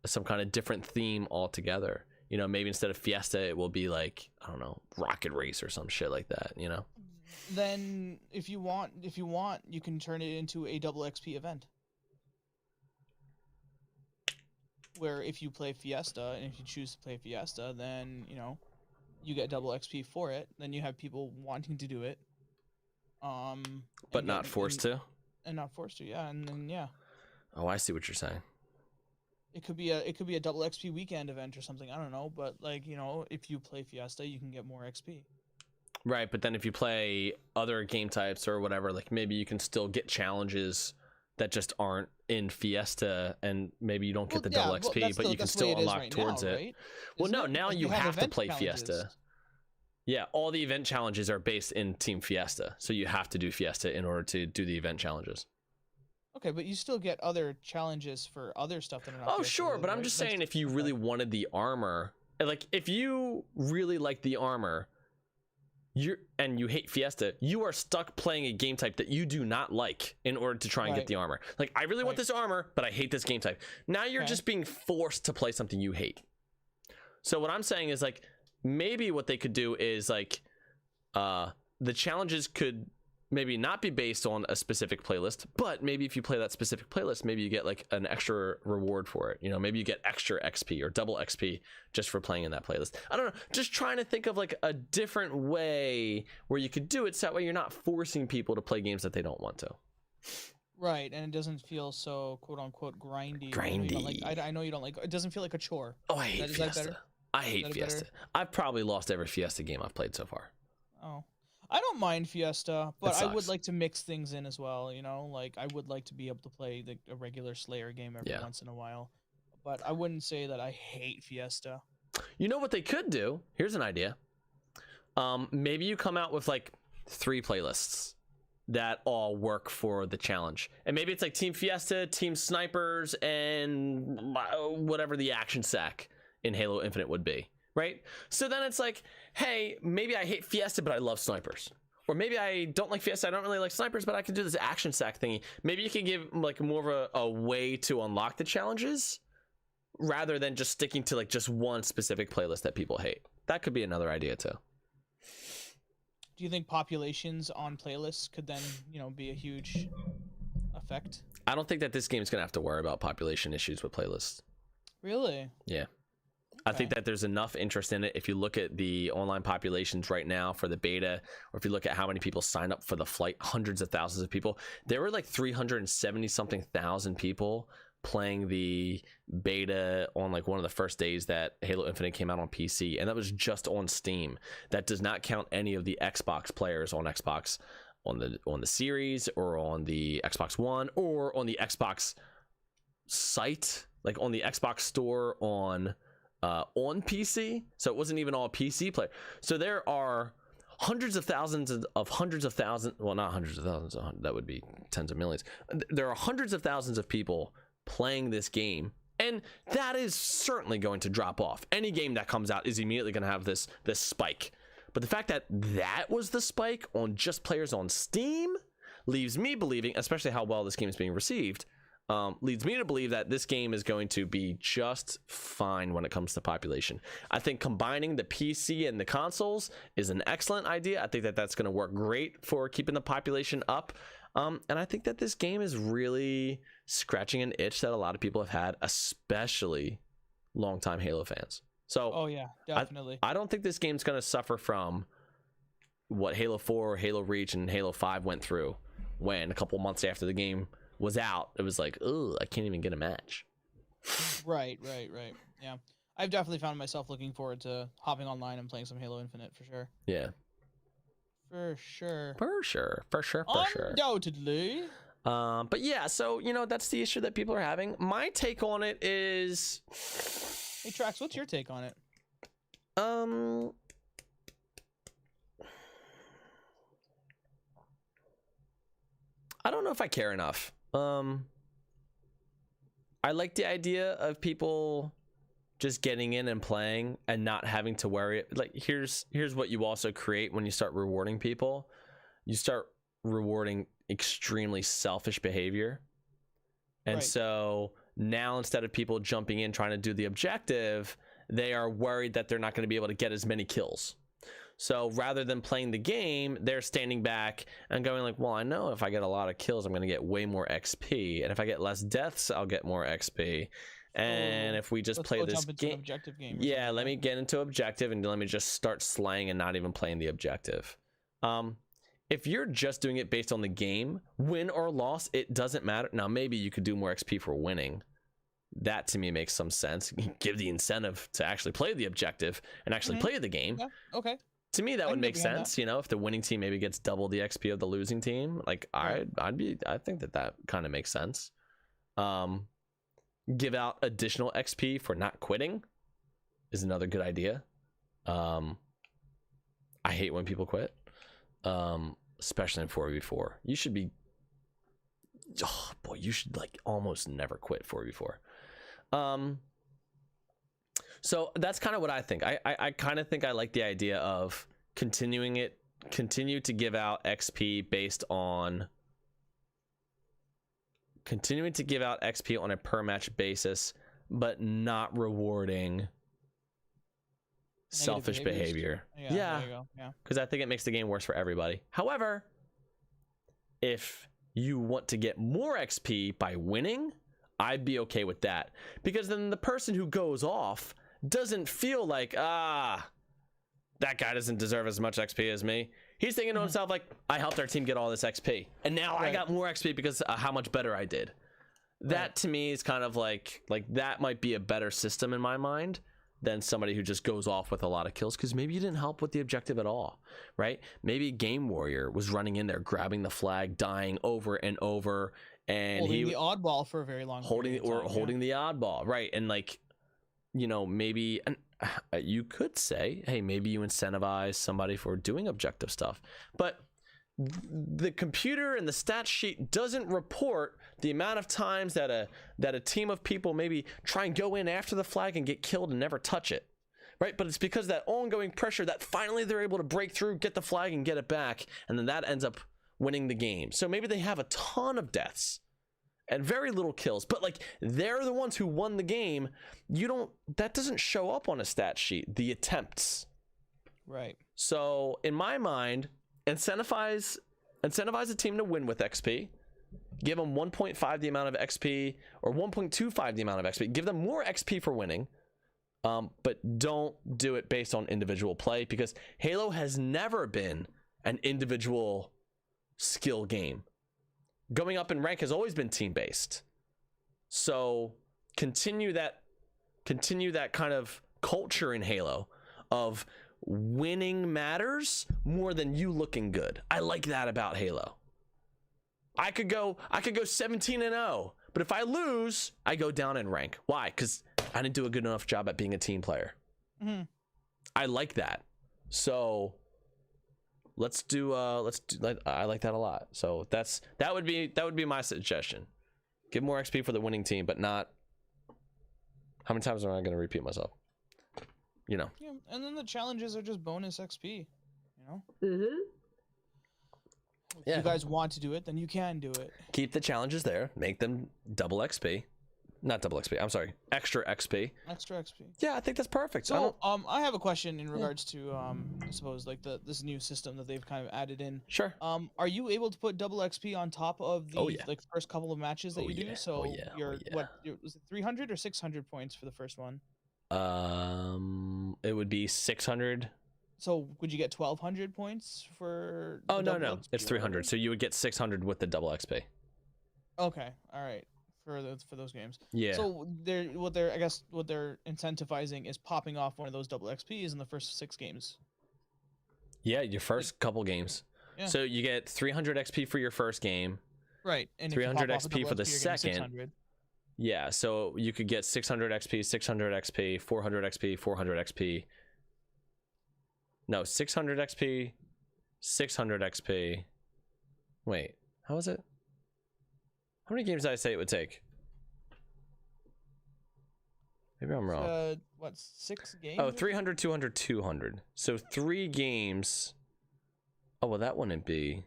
[SPEAKER 3] some kind of different theme altogether. You know, maybe instead of Fiesta, it will be like, I don't know, Rocket Race or some shit like that, you know?
[SPEAKER 2] Then if you want, you can turn it into a double XP event. Where if you play Fiesta, and if you choose to play Fiesta, then, you know, you get double XP for it. Then you have people wanting to do it.
[SPEAKER 3] But not forced to?
[SPEAKER 2] And not forced to, yeah. And then, yeah.
[SPEAKER 3] Oh, I see what you're saying.
[SPEAKER 2] It could be a double XP weekend event or something. I don't know, but like, you know, if you play Fiesta, you can get more XP.
[SPEAKER 3] Right, but then if you play other game types or whatever, like maybe you can still get challenges that just aren't in Fiesta, and maybe you don't get the double XP, but you can still unlock towards it. Right? Well, no, now you have to play Fiesta. Yeah, all the event challenges are based in Team Fiesta, so you have to do Fiesta in order to do the event challenges.
[SPEAKER 2] Okay, but you still get other challenges for other stuff that are not.
[SPEAKER 3] Oh, sure, but I'm just saying if you really wanted the armor, like if you really like the armor, and you hate Fiesta, you are stuck playing a game type that you do not like in order to try and get the armor. Like, I really want this armor, but I hate this game type. Now you're just being forced to play something you hate. So what I'm saying is like, maybe what they could do is like, the challenges could maybe not be based on a specific playlist, but maybe if you play that specific playlist, maybe you get like an extra reward for it. You know, maybe you get extra XP or double XP just for playing in that playlist. I don't know, just trying to think of like a different way where you could do it so that way you're not forcing people to play games that they don't want to.
[SPEAKER 2] Right, and it doesn't feel so quote unquote grindy. I know you don't like it. Doesn't feel like a chore.
[SPEAKER 3] Oh, I hate Fiesta. I hate Fiesta. I've probably lost every Fiesta game I've played so far.
[SPEAKER 2] Oh. I don't mind Fiesta, but I would like to mix things in as well, you know? Like, I would like to be able to play a regular Slayer game every once in a while. But I wouldn't say that I hate Fiesta.
[SPEAKER 3] You know what they could do? Here's an idea. Maybe you come out with, like, 3 playlists that all work for the challenge. And maybe it's, like, Team Fiesta, Team Snipers, and whatever the action sack in Halo Infinite would be. Right? So then it's like, hey, maybe I hate Fiesta, but I love snipers. Or maybe I don't like Fiesta, I don't really like snipers, but I can do this action sack thingy. Maybe you can give like more of a way to unlock the challenges rather than just sticking to like just one specific playlist that people hate. That could be another idea too.
[SPEAKER 2] Do you think populations on playlists could then, you know, be a huge effect?
[SPEAKER 3] I don't think that this game's gonna have to worry about population issues with playlists.
[SPEAKER 2] Really?
[SPEAKER 3] Yeah. I think that there's enough interest in it. If you look at the online populations right now for the beta, or if you look at how many people signed up for the flight, hundreds of thousands of people, there were like 370 something thousand people playing the beta on like one of the first days that Halo Infinite came out on PC, and that was just on Steam. That does not count any of the Xbox players on Xbox on the series or on the Xbox One or on the Xbox site, like on the Xbox store on PC. So it wasn't even all PC player. So there are hundreds of thousands, well, not hundreds of thousands, that would be tens of millions. There are hundreds of thousands of people playing this game, and that is certainly going to drop off. Any game that comes out is immediately going to have this spike. But the fact that that was the spike on just players on Steam leaves me believing, especially how well this game is being received, leads me to believe that this game is going to be just fine when it comes to population. I think combining the PC and the consoles is an excellent idea. I think that that's going to work great for keeping the population up. And I think that this game is really scratching an itch that a lot of people have had, especially longtime Halo fans. So,
[SPEAKER 2] oh yeah, definitely.
[SPEAKER 3] I don't think this game's going to suffer from what Halo 4, Halo Reach, and Halo 5 went through when a couple months after the game was out, it was like, oh, I can't even get a match.
[SPEAKER 2] Right. Yeah. I've definitely found myself looking forward to hopping online and playing some Halo Infinite for sure.
[SPEAKER 3] Yeah.
[SPEAKER 2] For sure.
[SPEAKER 3] Undoubtedly. But yeah, so, you know, that's the issue that people are having. My take on it is...
[SPEAKER 2] Hey, Trax, what's your take on it?
[SPEAKER 3] know if I care enough. I like the idea of people just getting in and playing and not having to worry. Like, here's what you also create when you start rewarding people. You start rewarding extremely selfish behavior. And
[SPEAKER 2] Right.
[SPEAKER 3] so now, instead of people jumping in trying to do the objective, they are worried that they're not going to be able to get as many kills. So rather than playing the game, they're standing back and going like, well, I know if I get a lot of kills, I'm going to get way more XP. And if I get less deaths, I'll get more XP. And if we just
[SPEAKER 2] Let's
[SPEAKER 3] play
[SPEAKER 2] go
[SPEAKER 3] this
[SPEAKER 2] jump into an
[SPEAKER 3] game,
[SPEAKER 2] objective game. Or
[SPEAKER 3] yeah,
[SPEAKER 2] something
[SPEAKER 3] let me
[SPEAKER 2] like
[SPEAKER 3] get into objective and let me just start slaying and not even playing the objective. If you're just doing it based on the game, win or loss, it doesn't matter. Now, maybe you could do more XP for winning. That to me makes some sense. Give the incentive to actually play the objective and actually play the game.
[SPEAKER 2] Yeah. Okay.
[SPEAKER 3] To me, that
[SPEAKER 2] I
[SPEAKER 3] would
[SPEAKER 2] can
[SPEAKER 3] make
[SPEAKER 2] get behind
[SPEAKER 3] sense. You know, if the winning team maybe gets double the XP of the losing team, like
[SPEAKER 2] Right.
[SPEAKER 3] I think that kind of makes sense. Give out additional XP for not quitting is another good idea. I hate when people quit, especially in 4v4. You should be, oh boy, you should like almost never quit 4v4. So that's kind of what I think. I kind of think I like the idea of continue to give out XP based on continuing to give out XP on a per match basis, but not rewarding selfish behavior.
[SPEAKER 2] Yeah. There you go. Yeah.
[SPEAKER 3] Because I think it makes the game worse for everybody. However, if you want to get more XP by winning, I'd be okay with that, because then the person who goes off doesn't feel like, that guy doesn't deserve as much XP as me. He's thinking to himself like, I helped our team get all this XP and now I got more XP because how much better I did. That to me is kind of like that might be a better system in my mind than somebody who just goes off with a lot of kills, because maybe you didn't help with the objective at all, right? Maybe Game Warrior was running in there, grabbing the flag, dying over and over, and
[SPEAKER 2] holding the oddball for a very long
[SPEAKER 3] holding
[SPEAKER 2] time,
[SPEAKER 3] the oddball, right? And like, you know, maybe you could say, hey, maybe you incentivize somebody for doing objective stuff, but the computer and the stat sheet doesn't report the amount of times that a team of people maybe try and go in after the flag and get killed and never touch it, right? But it's because that ongoing pressure that finally they're able to break through, get the flag and get it back, and then that ends up winning the game. So maybe they have a ton of deaths and very little kills, but like they're the ones who won the game. That doesn't show up on a stat sheet, the attempts.
[SPEAKER 2] Right.
[SPEAKER 3] So in my mind, incentivize a team to win with XP. Give them 1.5 the amount of XP or 1.25 the amount of XP. Give them more XP for winning, but don't do it based on individual play, because Halo has never been an individual skill game. Going up in rank has always been team-based. So continue that kind of culture in Halo of winning matters more than you looking good. I like that about Halo. I could go 17-0, but if I lose, I go down in rank. Why? Because I didn't do a good enough job at being a team player. I like that. So I like that a lot. So that would be my suggestion. Give more XP for the winning team, but not. How many times am I going to repeat myself? You know.
[SPEAKER 2] Yeah, and then the challenges are just bonus XP. You know. If you guys want to do it, then you can do it.
[SPEAKER 3] Keep the challenges there. Make them double XP. Not double XP. I'm sorry. Extra XP.
[SPEAKER 2] Extra XP.
[SPEAKER 3] Yeah, I think that's perfect.
[SPEAKER 2] So, I have a question in regards to, I suppose, like this new system that they've kind of added in.
[SPEAKER 3] Sure.
[SPEAKER 2] Are you able to put double XP on top of the like first couple of matches that you do? So was it 300 or 600 points for the first one?
[SPEAKER 3] It would be 600.
[SPEAKER 2] So would you get 1,200 points for?
[SPEAKER 3] Oh no, it's 300. So you would get 600 with the double XP.
[SPEAKER 2] Okay, all right, for those games.
[SPEAKER 3] Yeah.
[SPEAKER 2] So what they're incentivizing is popping off one of those double XPs in the first 6 games.
[SPEAKER 3] Yeah, your first couple games.
[SPEAKER 2] Yeah.
[SPEAKER 3] So you get 300 XP for your first game.
[SPEAKER 2] Right, and
[SPEAKER 3] 300 XP for the second.
[SPEAKER 2] 600.
[SPEAKER 3] Yeah, so you could get 600 XP, 600 XP, 400 XP, 400 XP. No, 600 XP, 600 XP. Wait, how was it? How many games did I say it would take? Maybe I'm wrong.
[SPEAKER 2] What, 6 games?
[SPEAKER 3] Oh, 300, 200, 200. So 3 games. Oh, well, that wouldn't be.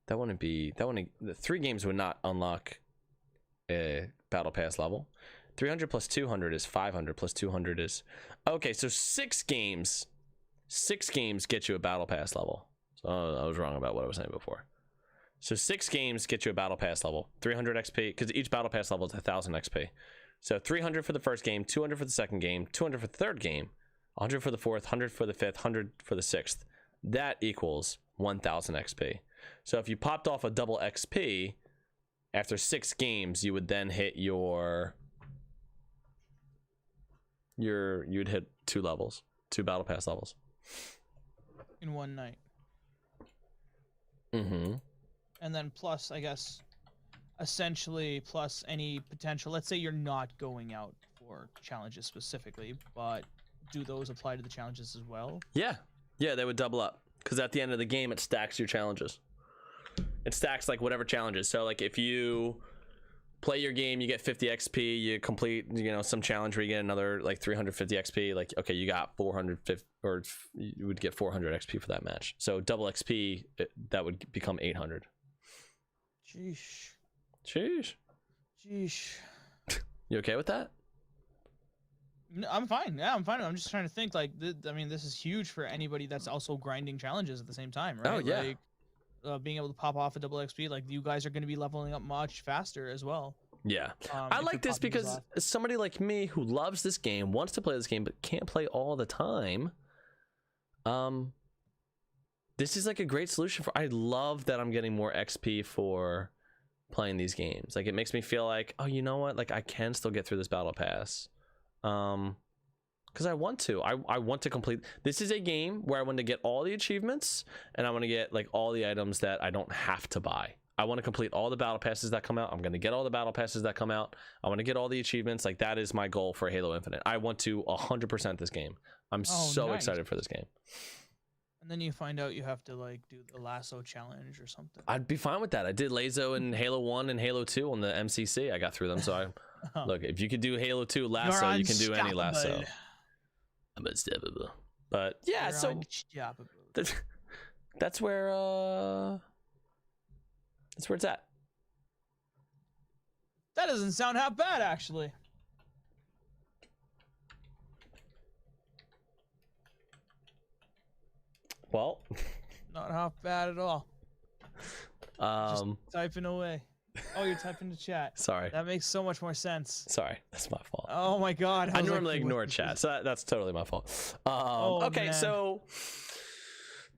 [SPEAKER 3] The 3 games would not unlock a battle pass level. 300 plus 200 is 500 plus 200 is. Okay, so 6 games. 6 games get you a battle pass level. So I was wrong about what I was saying before. So 6 games get you a battle pass level. 300 XP, because each battle pass level is 1000 XP. So 300 for the first game, 200 for the second game, 200 for the third game, 100 for the fourth, 100 for the fifth, 100 for the sixth. That equals 1000 XP. So if you popped off a double XP after 6 games, you would then hit you'd hit 2 levels, 2 battle pass levels
[SPEAKER 2] in one night.
[SPEAKER 3] Mm-hmm.
[SPEAKER 2] And then plus, I guess, essentially plus any potential. Let's say you're not going out for challenges specifically, but do those apply to the challenges as well?
[SPEAKER 3] Yeah, they would double up, because at the end of the game it stacks your challenges. It stacks like whatever challenges. So like if you play your game, you get 50 XP, you complete some challenge where you get another like 350 XP, like okay, you got 450, or you would get 400 XP for that match. So double XP, that would become 800. Sheesh. You okay with that?
[SPEAKER 2] No, I'm fine. Yeah, I'm fine. I'm just trying to think. Like, I mean, this is huge for anybody that's also grinding challenges at the same time, right?
[SPEAKER 3] Oh yeah.
[SPEAKER 2] Like, being able to pop off a double XP, like you guys are going to be leveling up much faster as well.
[SPEAKER 3] Yeah, I like this because somebody like me who loves this game, wants to play this game, but can't play all the time. This is like a great solution for. I love that I'm getting more XP for playing these games. Like it makes me feel like, oh, you know what? Like I can still get through this battle pass. Because I want to. I want to complete. This is a game where I want to get all the achievements, and I want to get like all the items that I don't have to buy. I want to complete all the battle passes that come out. I'm going to get all the battle passes that come out. I want to get all the achievements. Like that is my goal for Halo Infinite. I want to 100% this game. I'm so excited for this game.
[SPEAKER 2] And then you find out you have to like do the lasso challenge or something.
[SPEAKER 3] I'd be fine with that. I did lasso in Halo 1 and Halo 2 on the MCC. I got through them. So look, if you could do Halo 2 lasso, you can do any lasso. I'm unstoppable. But yeah, so that's where it's at.
[SPEAKER 2] That doesn't sound half bad, actually.
[SPEAKER 3] Well,
[SPEAKER 2] not half bad at all. Just typing away. Oh, you're typing the chat.
[SPEAKER 3] Sorry.
[SPEAKER 2] That makes so much more sense.
[SPEAKER 3] Sorry, that's my fault.
[SPEAKER 2] Oh my god.
[SPEAKER 3] I normally ignore chat, so that's totally my fault. Okay, man. So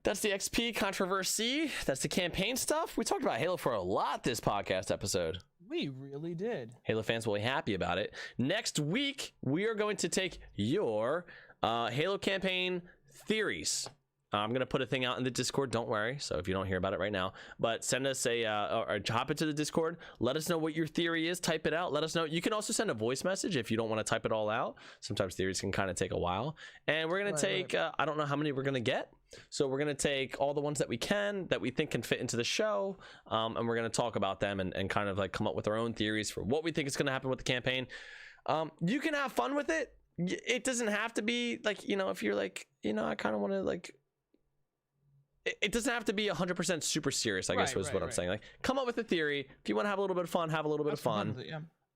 [SPEAKER 3] that's the XP controversy. That's the campaign stuff. We talked about Halo for a lot this podcast episode.
[SPEAKER 2] We really did.
[SPEAKER 3] Halo fans will be happy about it. Next week, we are going to take your Halo campaign theories. I'm going to put a thing out in the Discord. Don't worry. So if you don't hear about it right now, but send us or hop into the Discord. Let us know what your theory is. Type it out. Let us know. You can also send a voice message if you don't want to type it all out. Sometimes theories can kind of take a while. And we're going to take, I don't know how many we're going to get. So we're going to take all the ones that we think can fit into the show. And we're going to talk about them and kind of like come up with our own theories for what we think is going to happen with the campaign. You can have fun with it. It doesn't have to be like, if you're like, I kind of want to like, it doesn't have to be 100% super serious, I guess was what I'm saying. Like, come up with a theory. If you want to have a little bit of fun, have a little bit of fun.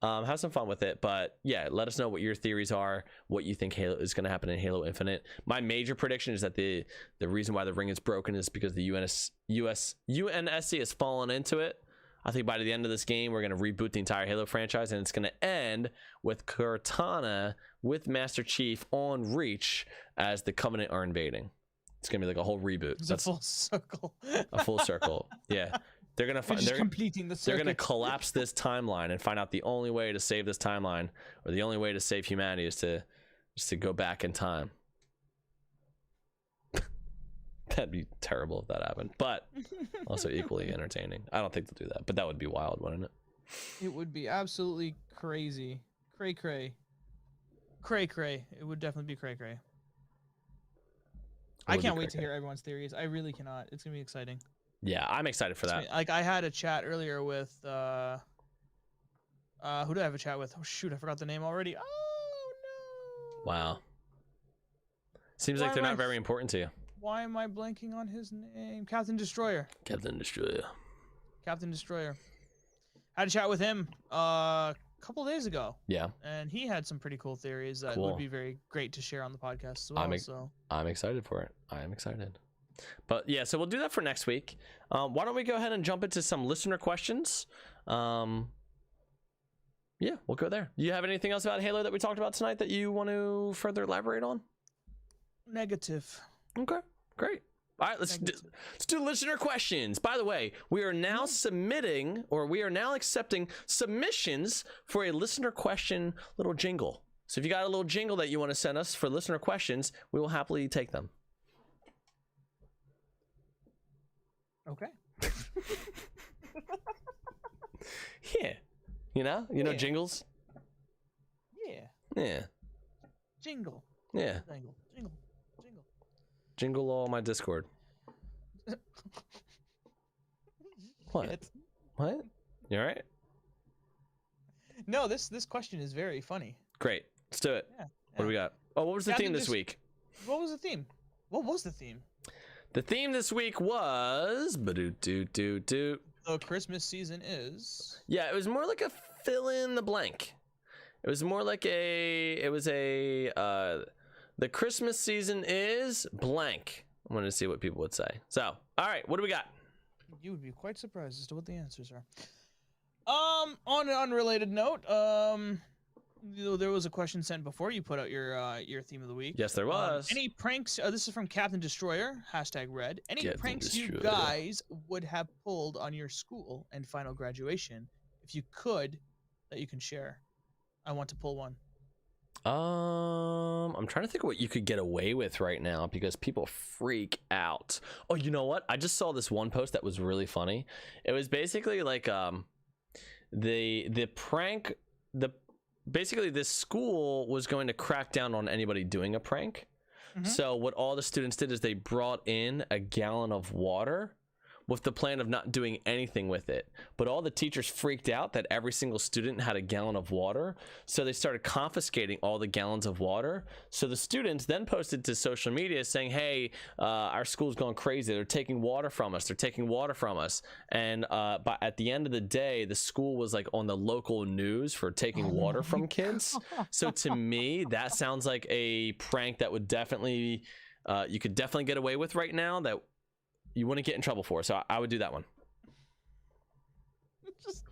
[SPEAKER 3] Have some fun with it. But yeah, let us know what your theories are, what you think Halo is going to happen in Halo Infinite. My major prediction is that the reason why the ring is broken is because the UNSC has fallen into it. I think by the end of this game, we're going to reboot the entire Halo franchise, and it's going to end with Cortana with Master Chief on Reach as the Covenant are invading. It's gonna be like a whole reboot.
[SPEAKER 2] It's a full circle.
[SPEAKER 3] A full circle. Yeah, they're gonna find. They're
[SPEAKER 2] completing the circuit.
[SPEAKER 3] They're gonna collapse this timeline and find out the only way to save this timeline, or the only way to save humanity, is to go back in time. That'd be terrible if that happened, but also equally entertaining. I don't think they'll do that, but that would be wild, wouldn't it?
[SPEAKER 2] It would be absolutely crazy. Cray cray. Cray cray. It would definitely be cray cray. I can't wait to hear everyone's theories. I really cannot. It's gonna be exciting.
[SPEAKER 3] Yeah, I'm excited for that.
[SPEAKER 2] Like I had a chat earlier with who did I have a chat with? Oh shoot, I forgot the name already. Oh no.
[SPEAKER 3] Wow. Seems
[SPEAKER 2] Why
[SPEAKER 3] like they're
[SPEAKER 2] am
[SPEAKER 3] not
[SPEAKER 2] I-
[SPEAKER 3] very important to you.
[SPEAKER 2] Why am I blanking on his name? Captain Destroyer.
[SPEAKER 3] Captain Destroyer.
[SPEAKER 2] Captain Destroyer. Had a chat with him a couple days ago,
[SPEAKER 3] Yeah,
[SPEAKER 2] and he had some pretty cool theories that
[SPEAKER 3] Cool.
[SPEAKER 2] would be very great to share on the podcast as well.
[SPEAKER 3] I'm excited for it. I am excited. But yeah, so we'll do that for next week. Why don't we go ahead and jump into some listener questions? Yeah, we'll go there. Do you have anything else about Halo that we talked about tonight that you want to further elaborate on?
[SPEAKER 2] Negative.
[SPEAKER 3] Okay, great. All right, let's do listener questions. By the way, we are now accepting submissions for a listener question little jingle. So if you got a little jingle that you want to send us for listener questions, we will happily take them.
[SPEAKER 2] Okay.
[SPEAKER 3] Yeah. You know
[SPEAKER 2] Yeah.
[SPEAKER 3] jingles?
[SPEAKER 2] Yeah.
[SPEAKER 3] Yeah.
[SPEAKER 2] Jingle.
[SPEAKER 3] Yeah.
[SPEAKER 2] Jingle. Jingle. Jingle.
[SPEAKER 3] Jingle all my Discord. What?
[SPEAKER 2] It's-
[SPEAKER 3] What? You all right?
[SPEAKER 2] No, this question is very funny.
[SPEAKER 3] Great. Let's do it.
[SPEAKER 2] Yeah.
[SPEAKER 3] What do we got? Oh, what was the
[SPEAKER 2] Captain
[SPEAKER 3] theme this week?
[SPEAKER 2] What was the theme? What was the theme?
[SPEAKER 3] The theme this week was ba-do-do-do-do.
[SPEAKER 2] The Christmas season is.
[SPEAKER 3] Yeah, it was more like a fill in the blank. It was more like the Christmas season is blank. I wanted to see what people would say. So, all right, what do we got?
[SPEAKER 2] You would be quite surprised as to what the answers are. On an unrelated note, there was a question sent before you put out your theme of the week.
[SPEAKER 3] Yes, there was.
[SPEAKER 2] Any pranks? This is from Captain Destroyer #red. Any
[SPEAKER 3] Captain
[SPEAKER 2] pranks you
[SPEAKER 3] Destroyer.
[SPEAKER 2] guys would have pulled on your school and final graduation, if you could, that you can share? I want to pull one.
[SPEAKER 3] I'm trying to think of what you could get away with right now because people freak out. Oh, you know what? I just saw this one post that was really funny. It was basically like the prank basically this school was going to crack down on anybody doing a prank.
[SPEAKER 2] Mhm.
[SPEAKER 3] So what all the students did is they brought in a gallon of water with the plan of not doing anything with it. But all the teachers freaked out that every single student had a gallon of water. So they started confiscating all the gallons of water. So the students then posted to social media saying, hey, our school's going crazy. They're taking water from us. They're taking water from us. And but at the end of the day, the school was like on the local news for taking water from kids. So to me, that sounds like a prank that would definitely, you could definitely get away with right now that you wouldn't get in trouble for. So I would do that one.
[SPEAKER 2] Just,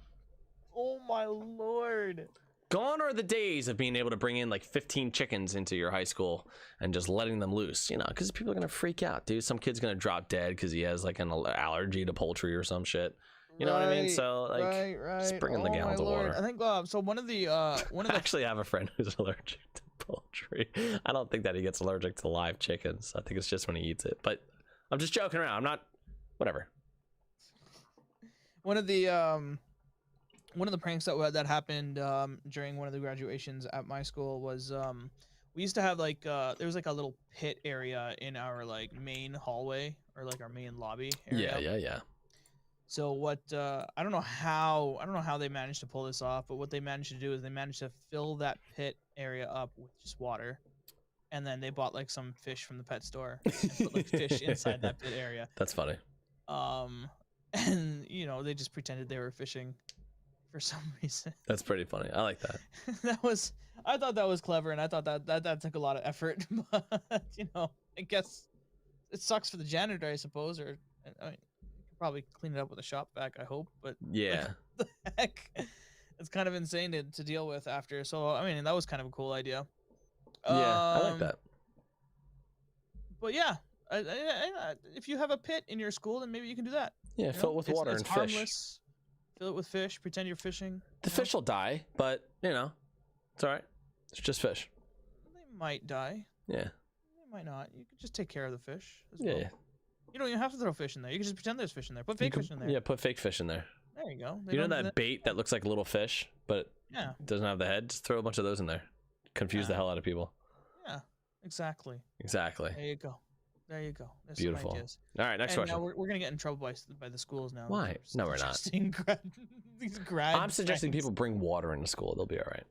[SPEAKER 2] oh my lord.
[SPEAKER 3] Gone are the days of being able to bring in like 15 chickens into your high school and just letting them loose, you know, because people are going to freak out, dude. Some kid's going to drop dead because he has like an allergy to poultry or some shit. You know what I mean? So like,
[SPEAKER 2] right.
[SPEAKER 3] just bring in the gallons of water.
[SPEAKER 2] I think so. One of the
[SPEAKER 3] I actually have a friend who's allergic to poultry. I don't think that he gets allergic to live chickens. I think it's just when he eats it. But I'm just joking around. I'm not, whatever.
[SPEAKER 2] one of the pranks that happened during one of the graduations at my school was we used to have like there was like a little pit area in our like main hallway or like our main lobby area.
[SPEAKER 3] Yeah.
[SPEAKER 2] So what I don't know how they managed to pull this off, but what they managed to do is they managed to fill that pit area up with just water. And then they bought like some fish from the pet store and put like fish inside that pit area.
[SPEAKER 3] That's funny.
[SPEAKER 2] And you know, they just pretended they were fishing for some reason.
[SPEAKER 3] That's pretty funny. I like that.
[SPEAKER 2] I thought that was clever, and I thought that took a lot of effort. But you know, I guess it sucks for the janitor, I suppose, or I mean, you could probably clean it up with a shop vac, I hope. But
[SPEAKER 3] Yeah.
[SPEAKER 2] like, the heck, it's kind of insane to deal with after. So I mean, that was kind of a cool idea.
[SPEAKER 3] Yeah, I like that.
[SPEAKER 2] But yeah, if you have a pit in your school, then maybe you can do that.
[SPEAKER 3] Yeah,
[SPEAKER 2] You
[SPEAKER 3] fill
[SPEAKER 2] know?
[SPEAKER 3] it with
[SPEAKER 2] It's
[SPEAKER 3] water and
[SPEAKER 2] harmless.
[SPEAKER 3] fish.
[SPEAKER 2] Fill it with fish. Pretend you're fishing.
[SPEAKER 3] The
[SPEAKER 2] you know?
[SPEAKER 3] fish will die, but you know, it's all right. It's just fish.
[SPEAKER 2] They might die.
[SPEAKER 3] Yeah.
[SPEAKER 2] They might not. You could just take care of the fish. As
[SPEAKER 3] Yeah.
[SPEAKER 2] well. You don't even have to throw fish in there. You can just pretend there's fish in there. Put fake fish in there.
[SPEAKER 3] Yeah, put fake fish in there.
[SPEAKER 2] There you go.
[SPEAKER 3] You know that bait that looks like a little fish, but
[SPEAKER 2] Yeah.
[SPEAKER 3] doesn't have the head? Just throw a bunch of those in there. Confuse the
[SPEAKER 2] Yeah.
[SPEAKER 3] hell out of people.
[SPEAKER 2] Yeah. Exactly.
[SPEAKER 3] Exactly.
[SPEAKER 2] There you go. There you go. There's some
[SPEAKER 3] Beautiful.
[SPEAKER 2] ideas.
[SPEAKER 3] All right, next
[SPEAKER 2] And
[SPEAKER 3] question.
[SPEAKER 2] now we're gonna get in trouble by the schools now.
[SPEAKER 3] Why? No, we're not.
[SPEAKER 2] These grad
[SPEAKER 3] I'm suggesting
[SPEAKER 2] friends.
[SPEAKER 3] people bring water into school. They'll be all right.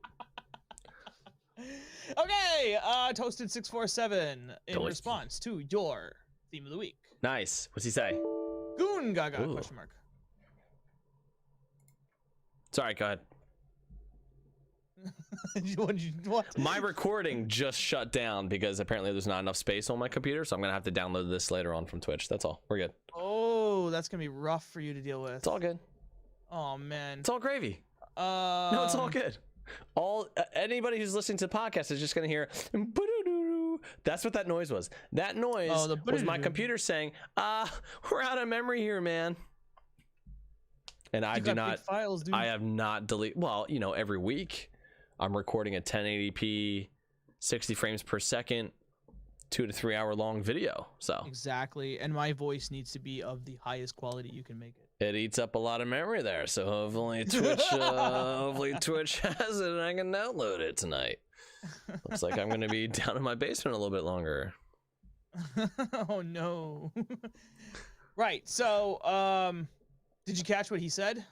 [SPEAKER 2] Okay, Toasted647 in
[SPEAKER 3] Toasted.
[SPEAKER 2] response to your theme of the week.
[SPEAKER 3] Nice. What's he say?
[SPEAKER 2] Goon Gaga?
[SPEAKER 3] Ooh.
[SPEAKER 2] Question mark.
[SPEAKER 3] Sorry, go ahead.
[SPEAKER 2] What?
[SPEAKER 3] My recording just shut down because apparently there's not enough space on my computer, so I'm gonna have to download this later on from Twitch. That's all. We're good.
[SPEAKER 2] Oh, that's gonna be rough for you to deal with.
[SPEAKER 3] It's all good.
[SPEAKER 2] Oh man.
[SPEAKER 3] It's all gravy. No, it's all good. Anybody who's listening to the podcast is just gonna hear. That's what that noise was. That noise was my computer saying, we're out of memory here, man. And I do not.
[SPEAKER 2] Files, dude.
[SPEAKER 3] I have not deleted. Well, you know, every week I'm recording a 1080p, 60 frames per second, 2 to 3 hour long video. So
[SPEAKER 2] exactly, and my voice needs to be of the highest quality you can make it.
[SPEAKER 3] it eats up a lot of memory there. So hopefully Twitch has it and I can download it tonight. Looks like I'm going to be down in my basement a little bit longer.
[SPEAKER 2] Oh no. Right. So, did you catch what he said?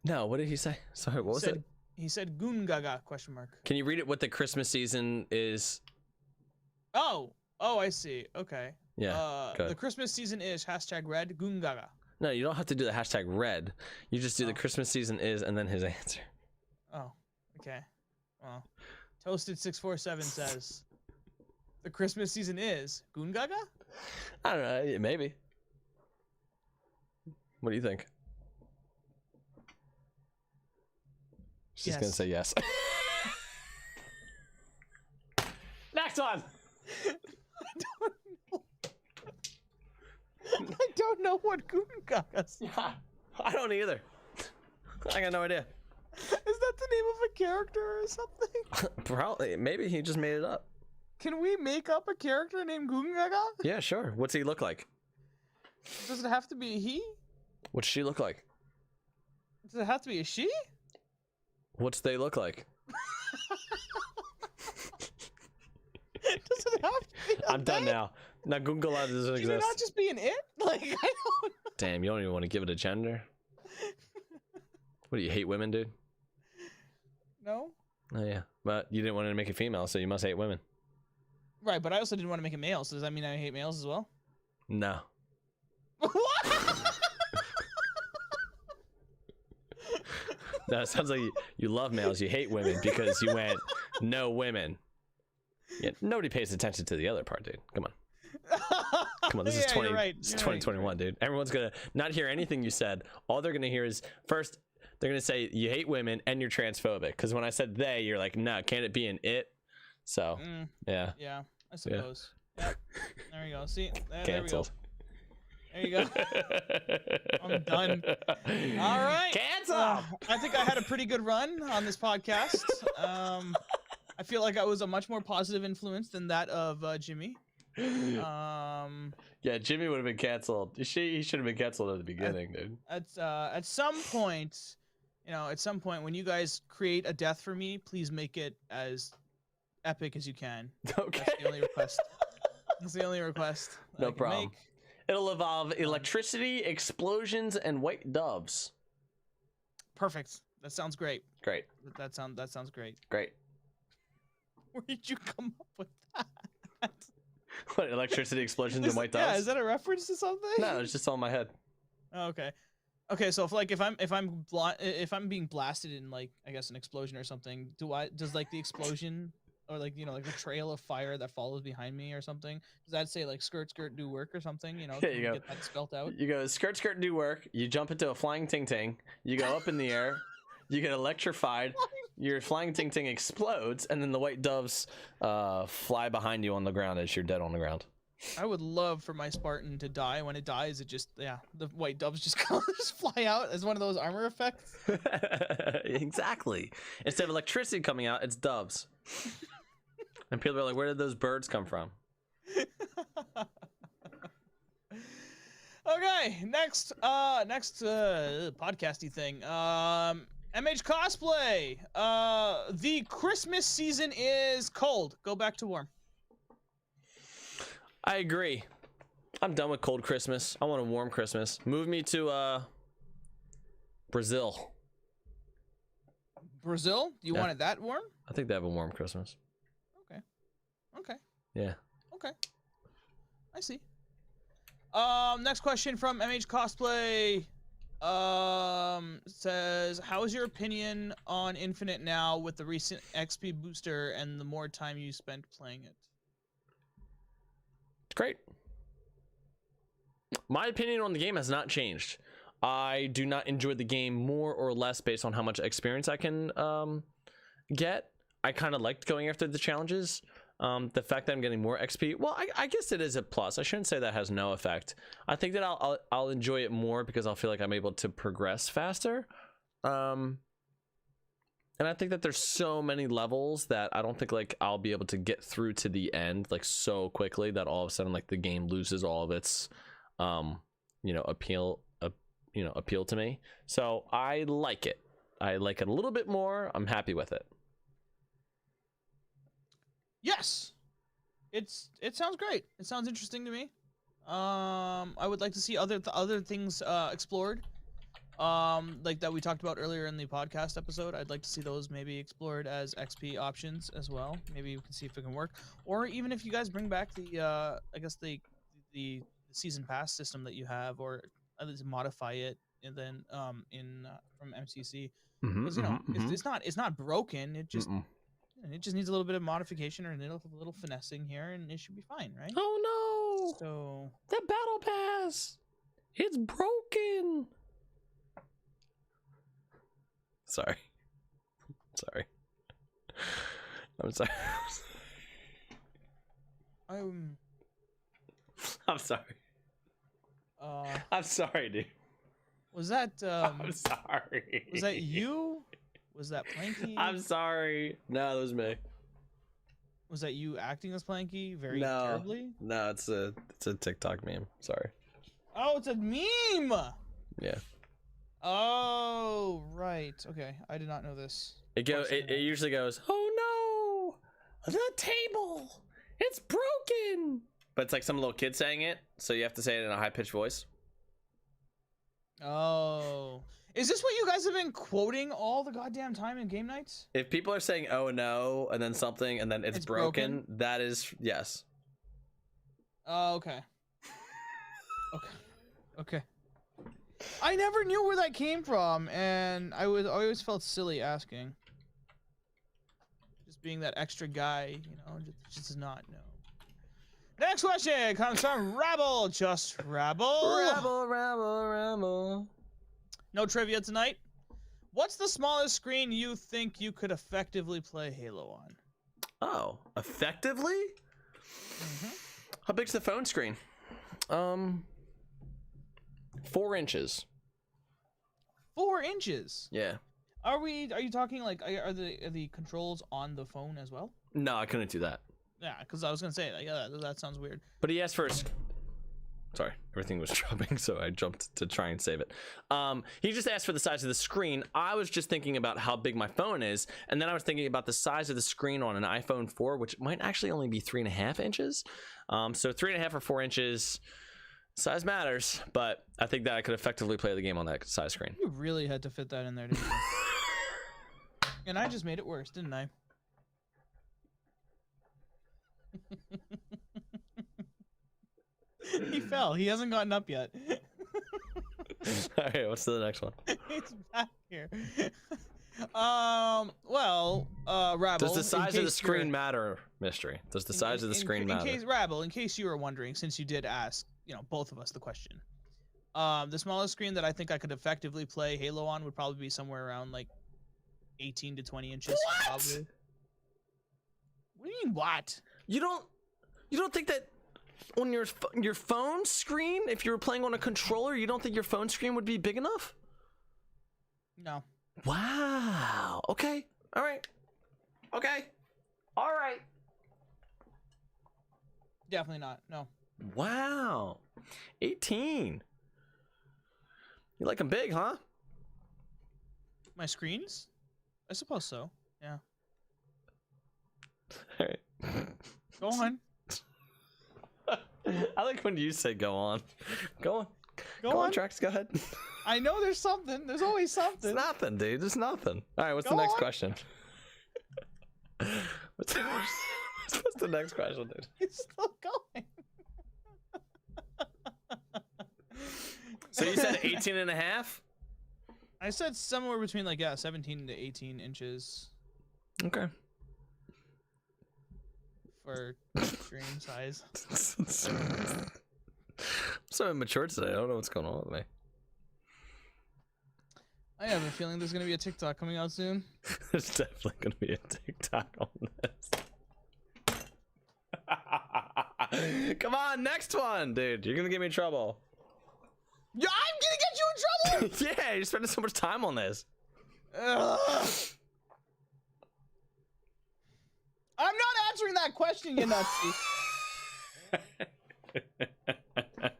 [SPEAKER 3] No, what did he say? Sorry, what was it?
[SPEAKER 2] He said "Goon Gaga?" Question mark.
[SPEAKER 3] Can you read it? What the Christmas season is?
[SPEAKER 2] Oh, I see. Okay.
[SPEAKER 3] Yeah. Go
[SPEAKER 2] The
[SPEAKER 3] ahead.
[SPEAKER 2] Christmas season is #red Goon Gaga.
[SPEAKER 3] No, you don't have to do the hashtag red. You just do the Christmas season is and then his answer.
[SPEAKER 2] Oh, okay. Well, Toasted647 says the Christmas season is Goon Gaga.
[SPEAKER 3] I don't know. Maybe. What do you think? She's gonna say yes. Next one.
[SPEAKER 2] I don't know what Goon Gaga is.
[SPEAKER 3] I don't either. I got no idea.
[SPEAKER 2] Is that the name of a character or something?
[SPEAKER 3] Probably. Maybe he just made it up.
[SPEAKER 2] Can we make up a character named Goon Gaga?
[SPEAKER 3] Yeah, sure. What's he look like?
[SPEAKER 2] Does it have to be a he?
[SPEAKER 3] What's she look like?
[SPEAKER 2] Does it have to be a she?
[SPEAKER 3] What's they look like?
[SPEAKER 2] Does it have to be a
[SPEAKER 3] I'm done now. Now Google doesn't
[SPEAKER 2] Can
[SPEAKER 3] exist.
[SPEAKER 2] it not just be an it? Like, I don't know.
[SPEAKER 3] Damn, you don't even want to give it a gender? What do you hate women, dude?
[SPEAKER 2] No?
[SPEAKER 3] Oh yeah. But you didn't want to make it female, so you must hate women.
[SPEAKER 2] Right, but I also didn't want to make it male, so does that mean I hate males as well?
[SPEAKER 3] No.
[SPEAKER 2] What?
[SPEAKER 3] No, it sounds like you love males, you hate women because you went no women. Yeah, nobody pays attention to the other part, dude. Come on. Come on, this is 20
[SPEAKER 2] you're right.
[SPEAKER 3] It's
[SPEAKER 2] You're
[SPEAKER 3] 2021, dude. Everyone's gonna not hear anything you said. All they're gonna hear is first they're gonna say you hate women and you're transphobic. Because when I said they, you're like, no, can't it be an it? So yeah.
[SPEAKER 2] Yeah, I suppose. Yep. There we go. See, there we go.
[SPEAKER 3] Cancelled.
[SPEAKER 2] There you go. I'm done. All right.
[SPEAKER 3] Cancel.
[SPEAKER 2] I think I had a pretty good run on this podcast. I feel like I was a much more positive influence than that of Jimmy.
[SPEAKER 3] Yeah, Jimmy would have been canceled. He should have been canceled at the beginning, dude.
[SPEAKER 2] At some point, when you guys create a death for me, please make it as epic as you can.
[SPEAKER 3] Okay.
[SPEAKER 2] That's the only request. That's the only request. that
[SPEAKER 3] No
[SPEAKER 2] I can
[SPEAKER 3] problem.
[SPEAKER 2] make.
[SPEAKER 3] It'll involve electricity, explosions, and white doves.
[SPEAKER 2] Perfect. That sounds great.
[SPEAKER 3] Great.
[SPEAKER 2] That sounds great.
[SPEAKER 3] Great.
[SPEAKER 2] Where did you come up with that?
[SPEAKER 3] What, electricity, explosions, and white doves?
[SPEAKER 2] Yeah, is that a reference to something?
[SPEAKER 3] No, it's just on my head.
[SPEAKER 2] Oh, okay. Okay, so if I'm being blasted in, like, I guess an explosion or something, does like the explosion or like the trail of fire that follows behind me or something, does that say like skirt do work or something?
[SPEAKER 3] Yeah, you go.
[SPEAKER 2] Get that spelt out.
[SPEAKER 3] You go skirt do work. You jump into a flying ting ting. You go up in the air. You get electrified. Your flying ting ting explodes, and then the white doves fly behind you on the ground as you're dead on the ground.
[SPEAKER 2] I would love for my Spartan to die. When it dies, the white doves just fly out as one of those armor effects.
[SPEAKER 3] Exactly. Instead of electricity coming out, it's doves. And people are like, where did those birds come from?
[SPEAKER 2] Okay, next podcasty thing. MH cosplay. The Christmas season is cold. Go back to warm.
[SPEAKER 1] I agree. I'm done with cold Christmas. I want a warm Christmas. Move me to Brazil.
[SPEAKER 2] Brazil? Do you
[SPEAKER 1] Yeah.
[SPEAKER 2] want it that warm?
[SPEAKER 1] I think they have a warm Christmas.
[SPEAKER 2] Okay.
[SPEAKER 1] Yeah.
[SPEAKER 2] Okay. I see. Next question from MH Cosplay. Says, how is your opinion on Infinite now with the recent XP booster and the more time you spent playing it?
[SPEAKER 1] It's great. My opinion on the game has not changed. I do not enjoy the game more or less based on how much experience I can get. I kind of liked going after the challenges. The fact that I'm getting more XP, well, I guess it is a plus. I shouldn't say that has no effect. I think that I'll enjoy it more because I'll feel like I'm able to progress faster. And I think that there's so many levels that I don't think like I'll be able to get through to the end like so quickly that all of a sudden like the game loses all of its appeal to me. So I like it. I like it a little bit more. I'm happy with it.
[SPEAKER 2] Yes, it sounds great. It sounds interesting to me. I would like to see other things explored. Like that we talked about earlier in the podcast episode. I'd like to see those maybe explored as XP options as well. Maybe we can see if it can work, or even if you guys bring back the I guess the season pass system that you have, or at least modify it, and then from MCC, because it's not broken. It just needs a little bit of modification or a little finessing here, and it should be fine, right?
[SPEAKER 1] Oh no!
[SPEAKER 2] So
[SPEAKER 1] The battle pass, it's broken. Sorry. I'm sorry. I'm sorry. I'm sorry, dude.
[SPEAKER 2] Was that
[SPEAKER 1] I'm sorry.
[SPEAKER 2] was that you? Was that Planky?
[SPEAKER 1] I'm sorry. No, that was me.
[SPEAKER 2] Was that you acting as Planky very
[SPEAKER 1] No.
[SPEAKER 2] terribly?
[SPEAKER 1] No, it's a TikTok meme. Sorry.
[SPEAKER 2] Oh, it's a meme.
[SPEAKER 1] Yeah.
[SPEAKER 2] Oh, right. Okay, I did not know this.
[SPEAKER 1] It usually goes, "Oh no, the table, it's broken." But it's like some little kid saying it, so you have to say it in a high pitched voice.
[SPEAKER 2] Oh, is this what you guys have been quoting all the goddamn time in game nights?
[SPEAKER 1] If people are saying "oh no" and then something and then it's broken, that is yes.
[SPEAKER 2] Oh, okay. Okay. I never knew where that came from, and I always felt silly asking. Just being that extra guy, just does not know. Next question comes from Rabble. Just Rabble.
[SPEAKER 1] Rabble.
[SPEAKER 2] No trivia tonight. What's the smallest screen you think you could effectively play Halo on?
[SPEAKER 1] Oh, effectively? How big's the phone screen? 4 inches.
[SPEAKER 2] 4 inches.
[SPEAKER 1] Yeah.
[SPEAKER 2] Are you talking like are the controls on the phone as well?
[SPEAKER 1] No, I couldn't do that.
[SPEAKER 2] Yeah, because I was gonna say like, that sounds weird.
[SPEAKER 1] But he asked for sorry, everything was dropping, so I jumped to try and save it. He just asked for the size of the screen. I was just thinking about how big my phone is, and then I was thinking about the size of the screen on an iPhone 4, which might actually only be 3.5 inches. So 3.5 or 4 inches. Size matters, but I think that I could effectively play the game on that size screen.
[SPEAKER 2] You really had to fit that in there, didn't you? And I just made it worse, didn't I? He fell. He hasn't gotten up yet.
[SPEAKER 1] All right, what's the next one?
[SPEAKER 2] He's back here. Well, Rabble.
[SPEAKER 1] Does the size of the screen matter, Mystery? Does the size of the screen matter?
[SPEAKER 2] In case you were wondering, since you did ask, both of us the question. The smallest screen that I think I could effectively play Halo on would probably be somewhere around like 18 to 20 inches.
[SPEAKER 1] What?
[SPEAKER 2] Probably. What do you mean, what?
[SPEAKER 1] You don't think that on your phone screen, if you were playing on a controller, you don't think your phone screen would be big enough?
[SPEAKER 2] No.
[SPEAKER 1] Wow. Okay. All right. Okay. All right.
[SPEAKER 2] Definitely not. No.
[SPEAKER 1] Wow. 18. You like them big, huh?
[SPEAKER 2] My screens? I suppose so. Yeah.
[SPEAKER 1] All right.
[SPEAKER 2] Go on.
[SPEAKER 3] I like when you say go on. Go on.
[SPEAKER 2] Go
[SPEAKER 3] Go on,
[SPEAKER 2] on.
[SPEAKER 3] Trax. Go ahead.
[SPEAKER 2] I know there's something. There's always
[SPEAKER 3] It's
[SPEAKER 2] something.
[SPEAKER 3] nothing, dude. It's nothing. All right, what's
[SPEAKER 2] Go
[SPEAKER 3] the next
[SPEAKER 2] on.
[SPEAKER 3] question? what's the next question, dude?
[SPEAKER 2] It's still going.
[SPEAKER 3] So you said 18 and a half?
[SPEAKER 2] I said somewhere between 17 to 18 inches
[SPEAKER 3] Okay.
[SPEAKER 2] for stream size.
[SPEAKER 3] I'm so immature today. I don't know what's going on with me.
[SPEAKER 2] I have a feeling there's gonna be a TikTok coming out soon.
[SPEAKER 3] There's definitely going to be a TikTok on this. Come on, next one, dude. You're going to get me in trouble.
[SPEAKER 2] Yeah, I'm gonna get you in trouble.
[SPEAKER 3] Yeah, you're spending so much time on this.
[SPEAKER 2] Ugh. I'm not answering that question, you nutsy.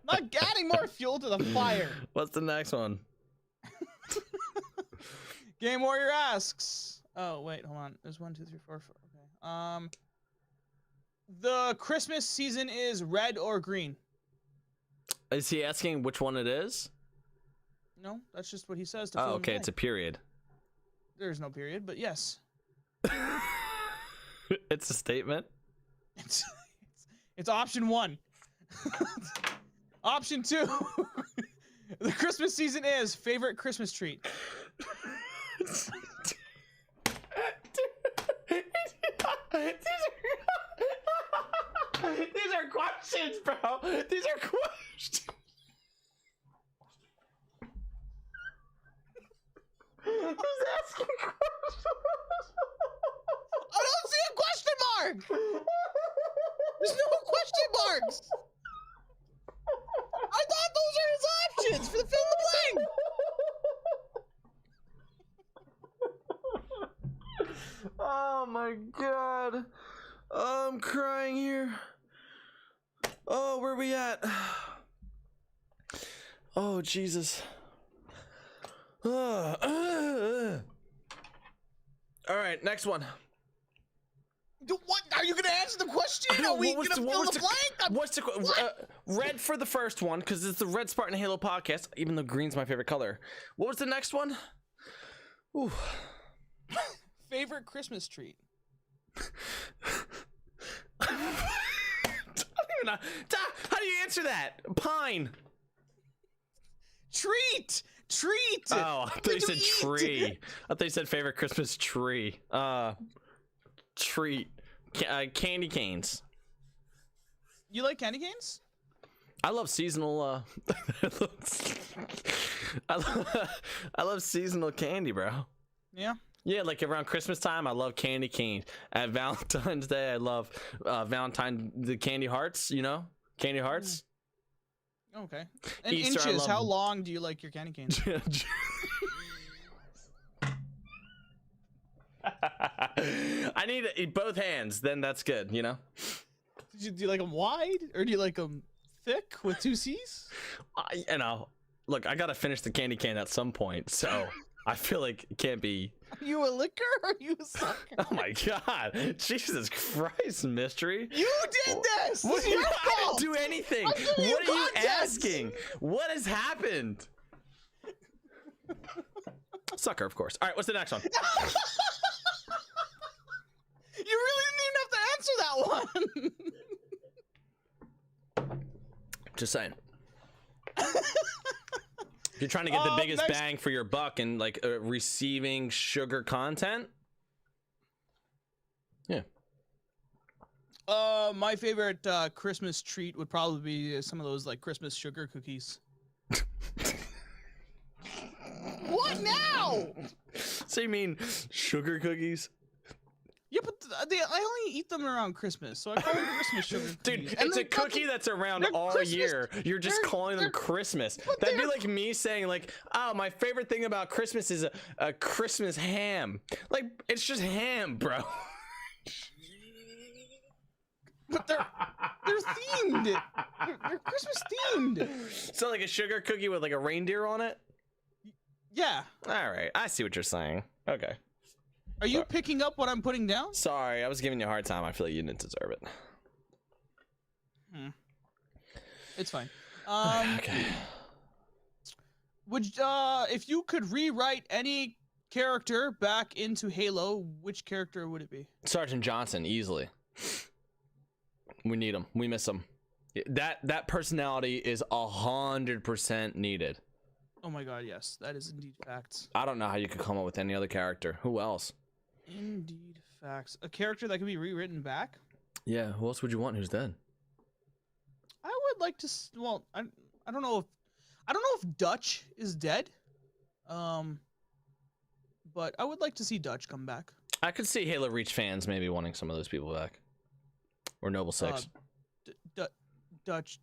[SPEAKER 2] Not adding more fuel to the fire.
[SPEAKER 3] What's the next one?
[SPEAKER 2] Game Warrior asks. Oh wait, hold on. There's 1, 2, 3, 4, 4. Okay. The Christmas season is red or green?
[SPEAKER 3] Is he asking which one it is?
[SPEAKER 2] No, that's just what he says to
[SPEAKER 3] Oh,
[SPEAKER 2] fill in the
[SPEAKER 3] okay. It's a
[SPEAKER 2] blank.
[SPEAKER 3] period.
[SPEAKER 2] There's no period, but yes.
[SPEAKER 3] It's a statement.
[SPEAKER 2] It's option 1. Option 2. The Christmas season is favorite Christmas treat.
[SPEAKER 3] These are questions, bro. These are questions. Who's asking questions?
[SPEAKER 2] I don't see a question mark. There's no question marks. I thought those are his options for the fill in the blank.
[SPEAKER 3] Oh my god. Oh, I'm crying here. Oh, where are we at? Oh, Jesus. All right, next one.
[SPEAKER 2] What? Are you gonna answer the question? Are we gonna fill the blank?
[SPEAKER 3] What's the red for the first one because it's the Red Spartan Halo podcast, even though green's my favorite color. What was the next one? Ooh.
[SPEAKER 2] Favorite Christmas treat?
[SPEAKER 3] I don't even know. How do you answer that? Pine.
[SPEAKER 2] Treat.
[SPEAKER 3] Oh, I thought you said tree. I thought you said favorite Christmas tree. Treat. Candy canes.
[SPEAKER 2] You like candy canes?
[SPEAKER 3] I love seasonal. I love seasonal candy, bro.
[SPEAKER 2] Yeah.
[SPEAKER 3] Yeah, like around Christmas time, I love candy canes. At Valentine's Day, I love the candy hearts. You know, candy hearts.
[SPEAKER 2] Okay. And
[SPEAKER 3] Easter, I
[SPEAKER 2] inches.
[SPEAKER 3] love-
[SPEAKER 2] How long do you like your candy canes?
[SPEAKER 3] I need to eat both hands. Then that's good. You know.
[SPEAKER 2] Do you like them wide or do you like them thick with 2 C's?
[SPEAKER 3] You know. Look, I gotta finish the candy cane at some point, so I feel like it can't be.
[SPEAKER 2] Are you a licker or are you a sucker?
[SPEAKER 3] Oh my god! Jesus Christ, mystery.
[SPEAKER 2] You did this!
[SPEAKER 3] What
[SPEAKER 2] It's
[SPEAKER 3] do you?
[SPEAKER 2] your
[SPEAKER 3] I
[SPEAKER 2] fault!
[SPEAKER 3] didn't do anything.
[SPEAKER 2] I'm giving you
[SPEAKER 3] What are you
[SPEAKER 2] context.
[SPEAKER 3] asking? What has happened? Sucker, of course. All right, what's the next one?
[SPEAKER 2] You really didn't even have to answer that one.
[SPEAKER 3] Just saying. You're trying to get the biggest
[SPEAKER 2] next-
[SPEAKER 3] bang for your buck and like receiving sugar content. Yeah.
[SPEAKER 2] My favorite Christmas treat would probably be some of those like Christmas sugar cookies. What now?
[SPEAKER 3] So you mean sugar cookies?
[SPEAKER 2] Yeah, but I only eat them around Christmas, so I call them Christmas sugar cookies.
[SPEAKER 3] Dude,
[SPEAKER 2] And
[SPEAKER 3] it's a
[SPEAKER 2] they're fucking-
[SPEAKER 3] cookie that's around
[SPEAKER 2] they're
[SPEAKER 3] all
[SPEAKER 2] Christmas-
[SPEAKER 3] year. You're just
[SPEAKER 2] they're-
[SPEAKER 3] calling them
[SPEAKER 2] they're-
[SPEAKER 3] Christmas.
[SPEAKER 2] but
[SPEAKER 3] That'd be
[SPEAKER 2] they're-
[SPEAKER 3] like me saying like, oh, my favorite thing about Christmas is a Christmas ham. Like, it's just ham, bro.
[SPEAKER 2] But they're themed. They're Christmas themed.
[SPEAKER 3] So like a sugar cookie with like a reindeer on it?
[SPEAKER 2] Yeah.
[SPEAKER 3] All right, I see what you're saying. Okay.
[SPEAKER 2] Are you picking up what I'm putting down?
[SPEAKER 3] Sorry, I was giving you a hard time. I feel like you didn't deserve it.
[SPEAKER 2] It's fine.
[SPEAKER 1] Okay.
[SPEAKER 2] Would if you could rewrite any character back into Halo, which character would it be?
[SPEAKER 1] Sergeant Johnson, easily. We need him. We miss him. That personality is 100% needed.
[SPEAKER 2] Oh my god, yes, that is indeed facts.
[SPEAKER 1] I don't know how you could come up with any other character. Who else?
[SPEAKER 2] Indeed facts. A character that could be rewritten back?
[SPEAKER 1] Yeah, who else would you want who's dead?
[SPEAKER 2] I would like to. Well, I don't know if Dutch is dead. But I would like to see Dutch come back.
[SPEAKER 1] I could see Halo Reach fans maybe wanting some of those people back. Or Noble Six.
[SPEAKER 2] Dutch.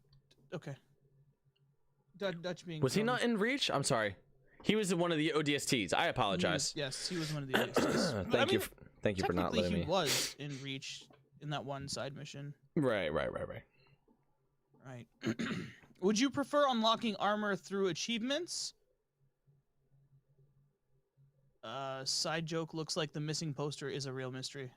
[SPEAKER 2] Okay. Dutch being.
[SPEAKER 1] Was he not in Reach? I'm sorry. He was one of the ODSTs. I apologize.
[SPEAKER 2] Yes, he was one of the ODSTs.
[SPEAKER 1] Thank you for not letting me.
[SPEAKER 2] He was in Reach in that one side mission.
[SPEAKER 1] Right.
[SPEAKER 2] Right. Would you prefer unlocking armor through achievements? Side joke, looks like the missing poster is a real mystery.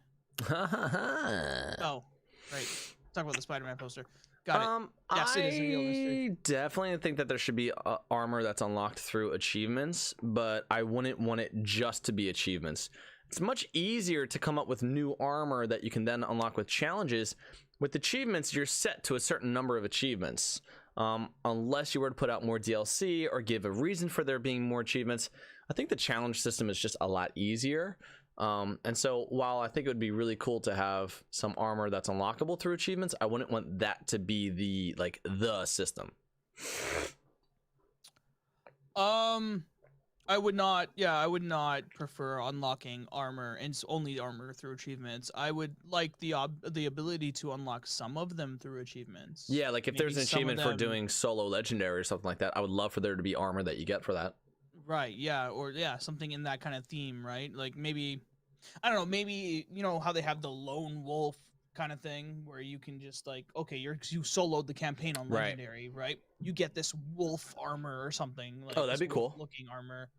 [SPEAKER 2] Oh, right. Talk about the Spider-Man poster. Got it. Yes, it is a real mystery.
[SPEAKER 1] I definitely think that there should be armor that's unlocked through achievements, but I wouldn't want it just to be achievements. It's much easier to come up with new armor that you can then unlock with challenges. With achievements, you're set to a certain number of achievements. Unless you were to put out more DLC or give a reason for there being more achievements, I think the challenge system is just a lot easier. And so while I think it would be really cool to have some armor that's unlockable through achievements, I wouldn't want that to be the system.
[SPEAKER 2] I would not prefer unlocking armor and only armor through achievements. I would like the ability to unlock some of them through achievements.
[SPEAKER 1] Yeah, like if there's an achievement for doing solo legendary or something like that, I would love for there to be armor that you get for that.
[SPEAKER 2] Right, yeah, or something in that kind of theme, right? Like maybe, I don't know, maybe, you know how they have the lone wolf kind of thing where you can just like, okay, you soloed the campaign on legendary, right? You get this wolf armor or something. Like,
[SPEAKER 1] oh, that'd be cool.
[SPEAKER 2] Looking armor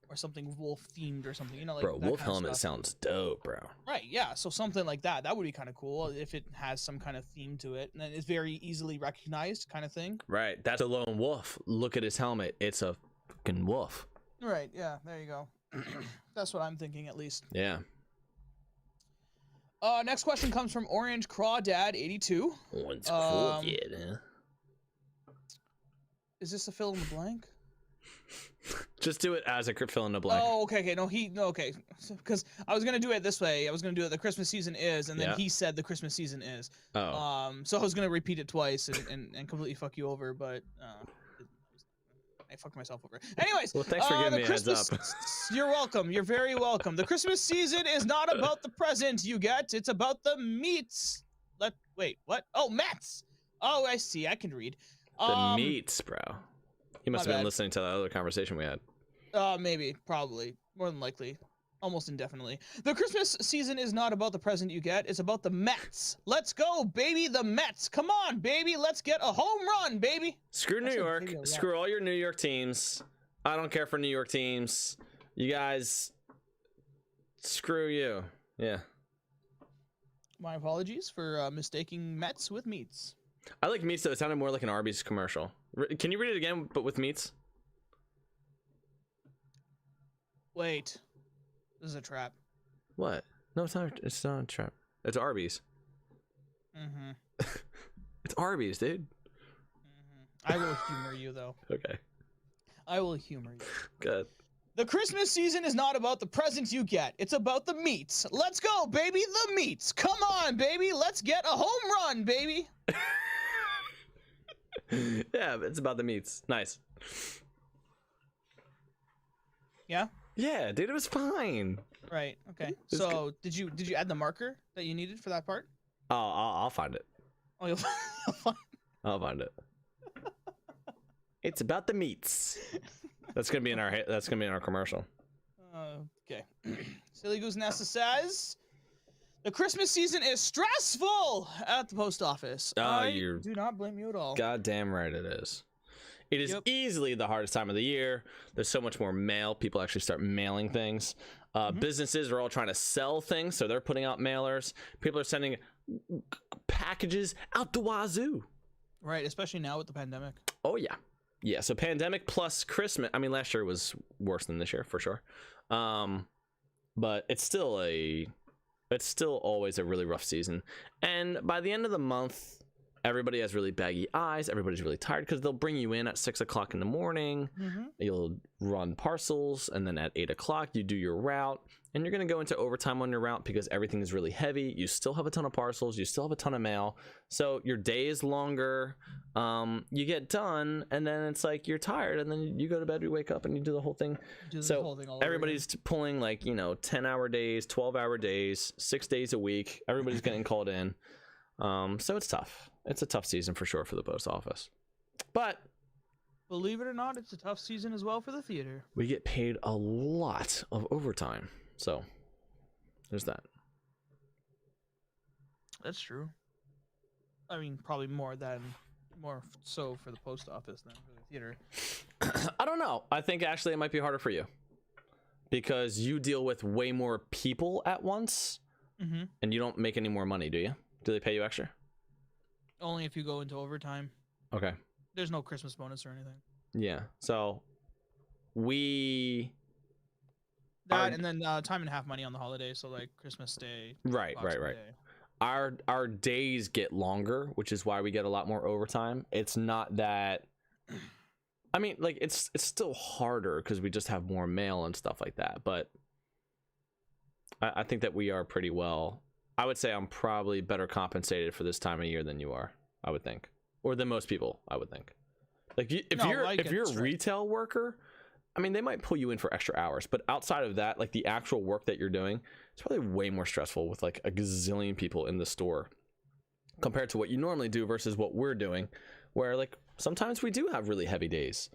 [SPEAKER 2] or something wolf themed or something, you know, like
[SPEAKER 1] bro, wolf helmet sounds dope, bro.
[SPEAKER 2] Right, yeah, so something like that would be kind of cool if it has some kind of theme to it, and then it's very easily recognized kind of thing. Right,
[SPEAKER 1] that's a lone wolf. Look at his helmet. It's a fucking wolf.
[SPEAKER 2] Right, yeah, there you go. That's what I'm thinking, at least.
[SPEAKER 1] Yeah.
[SPEAKER 2] Next question comes from Orange Crawdad 82.
[SPEAKER 1] Orange Crawdad, huh?
[SPEAKER 2] Is this a fill in the blank?
[SPEAKER 1] Just do it as a fill in the blank.
[SPEAKER 2] Oh, okay. Okay. Because I was gonna do it this way. I was gonna do it. The Christmas season is, and then he said the Christmas season is.
[SPEAKER 1] Oh.
[SPEAKER 2] So I was gonna repeat it twice and completely fuck you over, but I fucked myself over. Anyways,
[SPEAKER 1] well, thanks for giving me a heads up.
[SPEAKER 2] You're welcome. You're very welcome. The Christmas season is not about the present you get. It's about the meats. Wait, what? Oh, Mets. Oh, I see. I can read.
[SPEAKER 1] The meats, bro. You must have been listening to the other conversation we had.
[SPEAKER 2] Maybe, probably, more than likely, almost indefinitely. The Christmas season is not about the present you get. It's about the Mets. Let's go, baby, the Mets. Come on, baby. Let's get a home run, baby.
[SPEAKER 1] Screw New York. Screw all your New York teams. I don't care for New York teams. You guys, screw you. Yeah.
[SPEAKER 2] My apologies for mistaking Mets with meats.
[SPEAKER 1] I like meats, though. It sounded more like an Arby's commercial. Can you read it again, but with meats?
[SPEAKER 2] Wait. This is a trap.
[SPEAKER 1] What? No, it's not. It's not a trap. It's Arby's.
[SPEAKER 2] Mm-hmm.
[SPEAKER 1] It's Arby's, dude.
[SPEAKER 2] Mm-hmm. I will humor you, though.
[SPEAKER 1] Okay.
[SPEAKER 2] I will humor you.
[SPEAKER 1] Good.
[SPEAKER 2] The Christmas season is not about the presents you get. It's about the meats. Let's go, baby, the meats. Come on, baby. Let's get a home run, baby.
[SPEAKER 1] Yeah, it's about the meats. Nice.
[SPEAKER 2] Yeah?
[SPEAKER 1] Yeah, dude, it was fine.
[SPEAKER 2] Right. Okay. So, did you add the marker that you needed for that part?
[SPEAKER 1] Oh, I'll find it.
[SPEAKER 2] Oh, you'll find it.
[SPEAKER 1] I'll find it. It's about the meats. That's gonna be in our commercial.
[SPEAKER 2] Okay. Silly Goose Nessa says the Christmas season is stressful at the post office. I do not blame you at all.
[SPEAKER 1] Goddamn right it is. It is easily the hardest time of the year. There's so much more mail. People actually start mailing things. Businesses are all trying to sell things, so they're putting out mailers. People are sending packages out the wazoo.
[SPEAKER 2] Right, especially now with the pandemic.
[SPEAKER 3] Oh yeah, yeah. So pandemic plus Christmas. I mean, last year was worse than this year for sure. But it's still always a really rough season. And by the end of the month, everybody has really baggy eyes. Everybody's really tired because they'll bring you in at 6 o'clock in the morning. You'll run parcels, and then at 8 o'clock you do your route, and you're going to go into overtime on your route because everything is really heavy. You still have a ton of parcels. You still have a ton of mail. So your day is longer. You get done, and then it's like you're tired, and then you go to bed, you wake up, and you do the whole thing. So everybody's pulling 10-hour days, 12-hour days, 6 days a week. Everybody's getting called in. So it's tough. It's a tough season for sure for the post office. But
[SPEAKER 2] believe it or not, it's a tough season as well for the theater.
[SPEAKER 3] We get paid a lot of overtime. So there's that.
[SPEAKER 2] That's true. I mean, probably more so for the post office than for the theater.
[SPEAKER 3] I don't know. I think actually it might be harder for you because you deal with way more people at once, and you don't make any more money, do you? Do they pay you extra?
[SPEAKER 2] Only if you go into overtime.
[SPEAKER 3] Okay.
[SPEAKER 2] There's no Christmas bonus or anything.
[SPEAKER 3] Yeah. So
[SPEAKER 2] and then time and a half money on the holidays, so like Christmas Day.
[SPEAKER 3] Right.
[SPEAKER 2] Day.
[SPEAKER 3] Our days get longer, which is why we get a lot more overtime. It's not that. I mean, like it's still harder because we just have more mail and stuff like that. But I think that we are pretty well. I would say I'm probably better compensated for this time of year than you are. I would think, or than most people. I would think. Like if you're a retail worker, I mean, they might pull you in for extra hours, but outside of that, like the actual work that you're doing, it's probably way more stressful with like a gazillion people in the store compared to what you normally do versus what we're doing, where like sometimes we do have really heavy days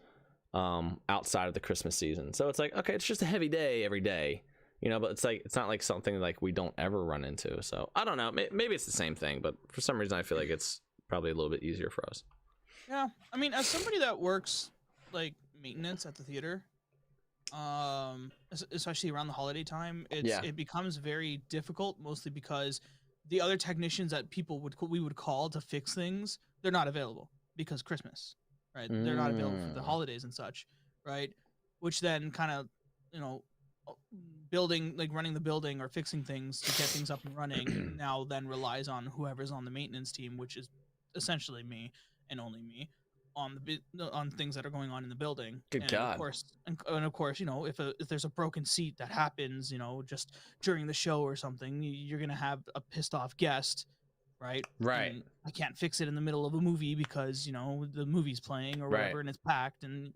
[SPEAKER 3] outside of the Christmas season. So it's like, okay, it's just a heavy day every day. But it's like, it's not like something like we don't ever run into. So I don't know. Maybe it's the same thing, but for some reason I feel like it's probably a little bit easier for us.
[SPEAKER 2] Yeah. I mean, as somebody that works like maintenance at the theater, especially around the holiday time, it becomes very difficult, mostly because the other technicians that we would call to fix things, they're not available because Christmas, right? They're not available for the holidays and such, right? Which then kind of, running the building or fixing things to get things up and running now then relies on whoever's on the maintenance team, which is essentially me and only me on things that are going on in the building.
[SPEAKER 3] God.
[SPEAKER 2] Of course, if there's a broken seat that happens, just during the show or something, you're gonna have a pissed off guest, right? And I can't fix it in the middle of a movie because the movie's playing or whatever, and it's packed, and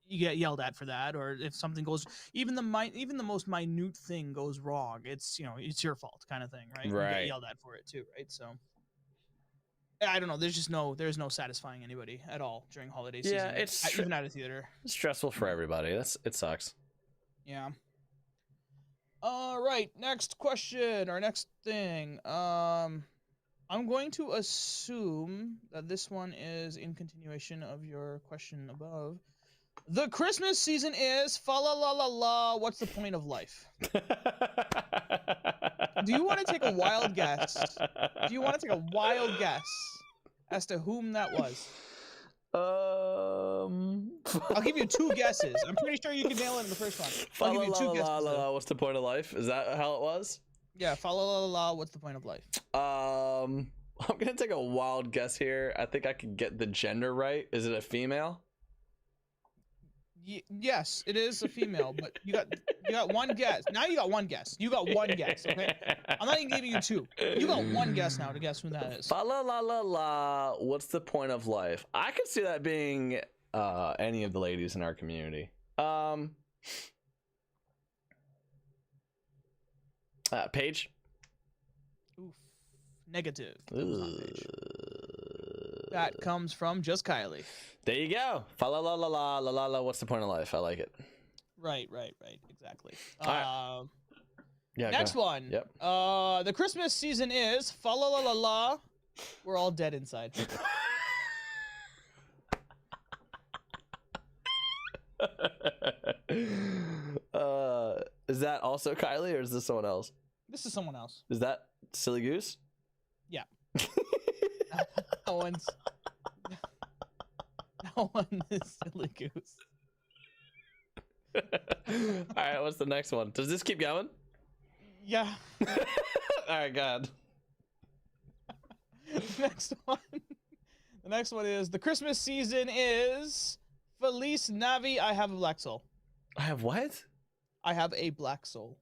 [SPEAKER 2] you get yelled at for that. Or if something goes, even the most minute thing goes wrong, it's it's your fault kind of thing, right? You get yelled at for it too, right? So I don't know. There's no satisfying anybody at all during holiday season.
[SPEAKER 3] Yeah, it's
[SPEAKER 2] even at a theater.
[SPEAKER 3] It's stressful for everybody. It sucks.
[SPEAKER 2] Yeah. All right. Next question or next thing. I'm going to assume that this one is in continuation of your question above. The Christmas season is fa la la la la. What's the point of life? Do you want to take a wild guess? As to whom that was? I'll give you two guesses. I'm pretty sure you can nail it in the first one. I'll give you two guesses.
[SPEAKER 3] What's the point of life? Is that how it was?
[SPEAKER 2] Yeah, fa la la la. What's the point of life?
[SPEAKER 3] I'm gonna take a wild guess here. I think I could get the gender right. Is it a female?
[SPEAKER 2] Yes, it is a female, but you got one guess. Now you got one guess. You got one guess, okay? I'm not even giving you two. You got one guess now to guess who that is.
[SPEAKER 3] Fa la la la la. What's the point of life? I could see that being any of the ladies in our community. Paige?
[SPEAKER 2] Oof. Negative. That comes from just Kylie.
[SPEAKER 3] There you go. Fa la la la la la la la. What's the point of life? I like it.
[SPEAKER 2] Right. Exactly.
[SPEAKER 3] Right. Yeah.
[SPEAKER 2] Next one.
[SPEAKER 3] Yep.
[SPEAKER 2] The Christmas season is fa la la la la. We're all dead inside.
[SPEAKER 3] Is that also Kylie, or is this someone else?
[SPEAKER 2] This is someone else.
[SPEAKER 3] Is that Silly Goose?
[SPEAKER 2] Yeah. That one's That one is Silly Goose.
[SPEAKER 3] All right, what's the next one? Does this keep going?
[SPEAKER 2] Yeah.
[SPEAKER 3] All right, God.
[SPEAKER 2] Next one. The next one is the Christmas season is Feliz Navi. I have a black soul.
[SPEAKER 3] I have what?
[SPEAKER 2] I have a black soul.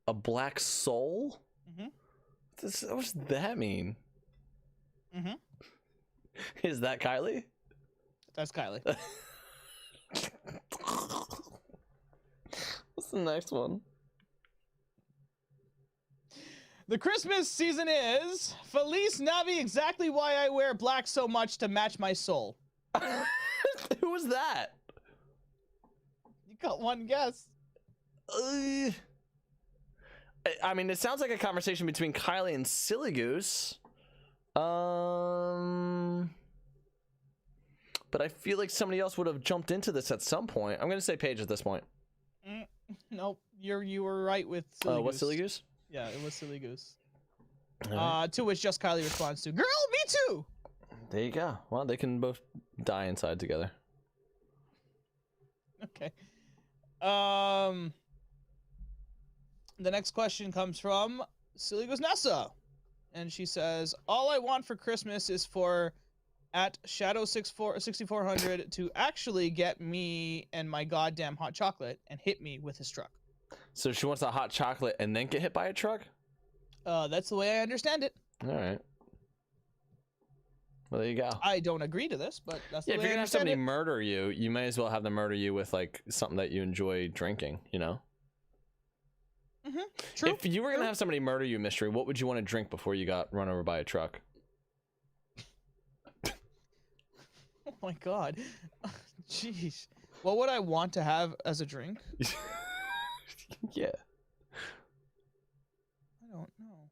[SPEAKER 3] A black soul?
[SPEAKER 2] Mm-hmm.
[SPEAKER 3] What does that mean?
[SPEAKER 2] Mm-hmm.
[SPEAKER 3] Is that Kylie?
[SPEAKER 2] That's Kylie.
[SPEAKER 3] What's the next one?
[SPEAKER 2] The Christmas season is Feliz Navi. Exactly why I wear black so much to match my soul.
[SPEAKER 3] Who was that?
[SPEAKER 2] You got one guess.
[SPEAKER 3] I mean, it sounds like a conversation between Kylie and Silly Goose. But I feel like somebody else would have jumped into this at some point. I'm gonna say Paige at this point.
[SPEAKER 2] Nope, you were right with Silly Goose.
[SPEAKER 3] What's Silly Goose?
[SPEAKER 2] Yeah, it was Silly Goose.
[SPEAKER 3] Right.
[SPEAKER 2] To which just Kylie responds to, "Girl, me too."
[SPEAKER 3] There you go. Well, they can both die inside together.
[SPEAKER 2] Okay. The next question comes from Silly Goose Nessa, and she says, "All I want for Christmas is for at Shadow 6400 to actually get me and my goddamn hot chocolate and hit me with his truck."
[SPEAKER 3] So she wants a hot chocolate and then get hit by a truck?
[SPEAKER 2] That's the way I understand it.
[SPEAKER 3] All right. Well, there you go.
[SPEAKER 2] I don't agree to this, but that's the
[SPEAKER 3] Yeah, if
[SPEAKER 2] way
[SPEAKER 3] you're
[SPEAKER 2] I
[SPEAKER 3] gonna have
[SPEAKER 2] understand
[SPEAKER 3] somebody
[SPEAKER 2] it.
[SPEAKER 3] murder you, you may as well have them murder you with like something that you enjoy drinking, you know?
[SPEAKER 2] True.
[SPEAKER 3] If you were gonna
[SPEAKER 2] True.
[SPEAKER 3] have somebody murder you, Mystery, what would you want to drink before you got run over by a truck?
[SPEAKER 2] Oh my god. Jeez. What would I want to have as a drink?
[SPEAKER 3] Yeah.
[SPEAKER 2] I don't know.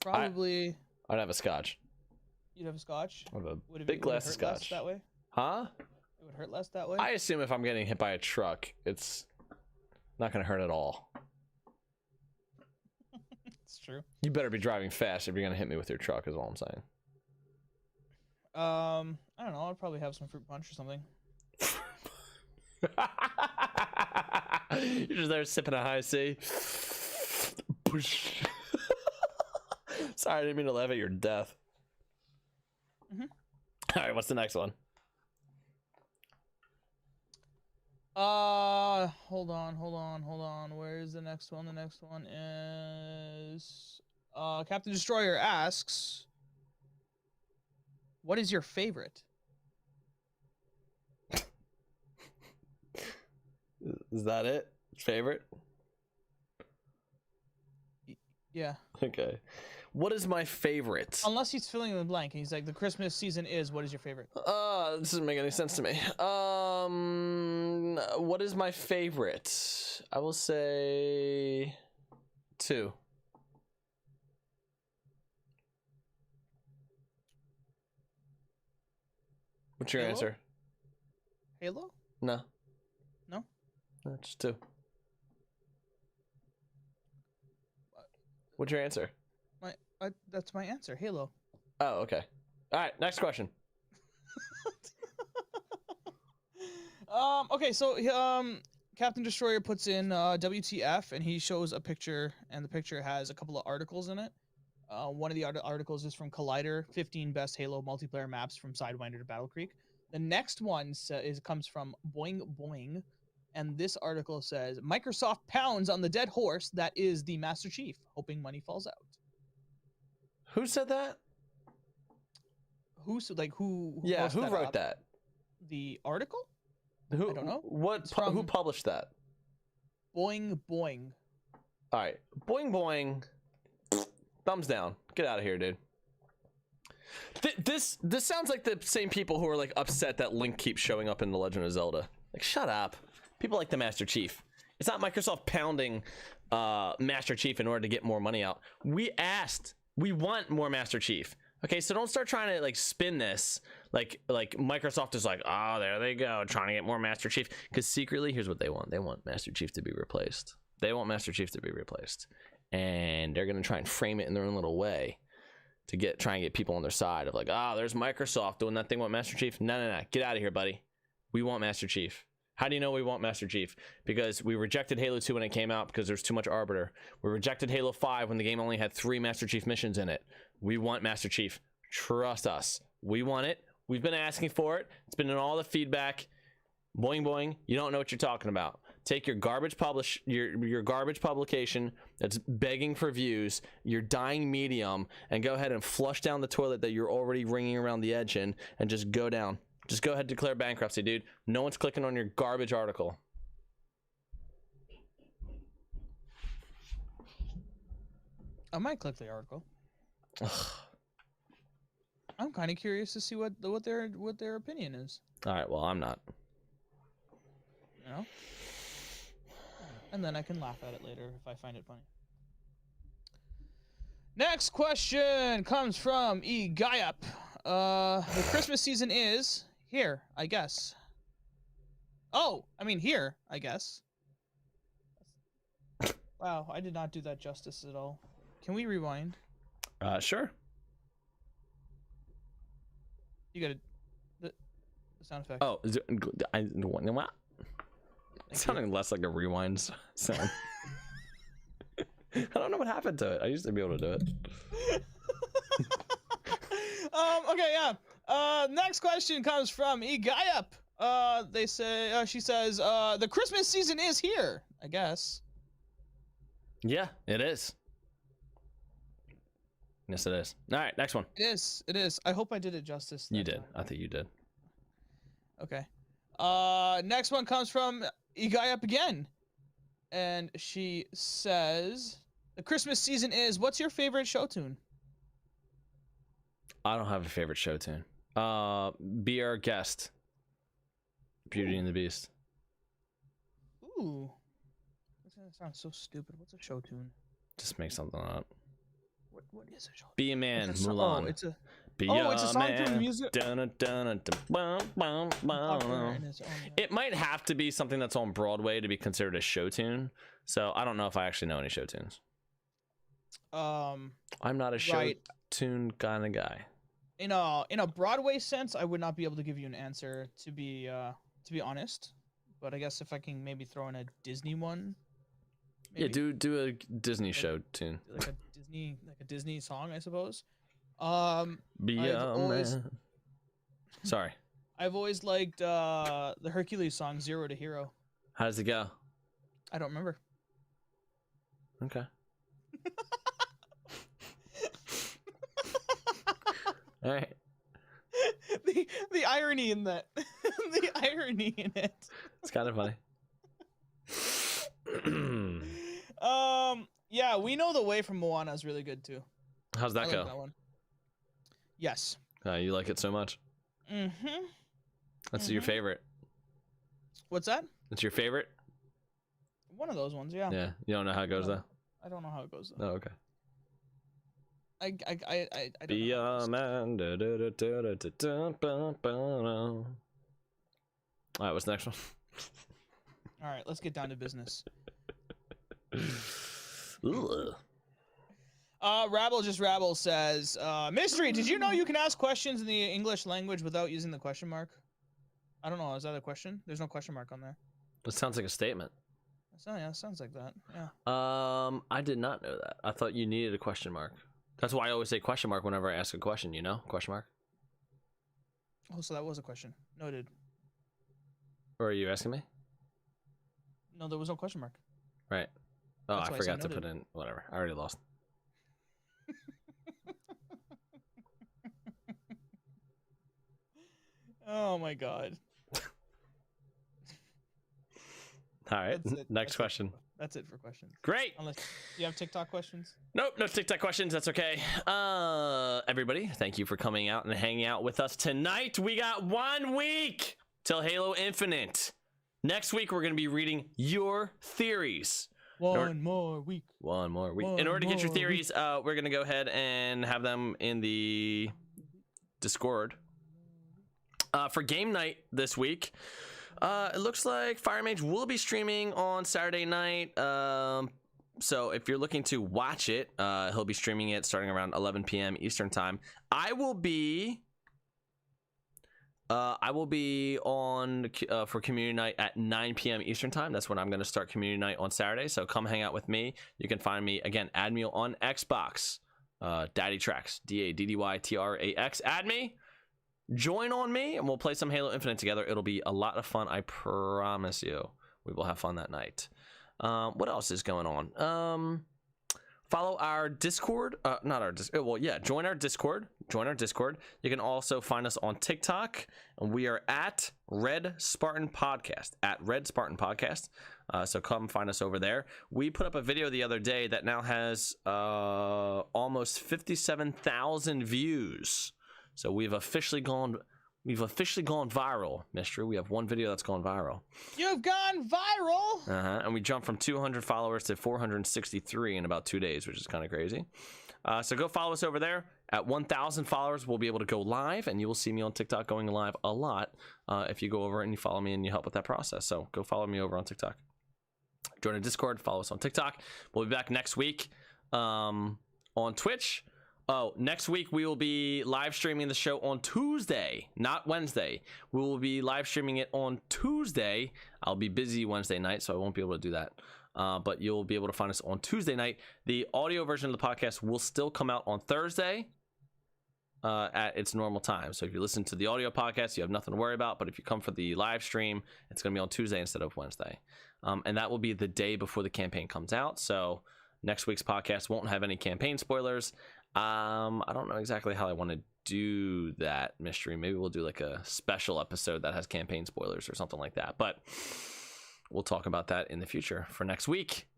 [SPEAKER 2] Probably
[SPEAKER 3] I'd have a scotch.
[SPEAKER 2] you'd have a scotch.
[SPEAKER 3] I'd have a
[SPEAKER 2] Would it
[SPEAKER 3] big
[SPEAKER 2] would it
[SPEAKER 3] glass of
[SPEAKER 2] hurt less
[SPEAKER 3] scotch.
[SPEAKER 2] that way?
[SPEAKER 3] Huh?
[SPEAKER 2] It would hurt less that way?
[SPEAKER 3] I assume if I'm getting hit by a truck, it's not gonna hurt at all.
[SPEAKER 2] It's true.
[SPEAKER 3] You better be driving fast if you're gonna hit me with your truck, is all I'm saying.
[SPEAKER 2] I don't know. I'd probably have some fruit punch or something.
[SPEAKER 3] You're just there sipping a high C. Push. Sorry, I didn't mean to laugh at your death. All right, what's the next one?
[SPEAKER 2] Hold on. Where's the next one? The next one is Captain Destroyer asks, "What is your favorite?"
[SPEAKER 3] Is that it? Favorite?
[SPEAKER 2] Yeah.
[SPEAKER 3] Okay. What is my favorite?
[SPEAKER 2] Unless he's filling in the blank and he's like, "The Christmas season is what is your favorite?"
[SPEAKER 3] This doesn't make any sense to me. What is my favorite? I will say 2. What's your
[SPEAKER 2] Halo?
[SPEAKER 3] answer?
[SPEAKER 2] Halo?
[SPEAKER 3] No.
[SPEAKER 2] No?
[SPEAKER 3] No, just 2. What's your answer?
[SPEAKER 2] That's my answer. Halo.
[SPEAKER 3] Oh, okay. All right, next question.
[SPEAKER 2] Okay, so Captain Destroyer puts in WTF, and he shows a picture, and the picture has a couple of articles in it. One of the articles is from Collider, 15 best Halo multiplayer maps from Sidewinder to Battle Creek. The next one comes from Boing Boing, and this article says, "Microsoft pounds on the dead horse that is the Master Chief, hoping money falls out."
[SPEAKER 3] Who said that?
[SPEAKER 2] Who
[SPEAKER 3] Yeah,
[SPEAKER 2] posted
[SPEAKER 3] who wrote
[SPEAKER 2] up?
[SPEAKER 3] that?
[SPEAKER 2] The article?
[SPEAKER 3] Who?
[SPEAKER 2] I don't know.
[SPEAKER 3] What?
[SPEAKER 2] It's
[SPEAKER 3] Who
[SPEAKER 2] from-
[SPEAKER 3] published that?
[SPEAKER 2] Boing Boing.
[SPEAKER 3] All right, boing boing. Thumbs down. Get out of here, dude. This sounds like the same people who are like upset that Link keeps showing up in The Legend of Zelda. Like, shut up. People like the Master Chief. It's not Microsoft pounding Master Chief in order to get more money out. We asked. We want more Master Chief. Okay, so don't start trying to like spin this like Microsoft is like, oh, there they go, trying to get more Master Chief. Because secretly, here's what they want. They want Master Chief to be replaced. They want Master Chief to be replaced. And they're gonna try and frame it in their own little way. to try and get people on their side of like, there's Microsoft doing that thing with Master Chief. No, get out of here, buddy. We want Master Chief. How do you know we want Master Chief? Because we rejected Halo 2 when it came out because there's too much Arbiter. We rejected Halo 5 when the game only had 3 Master Chief missions in it. We want Master Chief. Trust us. We want it. We've been asking for it. It's been in all the feedback. Boing boing. You don't know what you're talking about. Take your garbage your garbage publication that's begging for views, your dying medium, and go ahead and flush down the toilet that you're already wringing around the edge in, and just go down. Just go ahead and declare bankruptcy, dude. No one's clicking on your garbage article.
[SPEAKER 2] I might click the article. I'm kind of curious to see what their opinion is.
[SPEAKER 3] All right, well, I'm not.
[SPEAKER 2] You know? And then I can laugh at it later if I find it funny. Next question comes from E. Guyup. The Christmas season is here, I guess. Oh, I mean here, I guess. Wow, I did not do that justice at all. Can we rewind?
[SPEAKER 3] Sure.
[SPEAKER 2] You got the sound effect.
[SPEAKER 3] Oh, is it, what? It's sounding less like a rewind sound. I don't know what happened to it. I used to be able to do it.
[SPEAKER 2] Okay, yeah. Next question comes from E. Guyup. They say, she says, the Christmas season is here, I guess.
[SPEAKER 3] Yeah, it is. Yes, it is. All right, next one.
[SPEAKER 2] It is. I hope I did it justice.
[SPEAKER 3] You did. I think you did.
[SPEAKER 2] Okay. Next one comes from E. Guyup again. And she says, the Christmas season is, what's your favorite show tune?
[SPEAKER 3] I don't have a favorite show tune. Be Our Guest. Beauty and the Beast.
[SPEAKER 2] Ooh. That sounds so stupid. What's a show tune?
[SPEAKER 3] Just make something up.
[SPEAKER 2] What is a show tune?
[SPEAKER 3] Be a Man, Mulan.
[SPEAKER 2] Oh, it's a...
[SPEAKER 3] Be
[SPEAKER 2] it's a song
[SPEAKER 3] man.
[SPEAKER 2] to music.
[SPEAKER 3] It might have to be something that's on Broadway to be considered a show tune. So I don't know if I actually know any show tunes. I'm not a show tune kind of guy.
[SPEAKER 2] In a Broadway sense, I would not be able to give you an answer to be honest. But I guess if I can maybe throw in a Disney one. Maybe.
[SPEAKER 3] Yeah, do a Disney show tune.
[SPEAKER 2] Like a Disney song, I suppose.
[SPEAKER 3] Be a man. Sorry.
[SPEAKER 2] I've always liked the Hercules song Zero to Hero.
[SPEAKER 3] How does it go?
[SPEAKER 2] I don't remember.
[SPEAKER 3] Okay. All right.
[SPEAKER 2] The irony in that. The irony in it.
[SPEAKER 3] It's kind of funny.
[SPEAKER 2] Yeah, We Know the Way from Moana is really good too.
[SPEAKER 3] How's that go?
[SPEAKER 2] That one. Yes.
[SPEAKER 3] You like it so much?
[SPEAKER 2] Mm-hmm.
[SPEAKER 3] That's your favorite.
[SPEAKER 2] What's that?
[SPEAKER 3] It's your favorite?
[SPEAKER 2] One of those ones, yeah.
[SPEAKER 3] Yeah. You don't know how it goes though?
[SPEAKER 2] I don't know how it goes though.
[SPEAKER 3] Oh, okay.
[SPEAKER 2] I don't
[SPEAKER 3] Be
[SPEAKER 2] know
[SPEAKER 3] a man. All right, what's the next one?
[SPEAKER 2] All right, let's get down to business. Rabble says, Mystery, did you know you can ask questions in the English language without using the question mark? I don't know, is that a question? There's no question mark on there.
[SPEAKER 3] It sounds like a statement.
[SPEAKER 2] Yeah, it sounds like that. Yeah.
[SPEAKER 3] I did not know that. I thought you needed a question mark. That's why I always say question mark whenever I ask a question, you know? Question mark.
[SPEAKER 2] Oh, so that was a question. Noted.
[SPEAKER 3] Or are you asking me?
[SPEAKER 2] No, there was no question mark.
[SPEAKER 3] Right. Oh,
[SPEAKER 2] That's
[SPEAKER 3] I
[SPEAKER 2] why I
[SPEAKER 3] forgot
[SPEAKER 2] said
[SPEAKER 3] to put in whatever. I already lost.
[SPEAKER 2] Oh my god.
[SPEAKER 3] All right. Next question.
[SPEAKER 2] That's it for questions.
[SPEAKER 3] Great.
[SPEAKER 2] Unless you have TikTok questions.
[SPEAKER 3] Nope, no TikTok questions. That's okay. Everybody, thank you for coming out and hanging out with us tonight. We got 1 week till Halo Infinite. Next week, we're going to be reading your theories.
[SPEAKER 2] One more week.
[SPEAKER 3] In order to get your theories, we're going to go ahead and have them in the Discord. For game night this week, it looks like Fire Mage will be streaming on Saturday night. So if you're looking to watch it, he'll be streaming it starting around 11 p.m. Eastern time. I will be on for community night at 9 p.m. Eastern time. That's when I'm going to start community night on Saturday. So come hang out with me. You can find me again. Add me on Xbox. DaddyTrax, DaddyTrax. Add me. Join on me, and we'll play some Halo Infinite together. It'll be a lot of fun. I promise you. We will have fun that night. What else is going on? Follow our Discord. Not our Discord. Well, yeah, join our Discord. You can also find us on TikTok. And we are at Red Spartan Podcast. So come find us over there. We put up a video the other day that now has almost 57,000 views. So we've officially gone viral, Mystery. We have one video that's gone viral.
[SPEAKER 2] You've gone viral.
[SPEAKER 3] And we jumped from 200 followers to 463 in about 2 days, which is kind of crazy. So go follow us over there. At 1,000 followers, we'll be able to go live, and you will see me on TikTok going live a lot if you go over and you follow me and you help with that process. So go follow me over on TikTok. Join our Discord. Follow us on TikTok. We'll be back next week on Twitch. Oh, next week we will be live streaming the show on Tuesday, not Wednesday. We will be live streaming it on Tuesday. I'll be busy Wednesday night, so I won't be able to do that. But you'll be able to find us on Tuesday night. The audio version of the podcast will still come out on Thursday at its normal time. So if you listen to the audio podcast, you have nothing to worry about. But if you come for the live stream, it's going to be on Tuesday instead of Wednesday. And that will be the day before the campaign comes out. So next week's podcast won't have any campaign spoilers. I don't know exactly how I want to do that, Mystery. Maybe we'll do like a special episode that has campaign spoilers or something like that. But we'll talk about that in the future. For next week,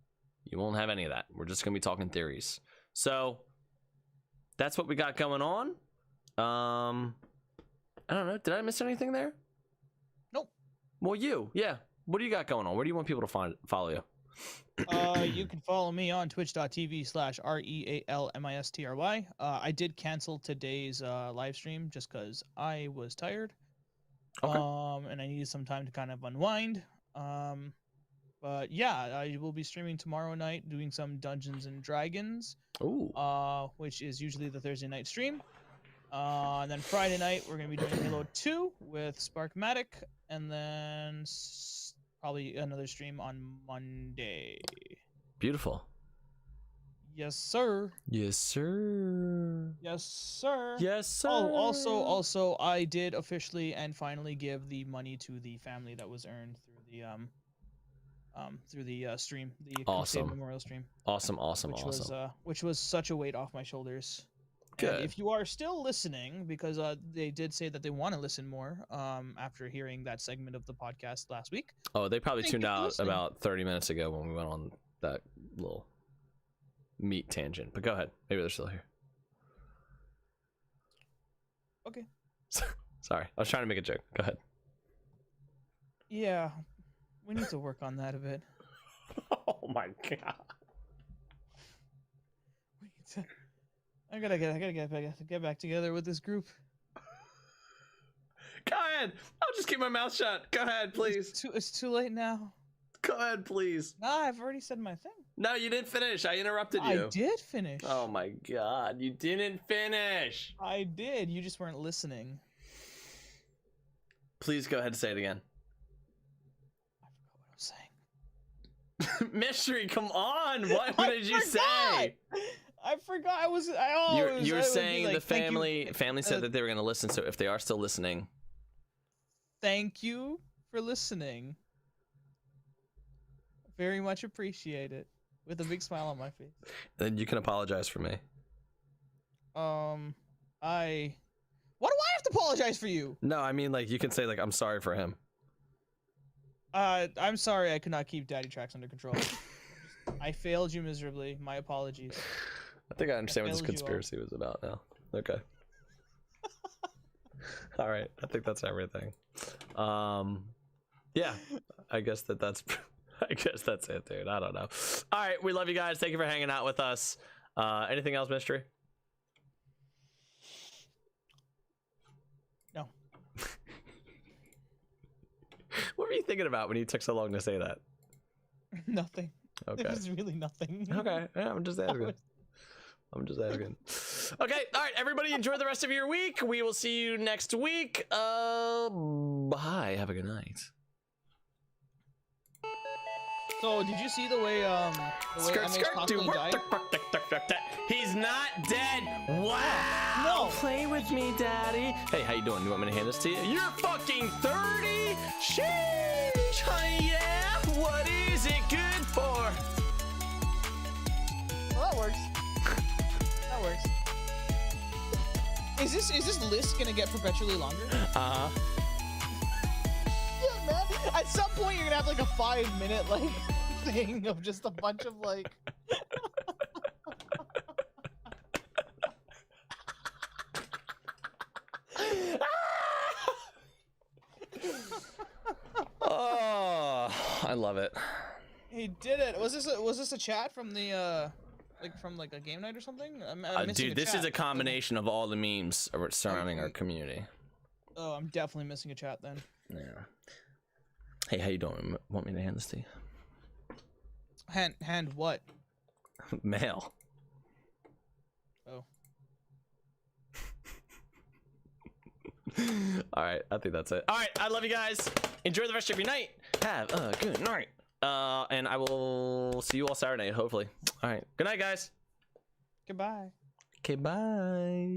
[SPEAKER 3] you won't have any of that. We're just going to be talking theories. So that's what we got going on. I don't know. Did I miss anything there?
[SPEAKER 2] Nope.
[SPEAKER 3] Well, yeah. What do you got going on? Where do you want people to follow you?
[SPEAKER 2] You can follow me on twitch.tv/RealMistry. I did cancel today's live stream just because I was tired.
[SPEAKER 3] Okay.
[SPEAKER 2] And I needed some time to kind of unwind. But yeah, I will be streaming tomorrow night doing some Dungeons and Dragons.
[SPEAKER 3] Ooh.
[SPEAKER 2] Which is usually the Thursday night stream. And then Friday night we're gonna be doing Halo 2 with Sparkmatic, and then probably another stream on Monday.
[SPEAKER 3] Beautiful.
[SPEAKER 2] Yes, sir.
[SPEAKER 3] Yes, sir.
[SPEAKER 2] Yes, sir.
[SPEAKER 3] Yes, sir.
[SPEAKER 2] Oh, also, I did officially and finally give the money to the family that was earned through the stream, the Crusade
[SPEAKER 3] Awesome.
[SPEAKER 2] Memorial stream.
[SPEAKER 3] Awesome.
[SPEAKER 2] Which was such a weight off my shoulders.
[SPEAKER 3] Good.
[SPEAKER 2] And if you are still listening, because they did say that they want to listen more after hearing that segment of the podcast last week.
[SPEAKER 3] Oh, they probably
[SPEAKER 2] Thank
[SPEAKER 3] tuned
[SPEAKER 2] you for
[SPEAKER 3] out
[SPEAKER 2] listening.
[SPEAKER 3] about 30 minutes ago when we went on that little meat tangent. But go ahead. Maybe they're still here.
[SPEAKER 2] Okay.
[SPEAKER 3] Sorry. I was trying to make a joke. Go ahead.
[SPEAKER 2] Yeah, we need to work on that a bit.
[SPEAKER 3] Oh my god.
[SPEAKER 2] We need to. I gotta get back together with this group.
[SPEAKER 3] Go ahead. I'll just keep my mouth shut. Go ahead, please.
[SPEAKER 2] It's too late now.
[SPEAKER 3] Go ahead, please.
[SPEAKER 2] Nah, I've already said my thing.
[SPEAKER 3] No, you didn't finish. I interrupted you.
[SPEAKER 2] I did finish.
[SPEAKER 3] Oh my god. You didn't finish.
[SPEAKER 2] I did. You just weren't listening.
[SPEAKER 3] Please go ahead and say it again.
[SPEAKER 2] I forgot what I was saying.
[SPEAKER 3] Mystery, come on. What
[SPEAKER 2] I
[SPEAKER 3] did you
[SPEAKER 2] forgot!
[SPEAKER 3] say?
[SPEAKER 2] I forgot.
[SPEAKER 3] You were saying
[SPEAKER 2] like,
[SPEAKER 3] the family said that they were going to listen, so if they are still listening.
[SPEAKER 2] Thank you for listening. Very much appreciate it. With a big smile on my face.
[SPEAKER 3] Then you can apologize for me.
[SPEAKER 2] What do I have to apologize for you?
[SPEAKER 3] No, I mean, like, you can say, like, I'm sorry for him.
[SPEAKER 2] I'm sorry I could not keep DaddyTrax under control. I failed you miserably. My apologies.
[SPEAKER 3] I think I understand what this
[SPEAKER 2] failed you all.
[SPEAKER 3] conspiracy was about now. Okay. All right. I think that's everything. Yeah. I guess that's it, dude. I don't know. All right. We love you guys. Thank you for hanging out with us. Anything else, Mystery?
[SPEAKER 2] No.
[SPEAKER 3] What were you thinking about when you took so long to say that?
[SPEAKER 2] Nothing.
[SPEAKER 3] Okay.
[SPEAKER 2] It was really nothing.
[SPEAKER 3] Okay. Yeah, I'm just asking. I'm just asking. Okay. All right. Everybody, enjoy the rest of your week. We will see you next week. Bye. Have a good night.
[SPEAKER 2] So did you see the way died?
[SPEAKER 3] He's not dead. Wow.
[SPEAKER 2] No.
[SPEAKER 3] Play with me, Daddy. Hey, how you doing? You want me to hand this to you? You're fucking 30. Sheesh. Yeah. What is it good for?
[SPEAKER 2] Well, that works. That works. Is this list gonna get perpetually longer?
[SPEAKER 3] Uh-huh.
[SPEAKER 2] Yeah, man. At some point, you're gonna have like a 5-minute like thing of just a bunch of like.
[SPEAKER 3] Oh, I love it.
[SPEAKER 2] He did it. Was this a chat from the from a game night or something? I'm missing
[SPEAKER 3] Dude,
[SPEAKER 2] a
[SPEAKER 3] this
[SPEAKER 2] chat.
[SPEAKER 3] is a combination of all the memes surrounding our community.
[SPEAKER 2] Oh, I'm definitely missing a chat then.
[SPEAKER 3] Yeah. Hey, how you doing? Want me to hand this to you?
[SPEAKER 2] Hand what?
[SPEAKER 3] Mail.
[SPEAKER 2] Oh.
[SPEAKER 3] All right, I think that's it. All right, I love you guys. Enjoy the rest of your night. Have a good night. And I will see you all Saturday, hopefully. All right, good night, guys.
[SPEAKER 2] Goodbye.
[SPEAKER 3] Okay, bye.